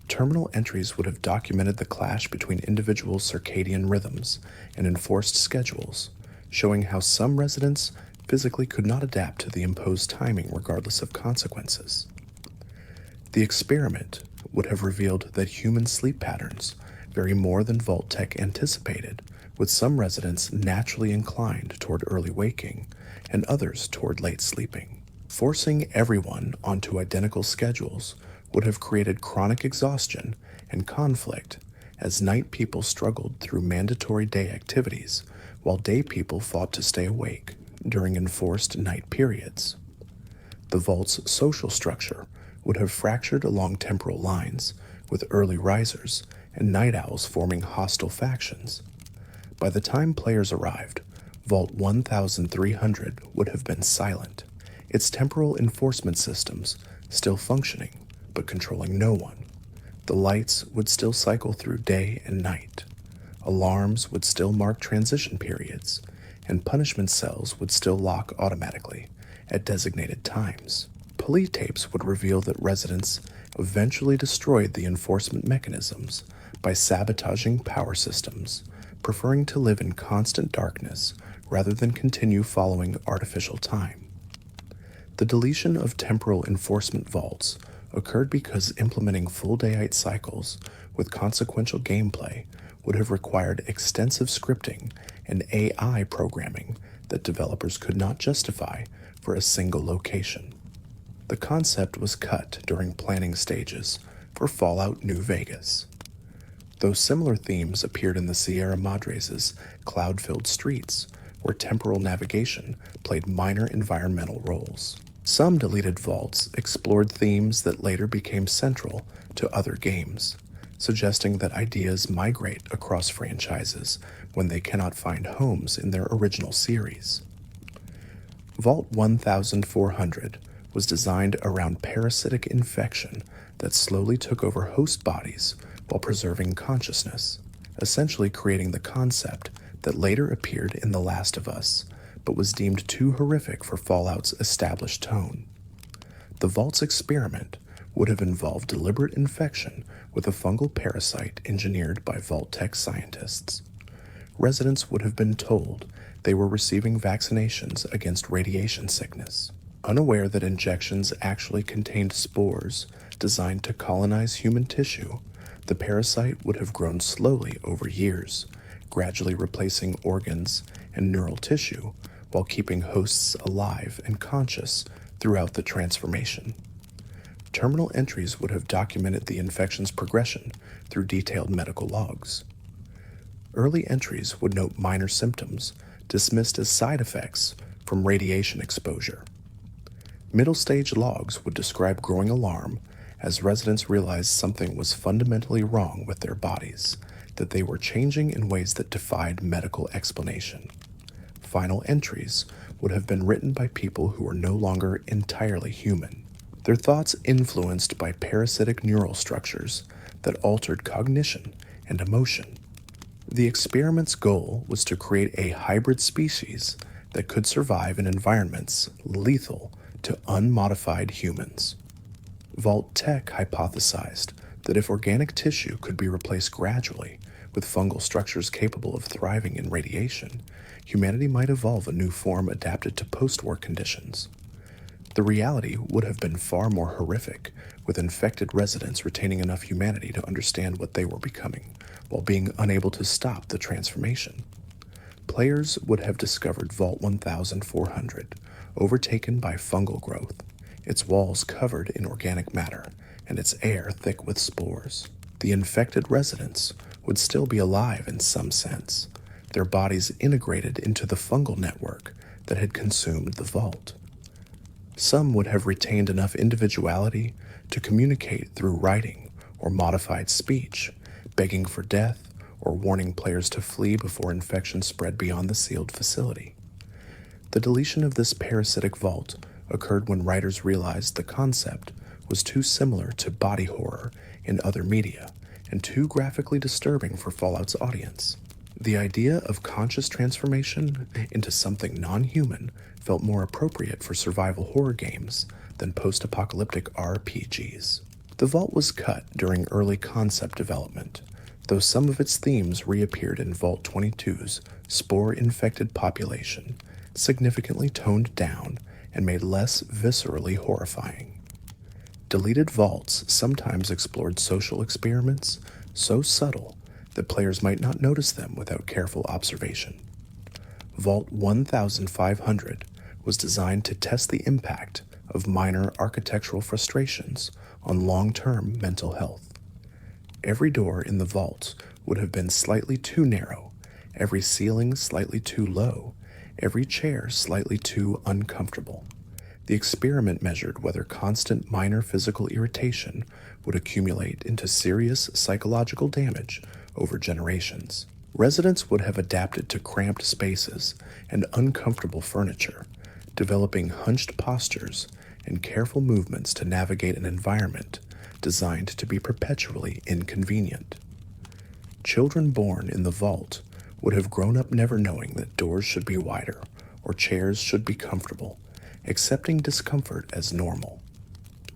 Terminal entries would have documented the clash between individual circadian rhythms and enforced schedules, showing how some residents physically could not adapt to the imposed timing regardless of consequences. The experiment would have revealed that human sleep patterns vary more than Vault Tech anticipated, with some residents naturally inclined toward early waking and others toward late sleeping. Forcing everyone onto identical schedules would have created chronic exhaustion and conflict as night people struggled through mandatory day activities while day people fought to stay awake during enforced night periods. The vault's social structure would have fractured along temporal lines, with early risers and night owls forming hostile factions. By the time players arrived, Vault 1300 would have been silent, its temporal enforcement systems still functioning, but controlling no one. The lights would still cycle through day and night. Alarms would still mark transition periods, and punishment cells would still lock automatically at designated times. Police tapes would reveal that residents eventually destroyed the enforcement mechanisms by sabotaging power systems, preferring to live in constant darkness rather than continue following artificial time. The deletion of temporal enforcement vaults occurred because implementing full daylight cycles with consequential gameplay would have required extensive scripting and AI programming that developers could not justify for a single location. The concept was cut during planning stages for Fallout New Vegas. Though similar themes appeared in the Sierra Madres' cloud-filled streets, where temporal navigation played minor environmental roles. Some deleted vaults explored themes that later became central to other games, suggesting that ideas migrate across franchises when they cannot find homes in their original series. Vault 1400 was designed around parasitic infection that slowly took over host bodies while preserving consciousness, essentially creating the concept that later appeared in The Last of Us, but was deemed too horrific for Fallout's established tone. The Vault's experiment would have involved deliberate infection with a fungal parasite engineered by Vault Tech scientists. Residents would have been told they were receiving vaccinations against radiation sickness, unaware that injections actually contained spores designed to colonize human tissue. The parasite would have grown slowly over years, gradually replacing organs and neural tissue while keeping hosts alive and conscious throughout the transformation. Terminal entries would have documented the infection's progression through detailed medical logs. Early entries would note minor symptoms dismissed as side effects from radiation exposure. Middle-stage logs would describe growing alarm as residents realized something was fundamentally wrong with their bodies, that they were changing in ways that defied medical explanation. Final entries would have been written by people who were no longer entirely human, their thoughts influenced by parasitic neural structures that altered cognition and emotion. The experiment's goal was to create a hybrid species that could survive in environments lethal to unmodified humans. Vault Tech hypothesized that if organic tissue could be replaced gradually With fungal structures capable of thriving in radiation, humanity might evolve a new form adapted to post-war conditions. The reality would have been far more horrific, with infected residents retaining enough humanity to understand what they were becoming, while being unable to stop the transformation. Players would have discovered Vault 1400, overtaken by fungal growth, its walls covered in organic matter, and its air thick with spores. The infected residents would still be alive in some sense, their bodies integrated into the fungal network that had consumed the vault. Some would have retained enough individuality to communicate through writing or modified speech, begging for death or warning players to flee before infection spread beyond the sealed facility. The deletion of this parasitic vault occurred when writers realized the concept was too similar to body horror in other media and too graphically disturbing for Fallout's audience. The idea of conscious transformation into something non-human felt more appropriate for survival horror games than post-apocalyptic RPGs. The vault was cut during early concept development, though some of its themes reappeared in Vault 22's spore-infected population, significantly toned down and made less viscerally horrifying. Deleted vaults sometimes explored social experiments so subtle that players might not notice them without careful observation. Vault 1500 was designed to test the impact of minor architectural frustrations on long-term mental health. Every door in the vault would have been slightly too narrow, every ceiling slightly too low, every chair slightly too uncomfortable. The experiment measured whether constant minor physical irritation would accumulate into serious psychological damage over generations. Residents would have adapted to cramped spaces and uncomfortable furniture, developing hunched postures and careful movements to navigate an environment designed to be perpetually inconvenient. Children born in the vault would have grown up never knowing that doors should be wider or chairs should be comfortable, accepting discomfort as normal.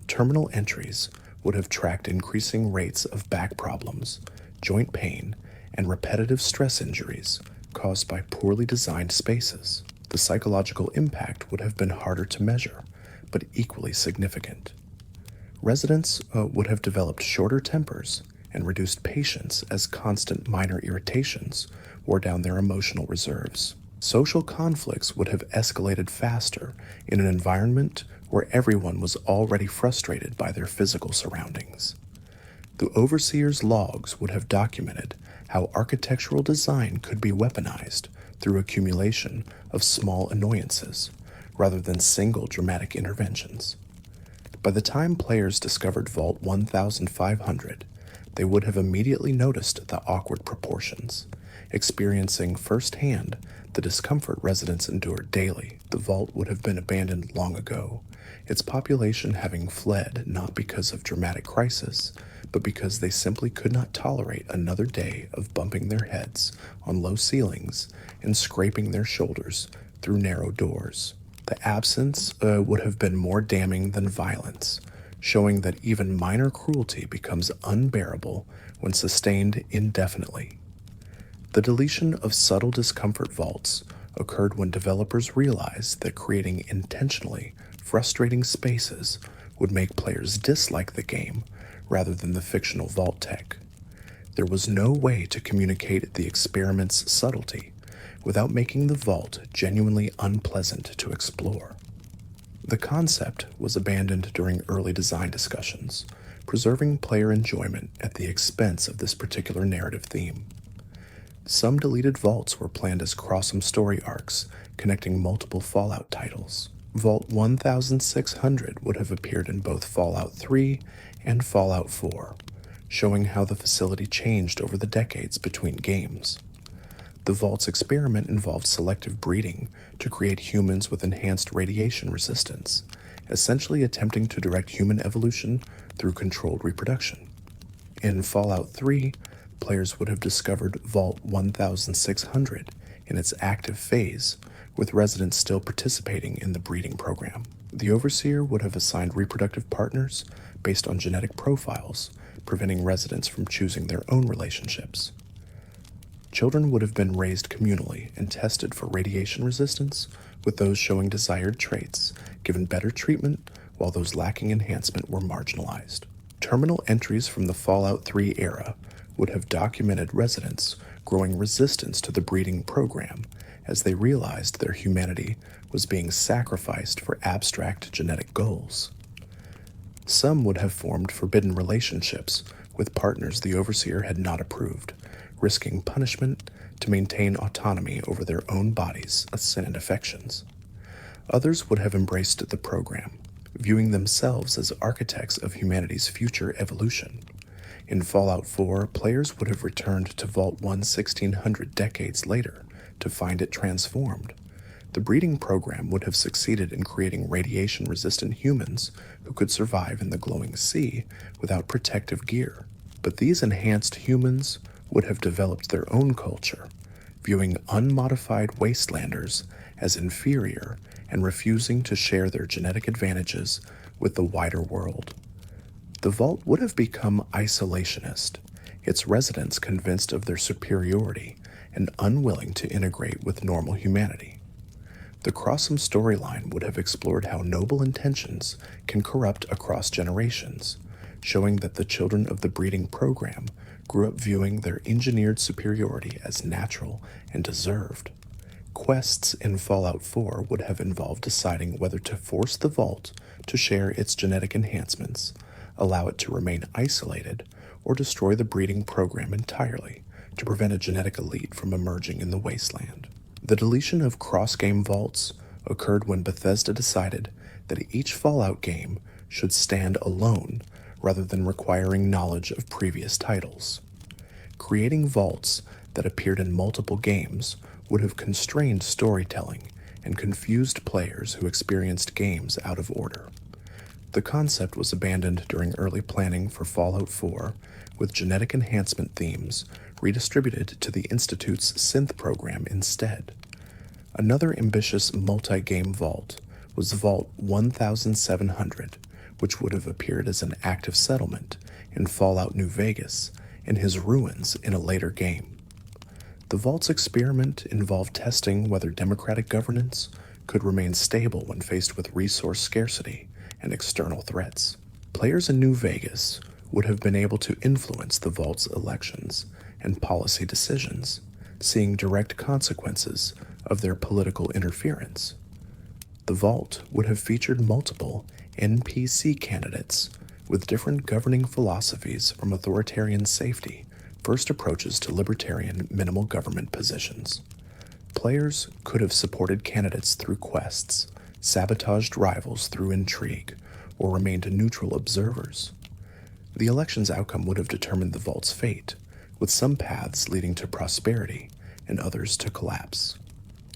Terminal entries would have tracked increasing rates of back problems, joint pain, and repetitive stress injuries caused by poorly designed spaces. The psychological impact would have been harder to measure, but equally significant. Residents would have developed shorter tempers and reduced patience as constant minor irritations wore down their emotional reserves. Social conflicts would have escalated faster in an environment where everyone was already frustrated by their physical surroundings. The overseer's logs would have documented how architectural design could be weaponized through accumulation of small annoyances rather than single dramatic interventions. By the time players discovered Vault 1500, they would have immediately noticed the awkward proportions, experiencing firsthand the discomfort residents endured daily. The vault would have been abandoned long ago, its population having fled not because of dramatic crisis, but because they simply could not tolerate another day of bumping their heads on low ceilings and scraping their shoulders through narrow doors. The absence would have been more damning than violence, showing that even minor cruelty becomes unbearable when sustained indefinitely. The deletion of subtle discomfort vaults occurred when developers realized that creating intentionally frustrating spaces would make players dislike the game rather than the fictional vault tech. There was no way to communicate the experiment's subtlety without making the vault genuinely unpleasant to explore. The concept was abandoned during early design discussions, preserving player enjoyment at the expense of this particular narrative theme. Some deleted vaults were planned as crossum story arcs connecting multiple Fallout titles. Vault 1600 would have appeared in both Fallout 3 and Fallout 4, showing how the facility changed over the decades between games. The vault's experiment involved selective breeding to create humans with enhanced radiation resistance, essentially attempting to direct human evolution through controlled reproduction. In Fallout 3, players would have discovered Vault 1600 in its active phase, with residents still participating in the breeding program. The Overseer would have assigned reproductive partners based on genetic profiles, preventing residents from choosing their own relationships. Children would have been raised communally and tested for radiation resistance, with those showing desired traits given better treatment while those lacking enhancement were marginalized. Terminal entries from the Fallout 3 era would have documented residents growing resistance to the breeding program as they realized their humanity was being sacrificed for abstract genetic goals. Some would have formed forbidden relationships with partners the overseer had not approved, risking punishment to maintain autonomy over their own bodies and affections. Others would have embraced the program, viewing themselves as architects of humanity's future evolution. In Fallout 4, players would have returned to Vault 1 1600 decades later to find it transformed. The breeding program would have succeeded in creating radiation-resistant humans who could survive in the glowing sea without protective gear. But these enhanced humans would have developed their own culture, viewing unmodified wastelanders as inferior and refusing to share their genetic advantages with the wider world. The Vault would have become isolationist, its residents convinced of their superiority and unwilling to integrate with normal humanity. The Crossum storyline would have explored how noble intentions can corrupt across generations, showing that the children of the breeding program grew up viewing their engineered superiority as natural and deserved. Quests in Fallout 4 would have involved deciding whether to force the Vault to share its genetic enhancements, allow it to remain isolated, or destroy the breeding program entirely to prevent a genetic elite from emerging in the wasteland. The deletion of cross-game vaults occurred when Bethesda decided that each Fallout game should stand alone rather than requiring knowledge of previous titles. Creating vaults that appeared in multiple games would have constrained storytelling and confused players who experienced games out of order. The concept was abandoned during early planning for Fallout 4, with genetic enhancement themes redistributed to the Institute's synth program instead. Another ambitious multi-game vault was Vault 1700, which would have appeared as an active settlement in Fallout New Vegas and his ruins in a later game. The Vault's experiment involved testing whether democratic governance could remain stable when faced with resource scarcity and external threats. Players in New Vegas would have been able to influence the Vault's elections and policy decisions, seeing direct consequences of their political interference. The Vault would have featured multiple NPC candidates with different governing philosophies, from authoritarian safety first approaches to libertarian minimal government positions. Players could have supported candidates through quests, sabotaged rivals through intrigue, or remained neutral observers. The election's outcome would have determined the Vault's fate, with some paths leading to prosperity and others to collapse.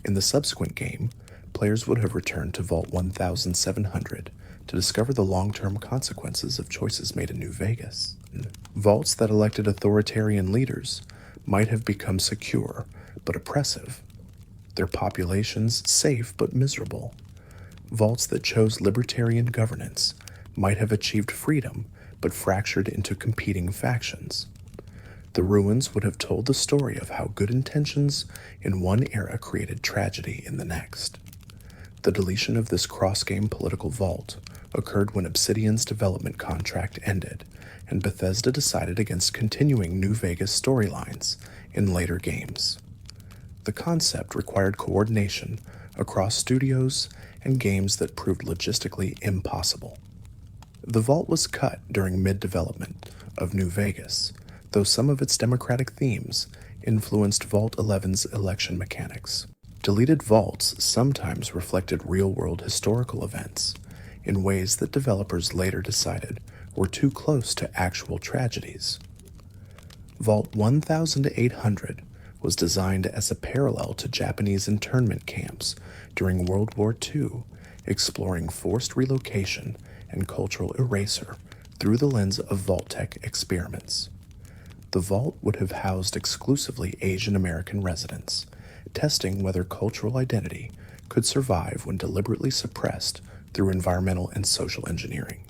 In the subsequent game, players would have returned to Vault 1700 to discover the long-term consequences of choices made in New Vegas. Vaults that elected authoritarian leaders might have become secure but oppressive, their populations safe but miserable. Vaults that chose libertarian governance might have achieved freedom but fractured into competing factions. The ruins would have told the story of how good intentions in one era created tragedy in the next. The deletion of this cross-game political vault occurred when Obsidian's development contract ended, and Bethesda decided against continuing New Vegas storylines in later games. The concept required coordination across studios and games that proved logistically impossible. The vault was cut during mid-development of New Vegas, though some of its democratic themes influenced Vault 11's election mechanics. Deleted vaults sometimes reflected real-world historical events in ways that developers later decided were too close to actual tragedies. Vault 1800 was designed as a parallel to Japanese internment camps during World War II, exploring forced relocation and cultural erasure through the lens of Vault-Tec experiments. The vault would have housed exclusively Asian American residents, testing whether cultural identity could survive when deliberately suppressed through environmental and social engineering.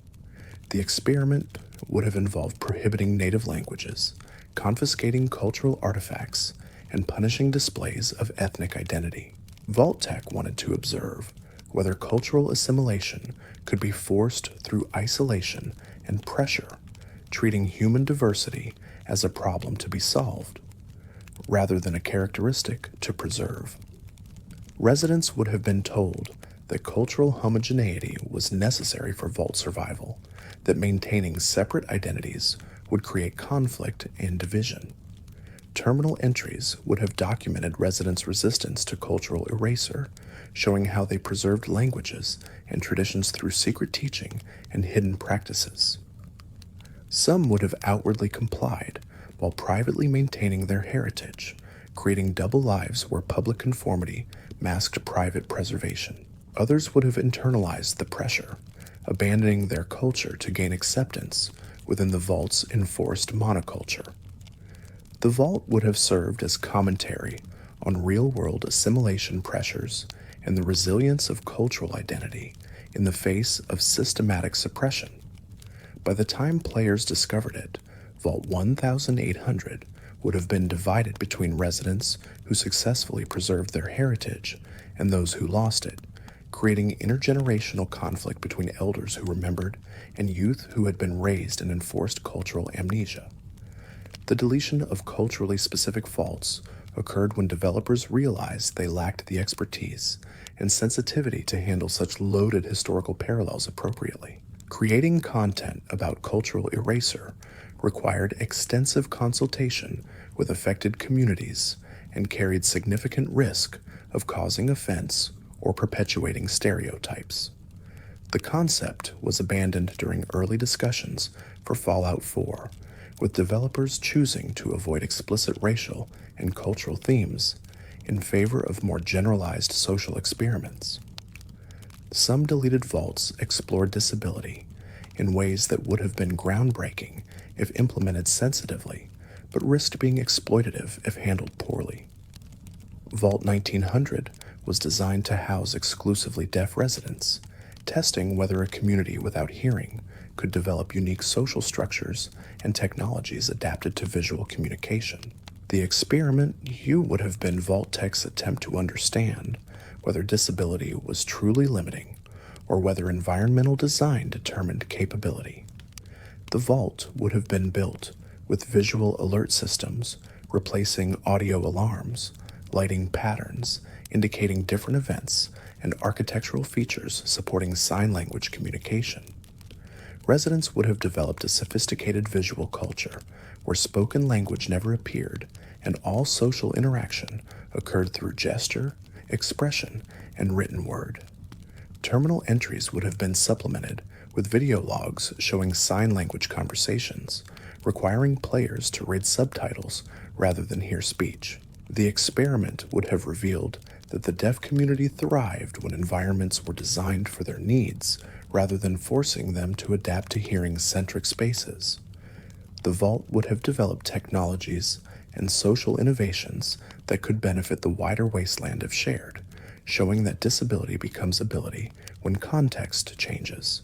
The experiment would have involved prohibiting native languages, confiscating cultural artifacts, and punishing displays of ethnic identity. Vault Tech wanted to observe whether cultural assimilation could be forced through isolation and pressure, treating human diversity as a problem to be solved, rather than a characteristic to preserve. Residents would have been told that cultural homogeneity was necessary for Vault survival, that maintaining separate identities would create conflict and division. Terminal entries would have documented residents' resistance to cultural erasure, showing how they preserved languages and traditions through secret teaching and hidden practices. Some would have outwardly complied while privately maintaining their heritage, creating double lives where public conformity masked private preservation. Others would have internalized the pressure, abandoning their culture to gain acceptance within the Vault's enforced monoculture. The Vault would have served as commentary on real-world assimilation pressures and the resilience of cultural identity in the face of systematic suppression. By the time players discovered it, Vault 1800 would have been divided between residents who successfully preserved their heritage and those who lost it, creating intergenerational conflict between elders who remembered and youth who had been raised in enforced cultural amnesia. The deletion of culturally specific faults occurred when developers realized they lacked the expertise and sensitivity to handle such loaded historical parallels appropriately. Creating content about cultural erasure required extensive consultation with affected communities and carried significant risk of causing offense or perpetuating stereotypes. The concept was abandoned during early discussions for Fallout 4, with developers choosing to avoid explicit racial and cultural themes in favor of more generalized social experiments. Some deleted vaults explored disability in ways that would have been groundbreaking if implemented sensitively, but risked being exploitative if handled poorly. Vault 1900 was designed to house exclusively deaf residents, testing whether a community without hearing could develop unique social structures and technologies adapted to visual communication. The experiment would have been Vault Tech's attempt to understand whether disability was truly limiting or whether environmental design determined capability. The Vault would have been built with visual alert systems replacing audio alarms, lighting patterns indicating different events, and architectural features supporting sign language communication. Residents would have developed a sophisticated visual culture where spoken language never appeared and all social interaction occurred through gesture, expression, and written word. Terminal entries would have been supplemented with video logs showing sign language conversations, requiring players to read subtitles rather than hear speech. The experiment would have revealed that the deaf community thrived when environments were designed for their needs rather than forcing them to adapt to hearing-centric spaces. The Vault would have developed technologies and social innovations that could benefit the wider wasteland if shared, showing that disability becomes ability when context changes.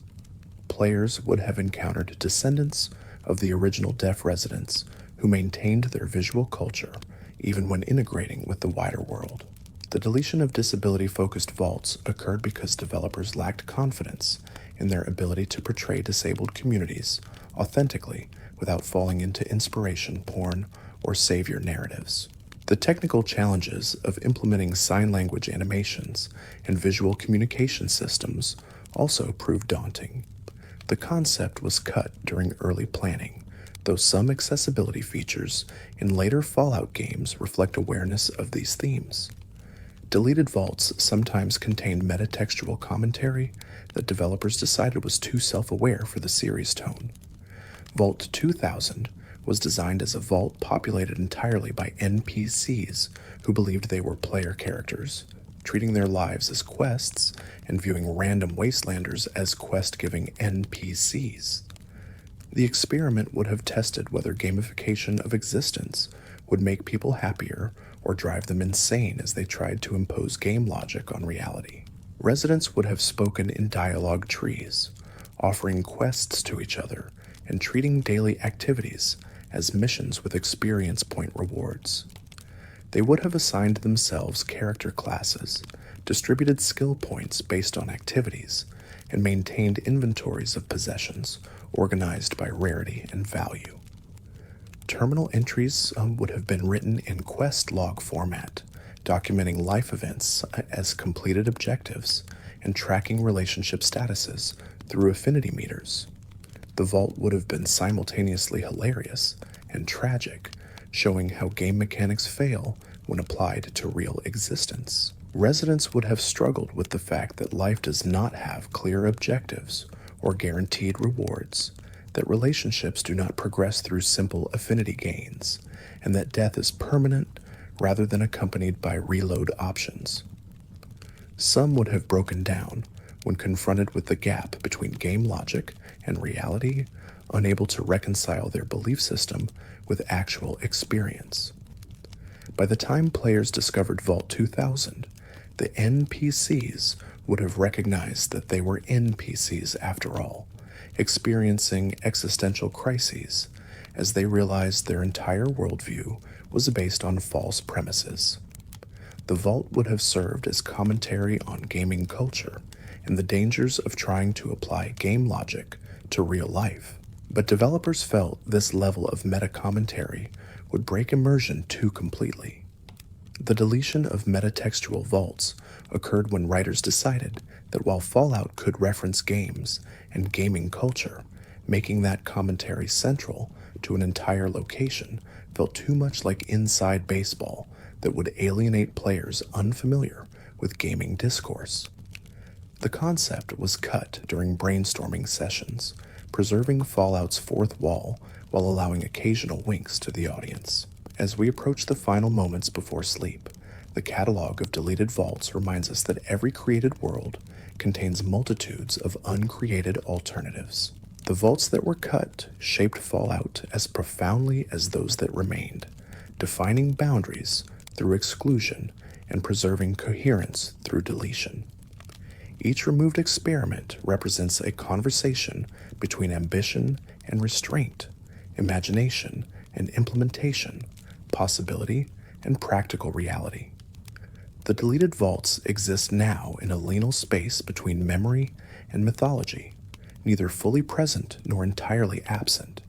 Players would have encountered descendants of the original deaf residents who maintained their visual culture even when integrating with the wider world. The deletion of disability-focused vaults occurred because developers lacked confidence in their ability to portray disabled communities authentically without falling into inspiration porn or savior narratives. The technical challenges of implementing sign language animations and visual communication systems also proved daunting. The concept was cut during early planning, though some accessibility features in later Fallout games reflect awareness of these themes. Deleted vaults sometimes contained metatextual commentary that developers decided was too self-aware for the series tone. Vault 2000 was designed as a vault populated entirely by NPCs who believed they were player characters, treating their lives as quests and viewing random wastelanders as quest-giving NPCs. The experiment would have tested whether gamification of existence would make people happier or drive them insane as they tried to impose game logic on reality. Residents would have spoken in dialogue trees, offering quests to each other and treating daily activities as missions with experience point rewards. They would have assigned themselves character classes, distributed skill points based on activities, and maintained inventories of possessions organized by rarity and value. Terminal entries would have been written in quest log format, documenting life events as completed objectives and tracking relationship statuses through affinity meters. The vault would have been simultaneously hilarious and tragic, showing how game mechanics fail when applied to real existence. Residents would have struggled with the fact that life does not have clear objectives or guaranteed rewards, that relationships do not progress through simple affinity gains, and that death is permanent rather than accompanied by reload options. Some would have broken down when confronted with the gap between game logic and reality, unable to reconcile their belief system with actual experience. By the time players discovered Vault 2000, the NPCs would have recognized that they were NPCs after all, experiencing existential crises as they realized their entire worldview was based on false premises. The Vault would have served as commentary on gaming culture and the dangers of trying to apply game logic to real life. But developers felt this level of meta-commentary would break immersion too completely. The deletion of metatextual vaults occurred when writers decided that while Fallout could reference games and gaming culture, making that commentary central to an entire location felt too much like inside baseball that would alienate players unfamiliar with gaming discourse. The concept was cut during brainstorming sessions, preserving Fallout's fourth wall while allowing occasional winks to the audience. As we approach the final moments before sleep, the catalog of deleted vaults reminds us that every created world contains multitudes of uncreated alternatives. The vaults that were cut shaped Fallout as profoundly as those that remained, defining boundaries through exclusion and preserving coherence through deletion. Each removed experiment represents a conversation between ambition and restraint, imagination and implementation, possibility and practical reality. The deleted vaults exist now in a liminal space between memory and mythology, neither fully present nor entirely absent.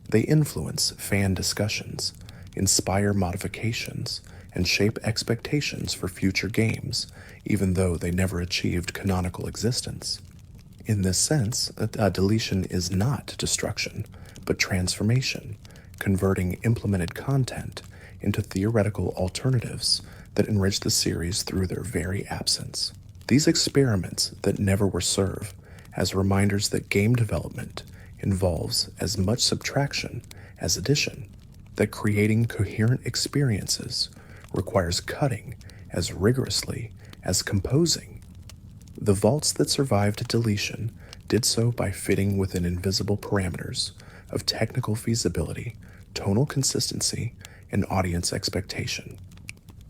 They influence fan discussions, inspire modifications, and shape expectations for future games, even though they never achieved canonical existence. In this sense, a deletion is not destruction, but transformation, converting implemented content into theoretical alternatives that enrich the series through their very absence. These experiments that never were serve as reminders that game development involves as much subtraction as addition, that creating coherent experiences requires cutting as rigorously as composing. The vaults that survived deletion did so by fitting within invisible parameters of technical feasibility, tonal consistency, and audience expectation.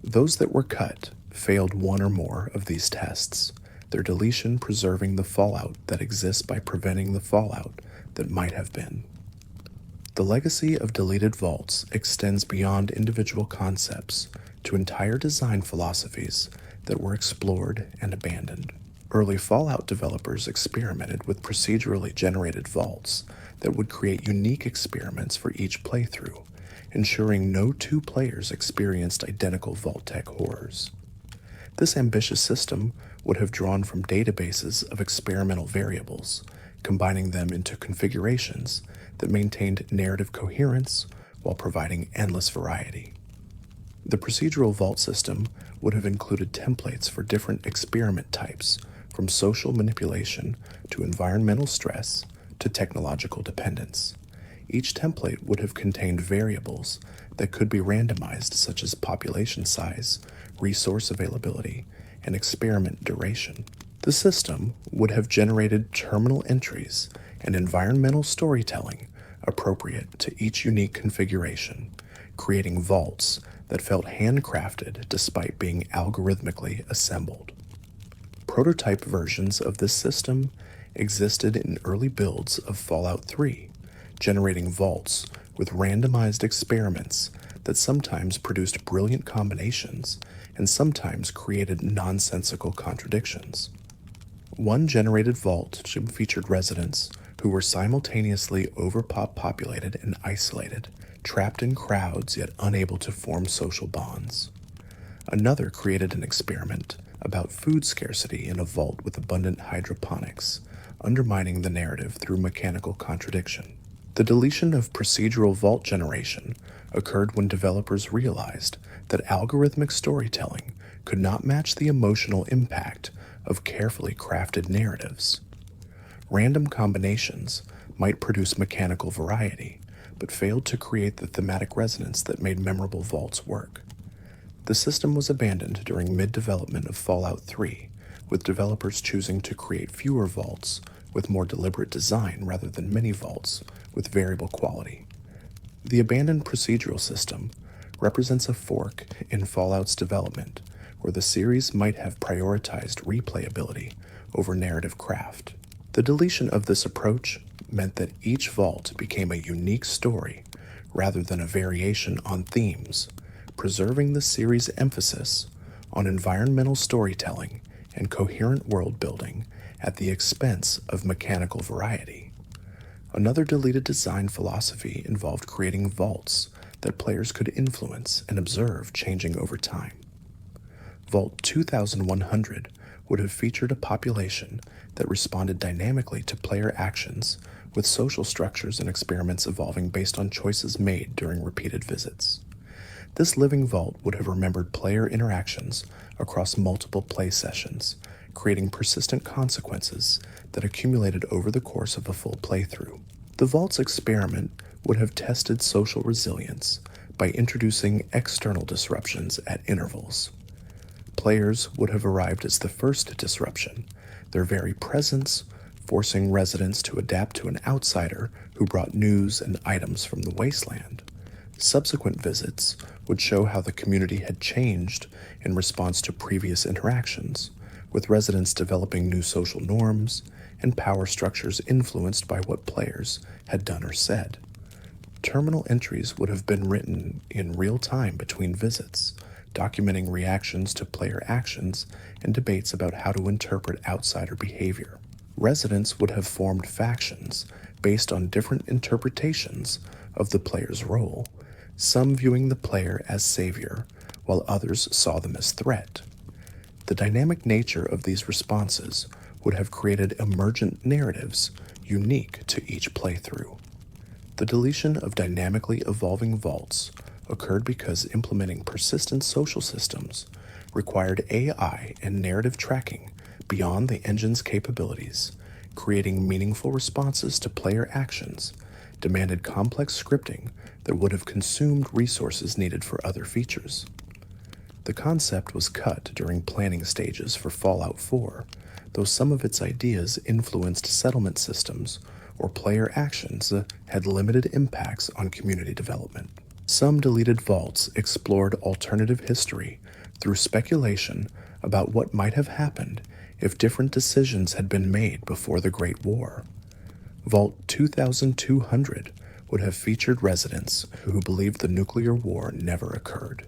Those that were cut failed one or more of these tests, their deletion preserving the fallout that exists by preventing the fallout that might have been. The legacy of deleted vaults extends beyond individual concepts to entire design philosophies that were explored and abandoned. Early Fallout developers experimented with procedurally generated vaults that would create unique experiments for each playthrough, ensuring no two players experienced identical vault tech horrors. This ambitious system would have drawn from databases of experimental variables, combining them into configurations that maintained narrative coherence while providing endless variety. The procedural vault system would have included templates for different experiment types, from social manipulation to environmental stress to technological dependence. Each template would have contained variables that could be randomized, such as population size, resource availability, and experiment duration. The system would have generated terminal entries and environmental storytelling appropriate to each unique configuration, creating vaults that felt handcrafted despite being algorithmically assembled. Prototype versions of this system existed in early builds of Fallout 3, generating vaults with randomized experiments that sometimes produced brilliant combinations and sometimes created nonsensical contradictions. One generated vault featured residents who were simultaneously overpopulated and isolated, trapped in crowds yet unable to form social bonds. Another created an experiment about food scarcity in a vault with abundant hydroponics, undermining the narrative through mechanical contradiction. The deletion of procedural vault generation occurred when developers realized that algorithmic storytelling could not match the emotional impact of carefully crafted narratives. Random combinations might produce mechanical variety, but failed to create the thematic resonance that made memorable vaults work. The system was abandoned during mid-development of Fallout 3, with developers choosing to create fewer vaults with more deliberate design rather than many vaults with variable quality. The abandoned procedural system represents a fork in Fallout's development, where the series might have prioritized replayability over narrative craft. The deletion of this approach meant that each vault became a unique story rather than a variation on themes, preserving the series' emphasis on environmental storytelling and coherent world building at the expense of mechanical variety. Another deleted design philosophy involved creating vaults that players could influence and observe changing over time. Vault 2100 would have featured a population that responded dynamically to player actions, with social structures and experiments evolving based on choices made during repeated visits. This living vault would have remembered player interactions across multiple play sessions, creating persistent consequences that accumulated over the course of a full playthrough. The vault's experiment would have tested social resilience by introducing external disruptions at intervals. Players would have arrived as the first disruption, their very presence forcing residents to adapt to an outsider who brought news and items from the wasteland. Subsequent visits would show how the community had changed in response to previous interactions, with residents developing new social norms and power structures influenced by what players had done or said. Terminal entries would have been written in real time between visits, documenting reactions to player actions and debates about how to interpret outsider behavior. Residents would have formed factions based on different interpretations of the player's role, some viewing the player as savior, while others saw them as threat. The dynamic nature of these responses would have created emergent narratives unique to each playthrough. The deletion of dynamically evolving vaults occurred because implementing persistent social systems required AI and narrative tracking beyond the engine's capabilities. Creating meaningful responses to player actions demanded complex scripting that would have consumed resources needed for other features. The concept was cut during planning stages for Fallout 4, though some of its ideas influenced settlement systems or player actions that had limited impacts on community development. Some deleted vaults explored alternative history through speculation about what might have happened if different decisions had been made before the Great War. Vault 2200 would have featured residents who believed the nuclear war never occurred,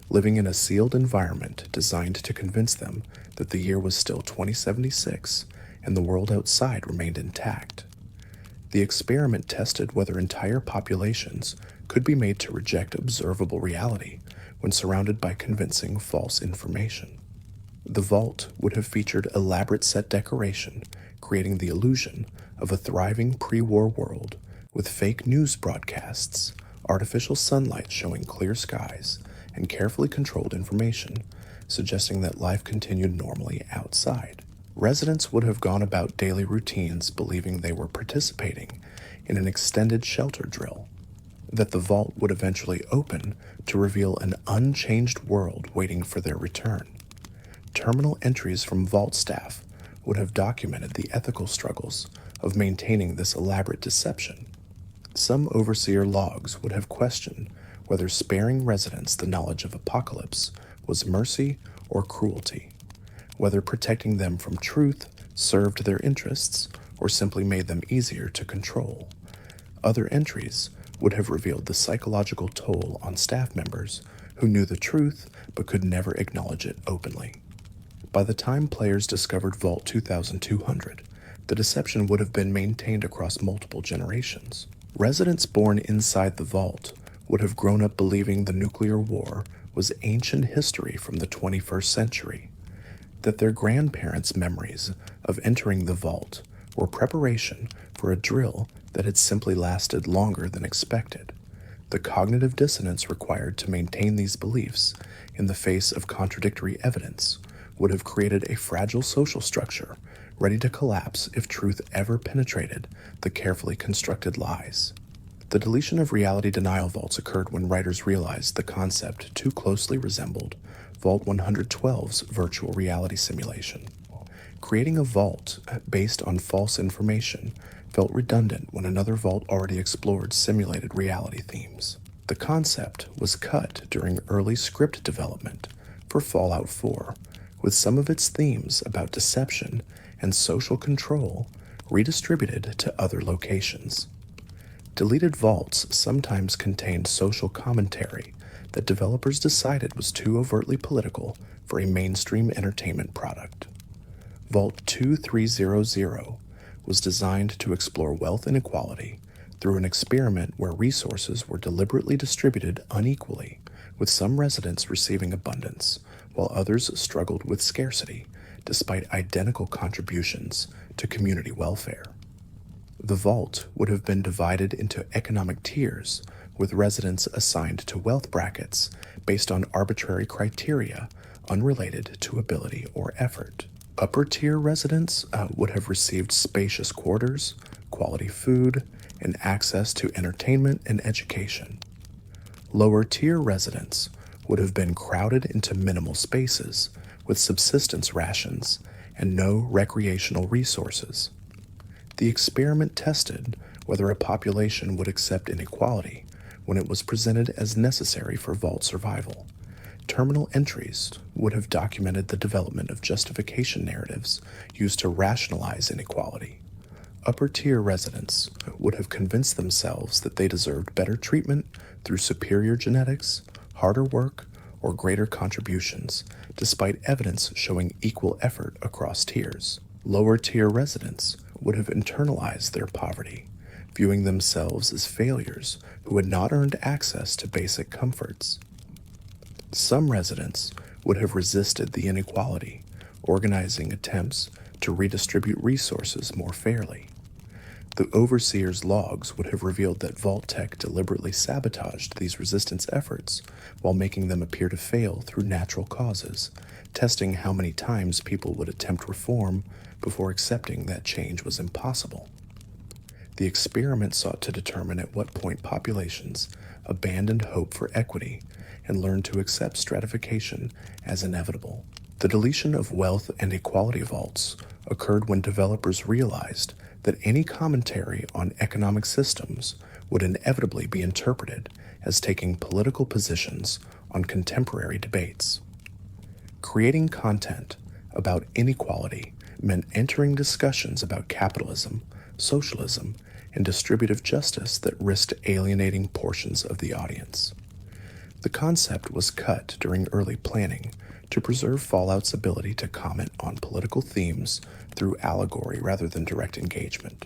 living in a sealed environment designed to convince them that the year was still 2076 and the world outside remained intact. The experiment tested whether entire populations could be made to reject observable reality when surrounded by convincing false information. The vault would have featured elaborate set decoration, creating the illusion of a thriving pre-war world with fake news broadcasts, artificial sunlight showing clear skies, and carefully controlled information, suggesting that life continued normally outside. Residents would have gone about daily routines believing they were participating in an extended shelter drill, that the vault would eventually open to reveal an unchanged world waiting for their return. Terminal entries from vault staff would have documented the ethical struggles of maintaining this elaborate deception. Some overseer logs would have questioned whether sparing residents the knowledge of apocalypse was mercy or cruelty, whether protecting them from truth served their interests or simply made them easier to control. Other entries would have revealed the psychological toll on staff members who knew the truth but could never acknowledge it openly. By the time players discovered Vault 2200, the deception would have been maintained across multiple generations. Residents born inside the vault would have grown up believing the nuclear war was ancient history from the 21st century, that their grandparents' memories of entering the vault were preparation for a drill that had simply lasted longer than expected. The cognitive dissonance required to maintain these beliefs in the face of contradictory evidence would have created a fragile social structure ready to collapse if truth ever penetrated the carefully constructed lies. The deletion of reality denial vaults occurred when writers realized the concept too closely resembled Vault 112's virtual reality simulation. Creating a vault based on false information felt redundant when another vault already explored simulated reality themes. The concept was cut during early script development for Fallout 4, with some of its themes about deception and social control redistributed to other locations. Deleted vaults sometimes contained social commentary that developers decided was too overtly political for a mainstream entertainment product. Vault 2300 was designed to explore wealth inequality through an experiment where resources were deliberately distributed unequally, with some residents receiving abundance, while others struggled with scarcity, despite identical contributions to community welfare. The vault would have been divided into economic tiers, with residents assigned to wealth brackets based on arbitrary criteria unrelated to ability or effort. Upper-tier residents would have received spacious quarters, quality food, and access to entertainment and education. Lower-tier residents would have been crowded into minimal spaces with subsistence rations and no recreational resources. The experiment tested whether a population would accept inequality when it was presented as necessary for vault survival. Terminal entries would have documented the development of justification narratives used to rationalize inequality. Upper-tier residents would have convinced themselves that they deserved better treatment through superior genetics, harder work, or greater contributions, despite evidence showing equal effort across tiers. Lower-tier residents would have internalized their poverty, viewing themselves as failures who had not earned access to basic comforts. Some residents would have resisted the inequality, organizing attempts to redistribute resources more fairly. The overseer's logs would have revealed that Vault Tech deliberately sabotaged these resistance efforts while making them appear to fail through natural causes, testing how many times people would attempt reform before accepting that change was impossible. The experiment sought to determine at what point populations abandoned hope for equity and learned to accept stratification as inevitable. The deletion of wealth and equality vaults occurred when developers realized that any commentary on economic systems would inevitably be interpreted as taking political positions on contemporary debates. Creating content about inequality meant entering discussions about capitalism, socialism, and distributive justice that risked alienating portions of the audience. The concept was cut during early planning to preserve Fallout's ability to comment on political themes through allegory rather than direct engagement.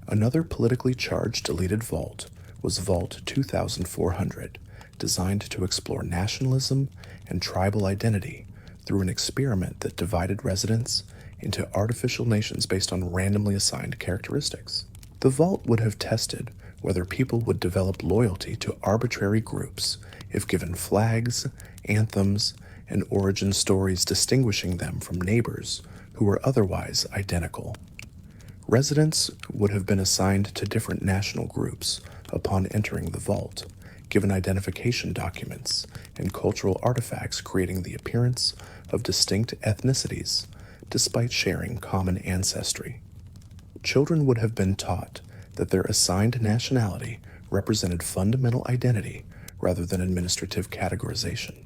Another politically charged deleted vault was Vault 2400, designed to explore nationalism and tribal identity through an experiment that divided residents into artificial nations based on randomly assigned characteristics. The vault would have tested whether people would develop loyalty to arbitrary groups if given flags, anthems, and origin stories distinguishing them from neighbors who were otherwise identical. Residents would have been assigned to different national groups upon entering the vault, given identification documents and cultural artifacts creating the appearance of distinct ethnicities, despite sharing common ancestry. Children would have been taught that their assigned nationality represented fundamental identity rather than administrative categorization.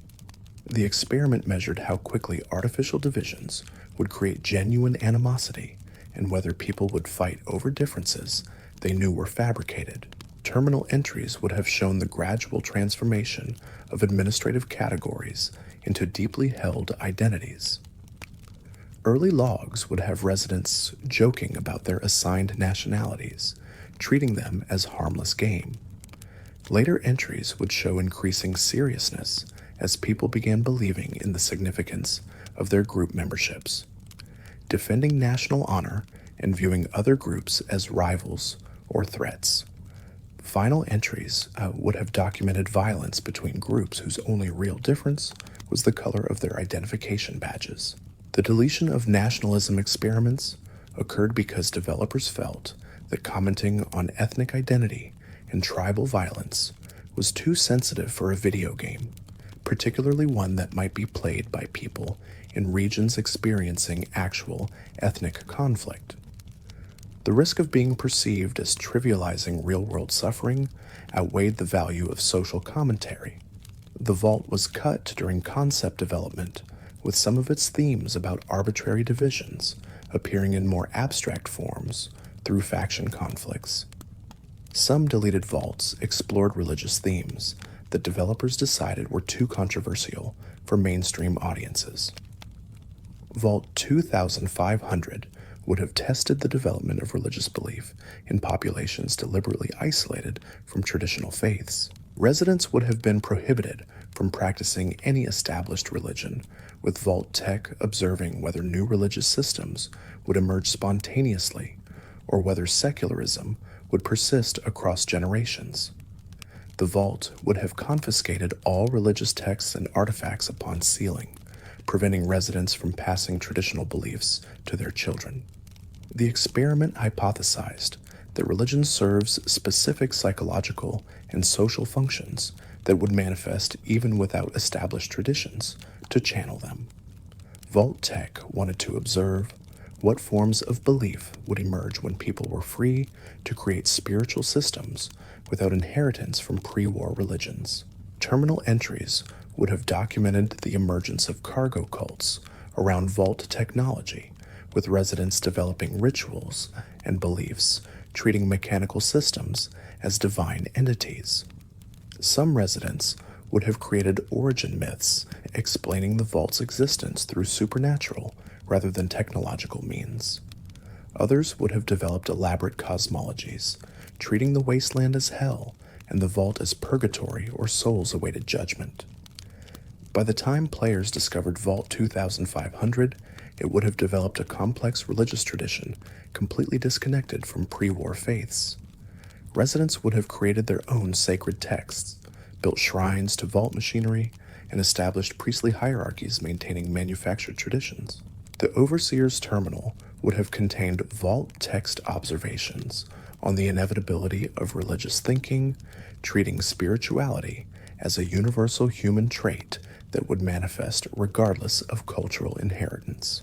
The experiment measured how quickly artificial divisions would create genuine animosity and whether people would fight over differences they knew were fabricated. Terminal entries would have shown the gradual transformation of administrative categories into deeply held identities. Early logs would have residents joking about their assigned nationalities, treating them as harmless game. Later entries would show increasing seriousness as people began believing in the significance of their group memberships, defending national honor and viewing other groups as rivals or threats. Final entries would have documented violence between groups whose only real difference was the color of their identification badges. The deletion of nationalism experiments occurred because developers felt that commenting on ethnic identity and tribal violence was too sensitive for a video game, particularly one that might be played by people in regions experiencing actual ethnic conflict. The risk of being perceived as trivializing real-world suffering outweighed the value of social commentary. The vault was cut during concept development, with some of its themes about arbitrary divisions appearing in more abstract forms through faction conflicts. Some deleted vaults explored religious themes that developers decided were too controversial for mainstream audiences. Vault 2500 would have tested the development of religious belief in populations deliberately isolated from traditional faiths. Residents would have been prohibited from practicing any established religion, with Vault Tech observing whether new religious systems would emerge spontaneously or whether secularism would persist across generations. The Vault would have confiscated all religious texts and artifacts upon sealing, preventing residents from passing traditional beliefs to their children. The experiment hypothesized that religion serves specific psychological and social functions that would manifest even without established traditions to channel them. Vault Tech wanted to observe what forms of belief would emerge when people were free to create spiritual systems without inheritance from pre-war religions. Terminal entries would have documented the emergence of cargo cults around Vault technology, with residents developing rituals and beliefs treating mechanical systems as divine entities. Some residents would have created origin myths explaining the Vault's existence through supernatural rather than technological means. Others would have developed elaborate cosmologies, treating the wasteland as hell and the Vault as purgatory or souls awaited judgment. By the time players discovered Vault 2500, it would have developed a complex religious tradition completely disconnected from pre-war faiths. Residents would have created their own sacred texts, built shrines to Vault machinery, and established priestly hierarchies maintaining manufactured traditions. The Overseer's Terminal would have contained Vault text observations on the inevitability of religious thinking, treating spirituality as a universal human trait that would manifest regardless of cultural inheritance.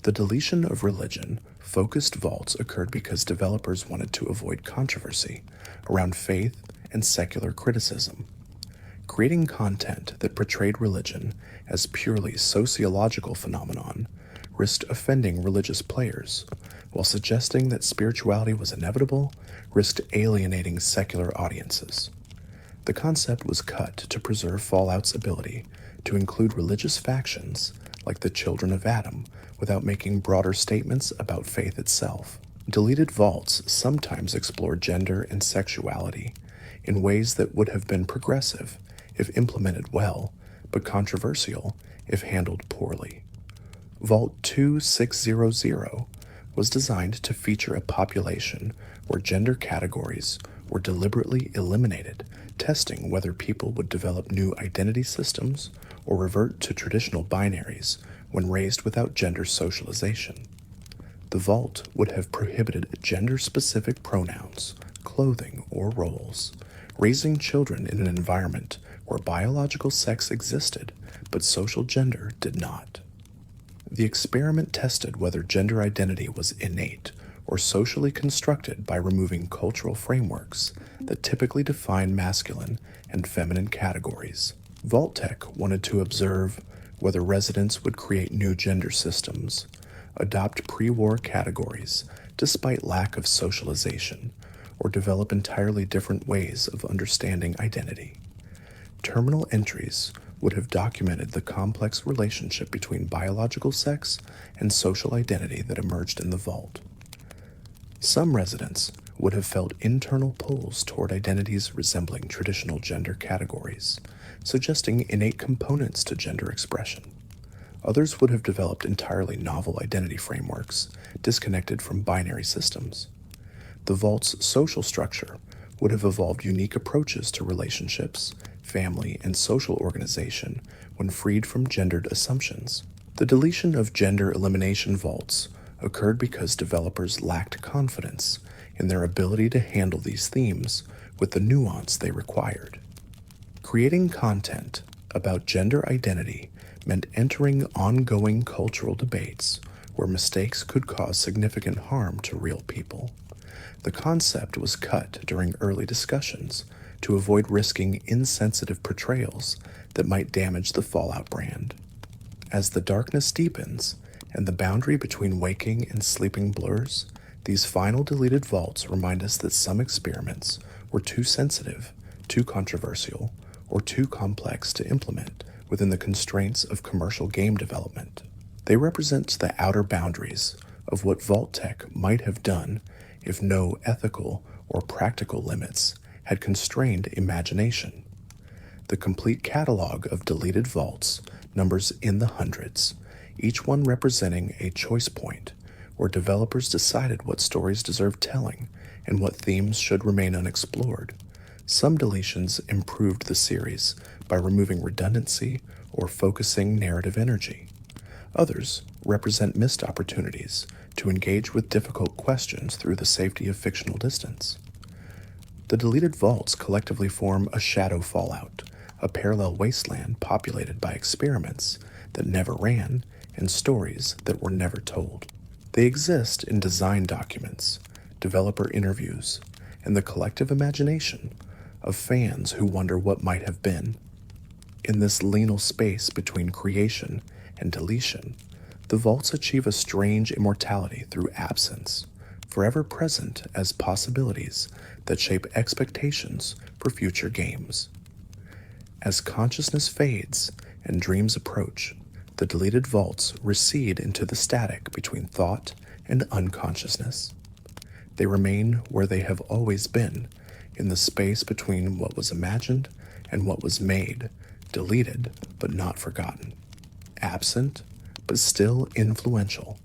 The deletion of religion-focused vaults occurred because developers wanted to avoid controversy around faith and secular criticism. Creating content that portrayed religion as purely sociological phenomenon risked offending religious players, while suggesting that spirituality was inevitable risked alienating secular audiences. The concept was cut to preserve Fallout's ability to include religious factions like the Children of Adam without making broader statements about faith itself. Deleted vaults sometimes explore gender and sexuality in ways that would have been progressive if implemented well, but controversial if handled poorly. Vault 2600 was designed to feature a population where gender categories were deliberately eliminated, testing whether people would develop new identity systems or revert to traditional binaries when raised without gender socialization. The Vault would have prohibited gender-specific pronouns, clothing, or roles, raising children in an environment where biological sex existed but social gender did not. The experiment tested whether gender identity was innate or socially constructed by removing cultural frameworks that typically define masculine and feminine categories. Vault-Tech wanted to observe whether residents would create new gender systems, adopt pre-war categories despite lack of socialization, or develop entirely different ways of understanding identity. Terminal entries would have documented the complex relationship between biological sex and social identity that emerged in the vault. Some residents would have felt internal pulls toward identities resembling traditional gender categories, suggesting innate components to gender expression. Others would have developed entirely novel identity frameworks, disconnected from binary systems. The vault's social structure would have evolved unique approaches to relationships, family, and social organization when freed from gendered assumptions. The deletion of gender elimination vaults occurred because developers lacked confidence in their ability to handle these themes with the nuance they required. Creating content about gender identity meant entering ongoing cultural debates where mistakes could cause significant harm to real people. The concept was cut during early discussions to avoid risking insensitive portrayals that might damage the Fallout brand. As the darkness deepens and the boundary between waking and sleeping blurs, these final deleted vaults remind us that some experiments were too sensitive, too controversial, or too complex to implement within the constraints of commercial game development. They represent the outer boundaries of what vault tech might have done if no ethical or practical limits had constrained imagination. The complete catalog of deleted vaults numbers in the hundreds, each one representing a choice point where developers decided what stories deserved telling and what themes should remain unexplored. Some deletions improved the series by removing redundancy or focusing narrative energy. Others represent missed opportunities to engage with difficult questions through the safety of fictional distance. The deleted vaults collectively form a shadow Fallout, a parallel wasteland populated by experiments that never ran and stories that were never told. They exist in design documents, developer interviews, and the collective imagination of fans who wonder what might have been. In this liminal space between creation and deletion, the vaults achieve a strange immortality through absence, forever present as possibilities that shape expectations for future games. As consciousness fades and dreams approach, the deleted vaults recede into the static between thought and unconsciousness. They remain where they have always been, in the space between what was imagined and what was made, deleted but not forgotten, absent but still influential,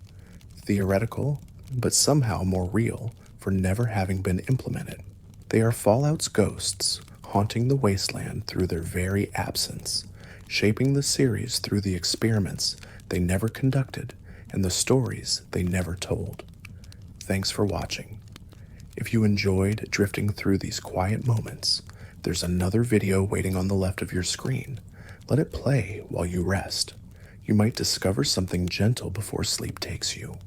theoretical but somehow more real for never having been implemented. They are Fallout's ghosts, haunting the wasteland through their very absence, shaping the series through the experiments they never conducted and the stories they never told. Thanks for watching. If you enjoyed drifting through these quiet moments, there's another video waiting on the left of your screen. Let it play while you rest. You might discover something gentle before sleep takes you.